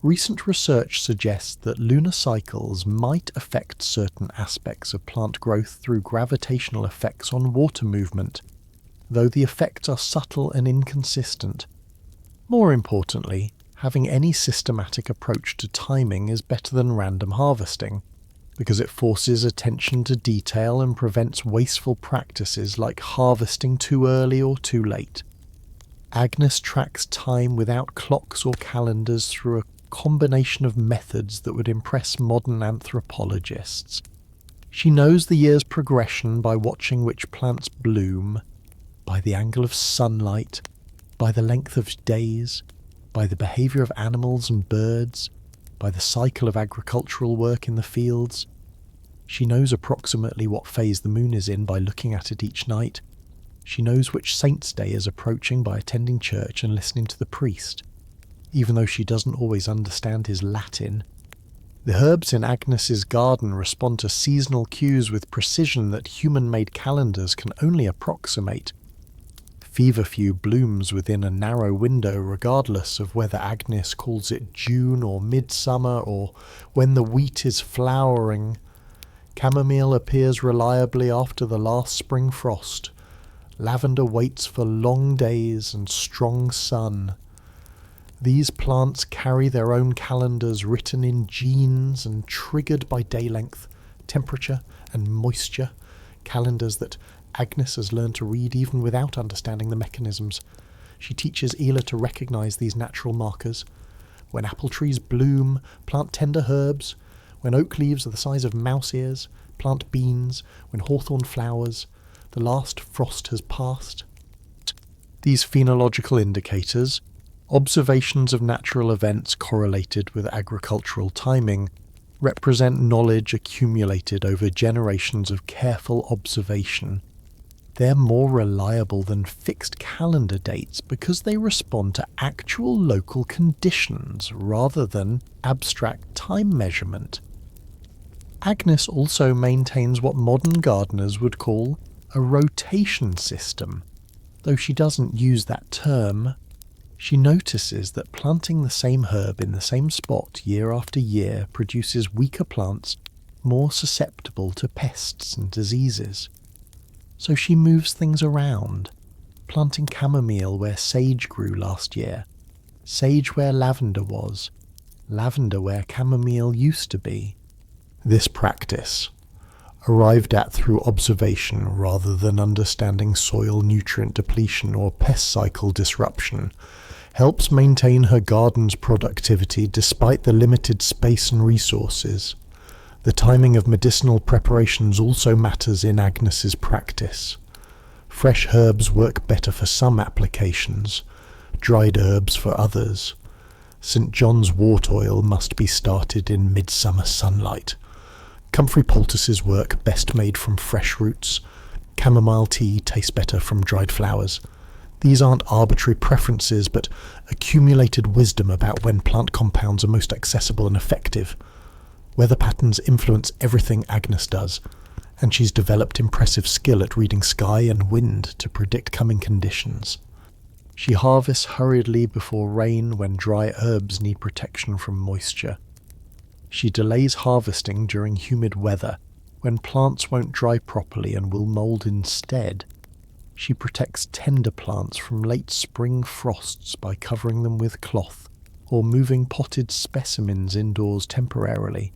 Recent research suggests that lunar cycles might affect certain aspects of plant growth through gravitational effects on water movement, though the effects are subtle and inconsistent. More importantly, having any systematic approach to timing is better than random harvesting. because it forces attention to detail and prevents wasteful practices like harvesting too early or too late. Agnes tracks time without clocks or calendars through a combination of methods that would impress modern anthropologists. She knows the year's progression by watching which plants bloom, by the angle of sunlight, by the length of days, by the behaviour of animals and birds, by the cycle of agricultural work in the fields. She knows approximately what phase the moon is in by looking at it each night. She knows which saint's day is approaching by attending church and listening to the priest, even though she doesn't always understand his Latin. The herbs in Agnes's garden respond to seasonal cues with precision that human-made calendars can only approximate. Feverfew blooms within a narrow window regardless of whether Agnes calls it June or midsummer or when the wheat is flowering. Chamomile appears reliably after the last spring frost. Lavender waits for long days and strong sun. These plants carry their own calendars written in genes and triggered by day length, temperature and moisture, calendars that Agnes has learned to read even without understanding the mechanisms. She teaches Ela to recognise these natural markers. When apple trees bloom, plant tender herbs. When oak leaves are the size of mouse ears, plant beans. When hawthorn flowers, the last frost has passed. These phenological indicators, observations of natural events correlated with agricultural timing, represent knowledge accumulated over generations of careful observation. They're more reliable than fixed calendar dates because they respond to actual local conditions rather than abstract time measurement. Agnes also maintains what modern gardeners would call a rotation system. Though she doesn't use that term, she notices that planting the same herb in the same spot year after year produces weaker plants more susceptible to pests and diseases. So she moves things around, planting chamomile where sage grew last year, sage where lavender was, lavender where chamomile used to be. This practice, arrived at through observation rather than understanding soil nutrient depletion or pest cycle disruption, helps maintain her garden's productivity despite the limited space and resources. The timing of medicinal preparations also matters in Agnes's practice. Fresh herbs work better for some applications, dried herbs for others. St. John's wort oil must be started in midsummer sunlight. Comfrey poultices work best made from fresh roots. Chamomile tea tastes better from dried flowers. These aren't arbitrary preferences, but accumulated wisdom about when plant compounds are most accessible and effective. Weather patterns influence everything Agnes does, and she's developed impressive skill at reading sky and wind to predict coming conditions. She harvests hurriedly before rain when dry herbs need protection from moisture. She delays harvesting during humid weather, when plants won't dry properly and will mould instead. She protects tender plants from late spring frosts by covering them with cloth, or moving potted specimens indoors temporarily.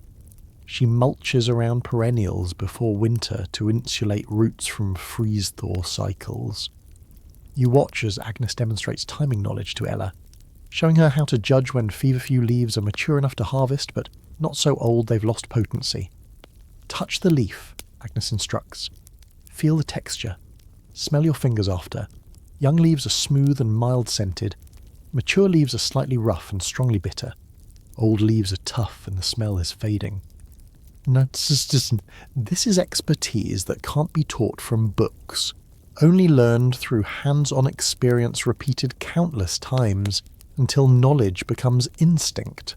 She mulches around perennials before winter to insulate roots from freeze-thaw cycles. You watch as Agnes demonstrates timing knowledge to Ella, showing her how to judge when feverfew leaves are mature enough to harvest, but not so old they've lost potency. Touch the leaf, Agnes instructs. Feel the texture. Smell your fingers after. Young leaves are smooth and mild-scented. Mature leaves are slightly rough and strongly bitter. Old leaves are tough and the smell is fading. No, this is expertise that can't be taught from books, only learned through hands-on experience repeated countless times until knowledge becomes instinct.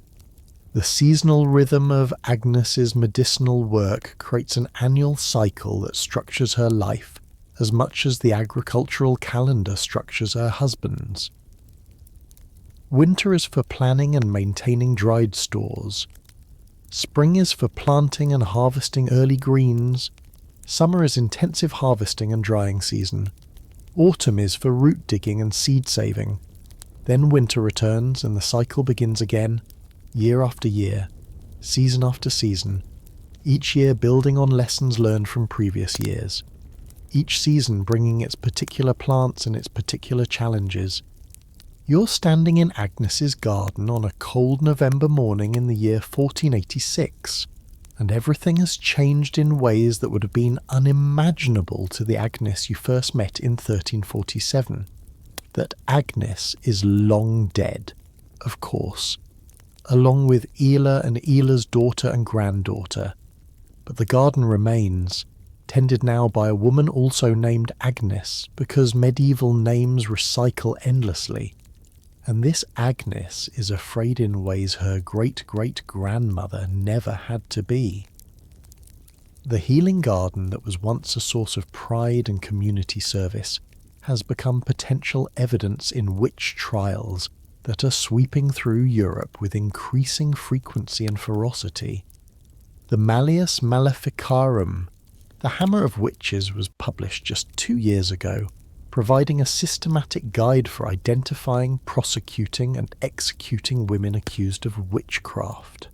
The seasonal rhythm of Agnes's medicinal work creates an annual cycle that structures her life as much as the agricultural calendar structures her husband's. Winter is for planning and maintaining dried stores. Spring is for planting and harvesting early greens. Summer is intensive harvesting and drying season. Autumn is for root digging and seed saving. Then winter returns and the cycle begins again, year after year, season after season. each year building on lessons learned from previous years, each season bringing its particular plants and its particular challenges. You're standing in Agnes's garden on a cold November morning in the year 1486, and everything has changed in ways that would have been unimaginable to the Agnes you first met in 1347. That Agnes is long dead, of course, along with Ela and Ela's daughter and granddaughter, but the garden remains, tended now by a woman also named Agnes, because medieval names recycle endlessly, and this Agnes is afraid in ways her great-great-grandmother never had to be. The healing garden that was once a source of pride and community service has become potential evidence in witch trials that are sweeping through Europe with increasing frequency and ferocity. The Malleus Maleficarum, the Hammer of Witches, was published just 2 years ago, providing a systematic guide for identifying, prosecuting, and executing women accused of witchcraft.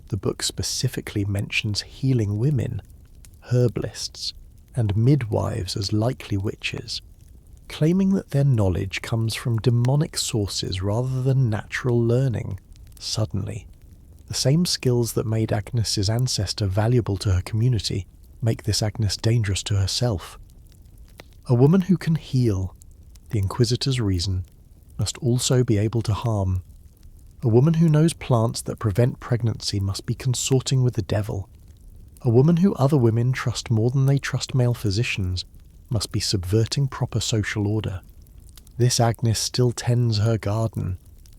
The book specifically mentions healing women, herbalists, and midwives as likely witches, claiming that their knowledge comes from demonic sources rather than natural learning. Suddenly, the same skills that made Agnes's ancestor valuable to her community make this Agnes dangerous to herself. A woman who can heal, the Inquisitors reason, must also be able to harm. A woman who knows plants that prevent pregnancy must be consorting with the devil. A woman who other women trust more than they trust male physicians must be subverting proper social order. This Agnes still tends her garden,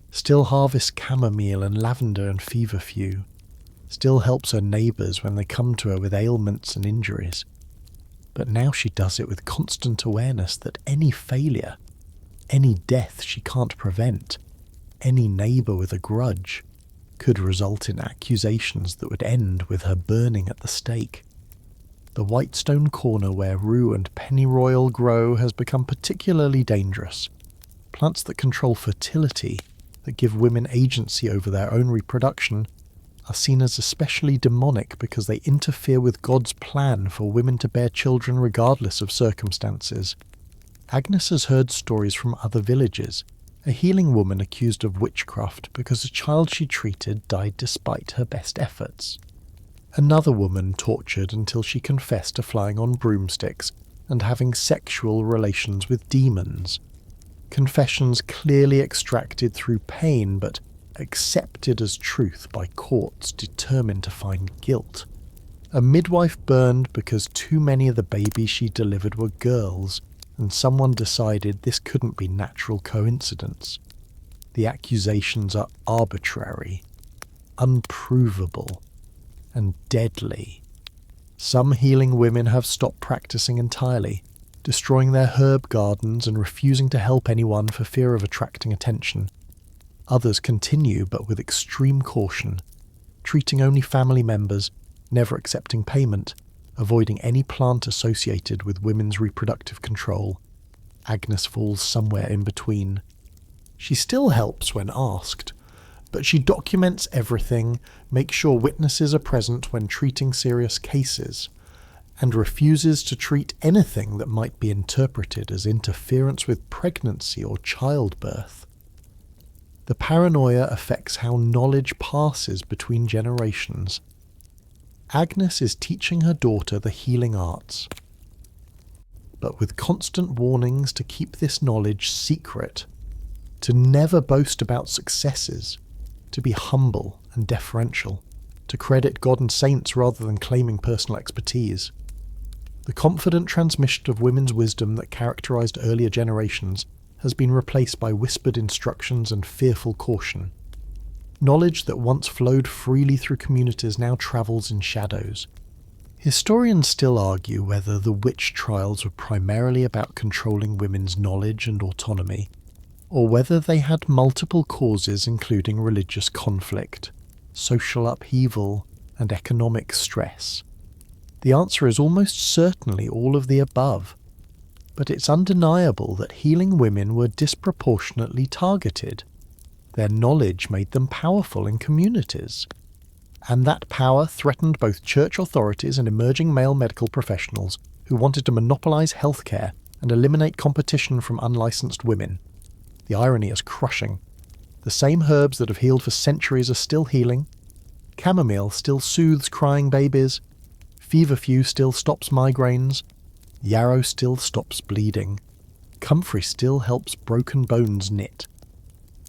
still harvests chamomile and lavender and feverfew, still helps her neighbours when they come to her with ailments and injuries. But now she does it with constant awareness that any failure, any death she can't prevent, any neighbour with a grudge, could result in accusations that would end with her burning at the stake. The white stone corner where rue and pennyroyal grow has become particularly dangerous. Plants that control fertility, that give women agency over their own reproduction, are seen as especially demonic because they interfere with God's plan for women to bear children regardless of circumstances. Agnes has heard stories from other villages, a healing woman accused of witchcraft because a child she treated died despite her best efforts. Another woman tortured until she confessed to flying on broomsticks and having sexual relations with demons. Confessions clearly extracted through pain but accepted as truth by courts determined to find guilt. A midwife burned because too many of the babies she delivered were girls, and someone decided this couldn't be natural coincidence. The accusations are arbitrary, unprovable, and deadly. Some healing women have stopped practicing entirely, destroying their herb gardens and refusing to help anyone for fear of attracting attention. Others continue, but with extreme caution, treating only family members, never accepting payment, avoiding any plant associated with women's reproductive control. Agnes falls somewhere in between. She still helps when asked, but she documents everything, makes sure witnesses are present when treating serious cases, and refuses to treat anything that might be interpreted as interference with pregnancy or childbirth. The paranoia affects how knowledge passes between generations. Agnes is teaching her daughter the healing arts, but with constant warnings to keep this knowledge secret, to never boast about successes, to be humble and deferential, to credit God and saints rather than claiming personal expertise. The confident transmission of women's wisdom that characterized earlier generations has been replaced by whispered instructions and fearful caution. Knowledge that once flowed freely through communities now travels in shadows. Historians still argue whether the witch trials were primarily about controlling women's knowledge and autonomy, or whether they had multiple causes including religious conflict, social upheaval, and economic stress. The answer is almost certainly all of the above, but it's undeniable that healing women were disproportionately targeted. Their knowledge made them powerful in communities. And that power threatened both church authorities and emerging male medical professionals who wanted to monopolise healthcare and eliminate competition from unlicensed women. The irony is crushing. The same herbs that have healed for centuries are still healing. Chamomile still soothes crying babies. Feverfew still stops migraines. Yarrow still stops bleeding. Comfrey still helps broken bones knit.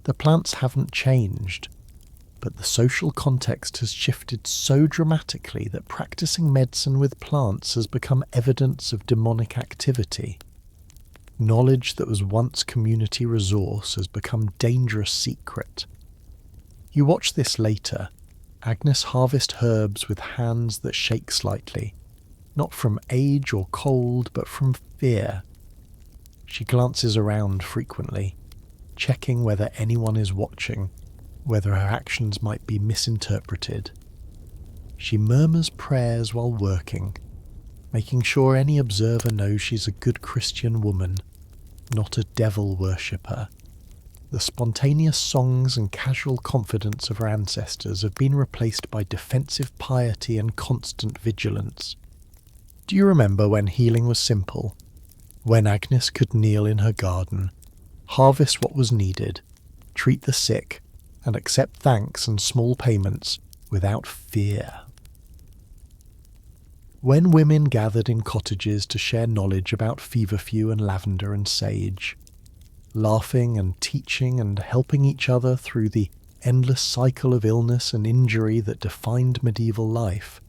The plants haven't changed, but the social context has shifted so dramatically that practicing medicine with plants has become evidence of demonic activity. Knowledge that was once community resource has become dangerous secret. You watch this later. Agnes harvests herbs with hands that shake slightly, not from age or cold, but from fear. She glances around frequently, checking whether anyone is watching, whether her actions might be misinterpreted. She murmurs prayers while working, making sure any observer knows she's a good Christian woman, not a devil worshipper. The spontaneous songs and casual confidence of her ancestors have been replaced by defensive piety and constant vigilance. Do you remember when healing was simple? When Agnes could kneel in her garden, harvest what was needed, treat the sick, and accept thanks and small payments without fear. When women gathered in cottages to share knowledge about feverfew and lavender and sage, laughing and teaching and helping each other through the endless cycle of illness and injury that defined medieval life,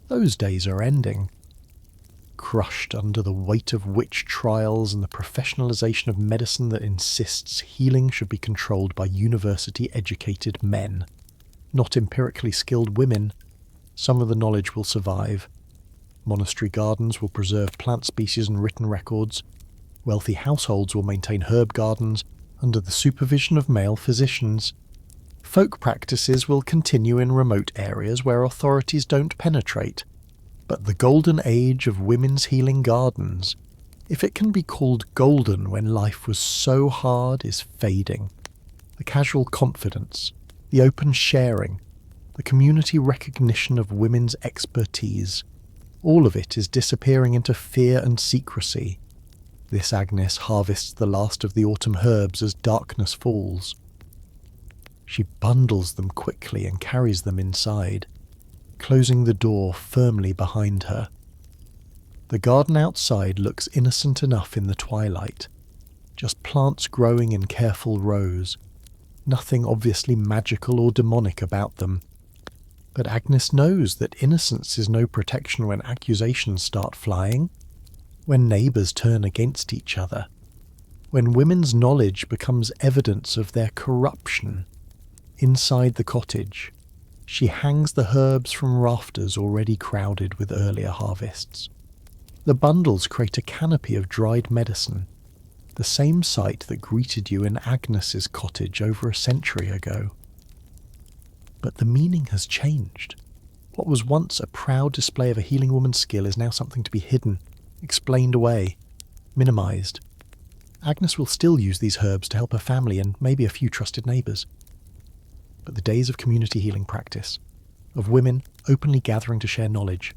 those days are ending. Crushed under the weight of witch trials and the professionalization of medicine that insists healing should be controlled by university-educated men, not empirically skilled women, some of the knowledge will survive. Monastery gardens will preserve plant species and written records. Wealthy households will maintain herb gardens under the supervision of male physicians. Folk practices will continue in remote areas where authorities don't penetrate. But the golden age of women's healing gardens, if it can be called golden when life was so hard, is fading. The casual confidence, the open sharing, the community recognition of women's expertise, all of it is disappearing into fear and secrecy. This Agnes harvests the last of the autumn herbs as darkness falls. She bundles them quickly and carries them inside, closing the door firmly behind her. The garden outside looks innocent enough in the twilight, just plants growing in careful rows, nothing obviously magical or demonic about them. But Agnes knows that innocence is no protection when accusations start flying, when neighbours turn against each other, when women's knowledge becomes evidence of their corruption. Inside the cottage, she hangs the herbs from rafters already crowded with earlier harvests. The bundles create a canopy of dried medicine, the same sight that greeted you in Agnes's cottage over a century ago. But the meaning has changed. What was once a proud display of a healing woman's skill is now something to be hidden, explained away, minimised. Agnes will still use these herbs to help her family and maybe a few trusted neighbours. But the days of community healing practice, of women openly gathering to share knowledge,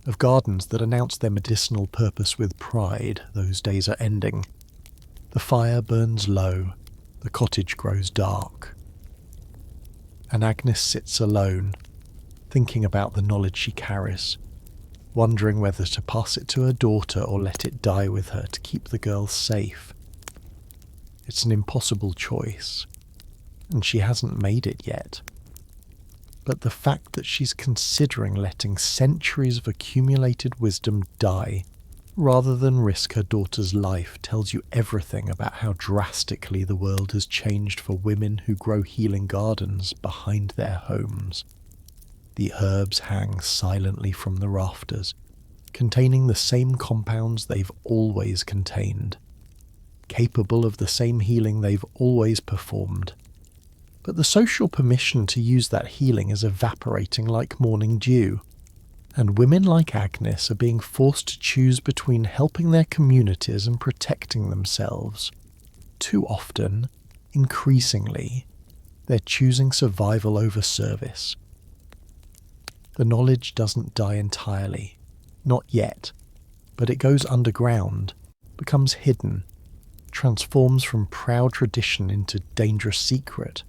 of gardens that announce their medicinal purpose with pride, those days are ending. The fire burns low, the cottage grows dark. And Agnes sits alone, thinking about the knowledge she carries, wondering whether to pass it to her daughter or let it die with her to keep the girl safe. It's an impossible choice, and she hasn't made it yet. But the fact that she's considering letting centuries of accumulated wisdom die rather than risk her daughter's life tells you everything about how drastically the world has changed for women who grow healing gardens behind their homes. The herbs hang silently from the rafters, containing the same compounds they've always contained, capable of the same healing they've always performed. But the social permission to use that healing is evaporating like morning dew, and women like Agnes are being forced to choose between helping their communities and protecting themselves. Too often, increasingly, they're choosing survival over service. The knowledge doesn't die entirely. Not yet. But it goes underground, becomes hidden, transforms from proud tradition into dangerous secret.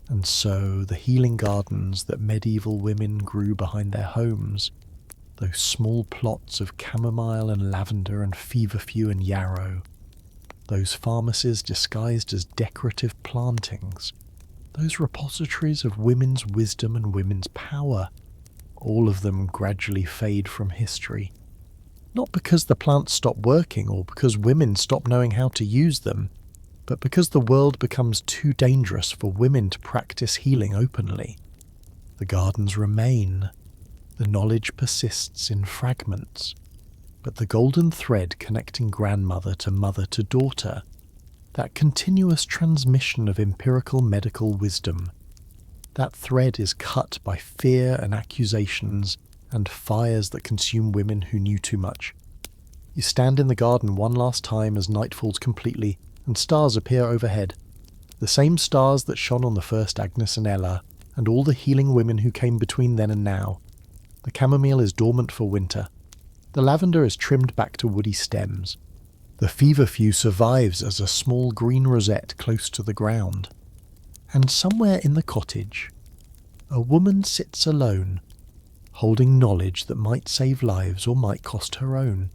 And so the healing gardens that medieval women grew behind their homes, those small plots of chamomile and lavender and feverfew and yarrow, those pharmacies disguised as decorative plantings, those repositories of women's wisdom and women's power, all of them gradually fade from history. Not because the plants stop working or because women stop knowing how to use them, but because the world becomes too dangerous for women to practice healing openly. The gardens remain. The knowledge persists in fragments. But the golden thread connecting grandmother to mother to daughter, that continuous transmission of empirical medical wisdom, that thread is cut by fear and accusations and fires that consume women who knew too much. You stand in the garden one last time as night falls completely and stars appear overhead. The same stars that shone on the first Agnes and Ella, and all the healing women who came between then and now. The chamomile is dormant for winter. The lavender is trimmed back to woody stems. The feverfew survives as a small green rosette close to the ground. And somewhere in the cottage, a woman sits alone, holding knowledge that might save lives or might cost her own,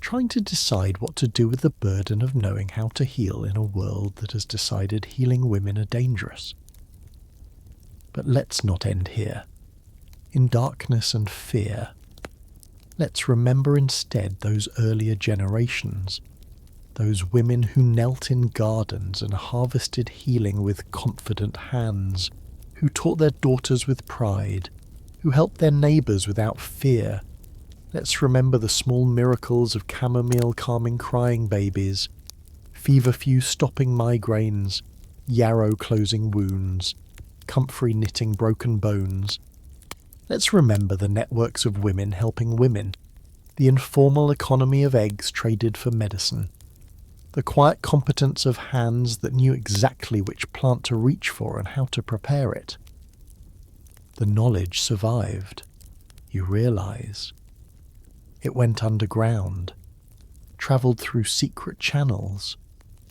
trying to decide what to do with the burden of knowing how to heal in a world that has decided healing women are dangerous. But let's not end here. In darkness and fear, let's remember instead those earlier generations, those women who knelt in gardens and harvested healing with confident hands, who taught their daughters with pride, who helped their neighbours without fear. Let's remember the small miracles of chamomile calming crying babies, feverfew stopping migraines, yarrow closing wounds, comfrey knitting broken bones. Let's remember the networks of women helping women, the informal economy of eggs traded for medicine, the quiet competence of hands that knew exactly which plant to reach for and how to prepare it. The knowledge survived, you realise. It went underground, travelled through secret channels,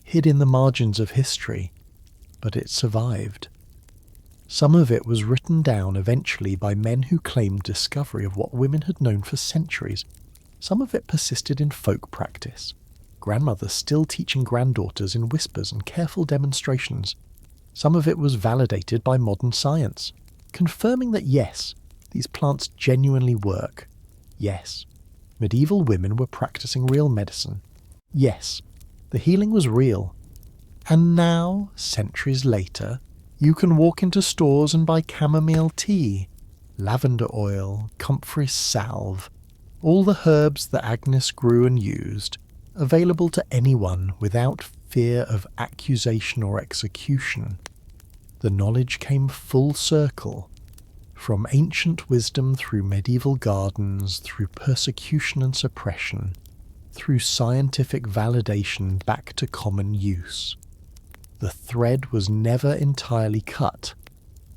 hid in the margins of history, but it survived. Some of it was written down eventually by men who claimed discovery of what women had known for centuries. Some of it persisted in folk practice, grandmothers still teaching granddaughters in whispers and careful demonstrations. Some of it was validated by modern science, confirming that yes, these plants genuinely work. Yes, medieval women were practicing real medicine. Yes, the healing was real. And now, centuries later, you can walk into stores and buy chamomile tea, lavender oil, Comfrey salve, all the herbs that Agnes grew and used, available to anyone without fear of accusation or execution. The knowledge came full circle, from ancient wisdom through medieval gardens, through persecution and suppression, through scientific validation back to common use. The thread was never entirely cut,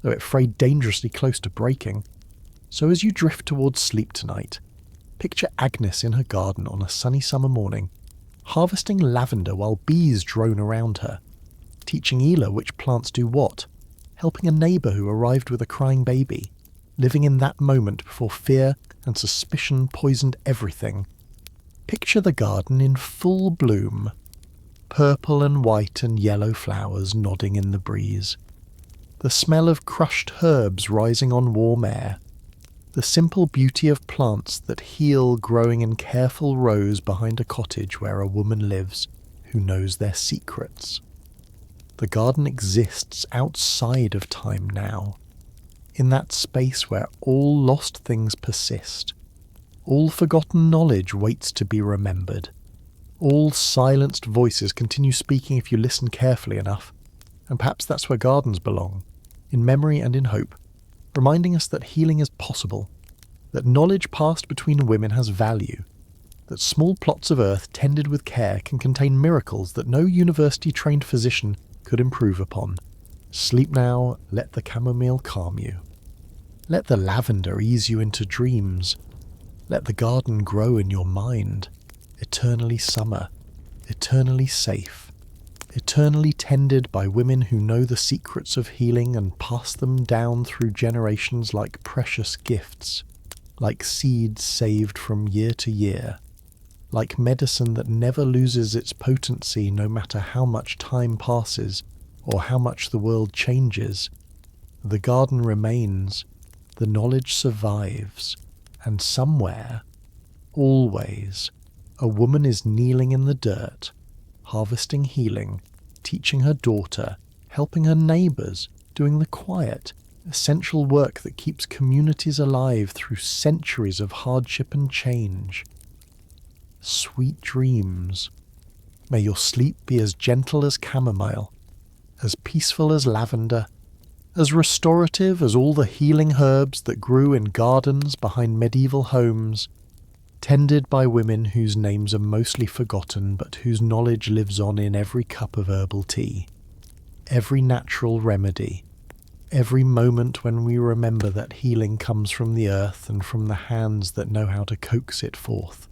though it frayed dangerously close to breaking. So as you drift towards sleep tonight, picture Agnes in her garden on a sunny summer morning, harvesting lavender while bees drone around her, teaching Ela which plants do what, helping a neighbour who arrived with a crying baby, living in that moment before fear and suspicion poisoned everything. Picture the garden in full bloom, purple and white and yellow flowers nodding in the breeze, the smell of crushed herbs rising on warm air, the simple beauty of plants that heal growing in careful rows behind a cottage where a woman lives who knows their secrets. The garden exists outside of time now, in that space where all lost things persist, all forgotten knowledge waits to be remembered. All silenced voices continue speaking if you listen carefully enough, and perhaps that's where gardens belong, in memory and in hope, reminding us that healing is possible, that knowledge passed between women has value, that small plots of earth tended with care can contain miracles that no university-trained physician could improve upon. Sleep now, let the chamomile calm you. Let the lavender ease you into dreams. Let the garden grow in your mind, eternally summer, eternally safe, eternally tended by women who know the secrets of healing and pass them down through generations like precious gifts, like seeds saved from year to year, like medicine that never loses its potency no matter how much time passes or how much the world changes. The garden remains, the knowledge survives, and somewhere, always, a woman is kneeling in the dirt, harvesting healing, teaching her daughter, helping her neighbours, doing the quiet, essential work that keeps communities alive through centuries of hardship and change. Sweet dreams. May your sleep be as gentle as chamomile, as peaceful as lavender, as restorative as all the healing herbs that grew in gardens behind medieval homes, tended by women whose names are mostly forgotten but whose knowledge lives on in every cup of herbal tea, every natural remedy, every moment when we remember that healing comes from the earth and from the hands that know how to coax it forth.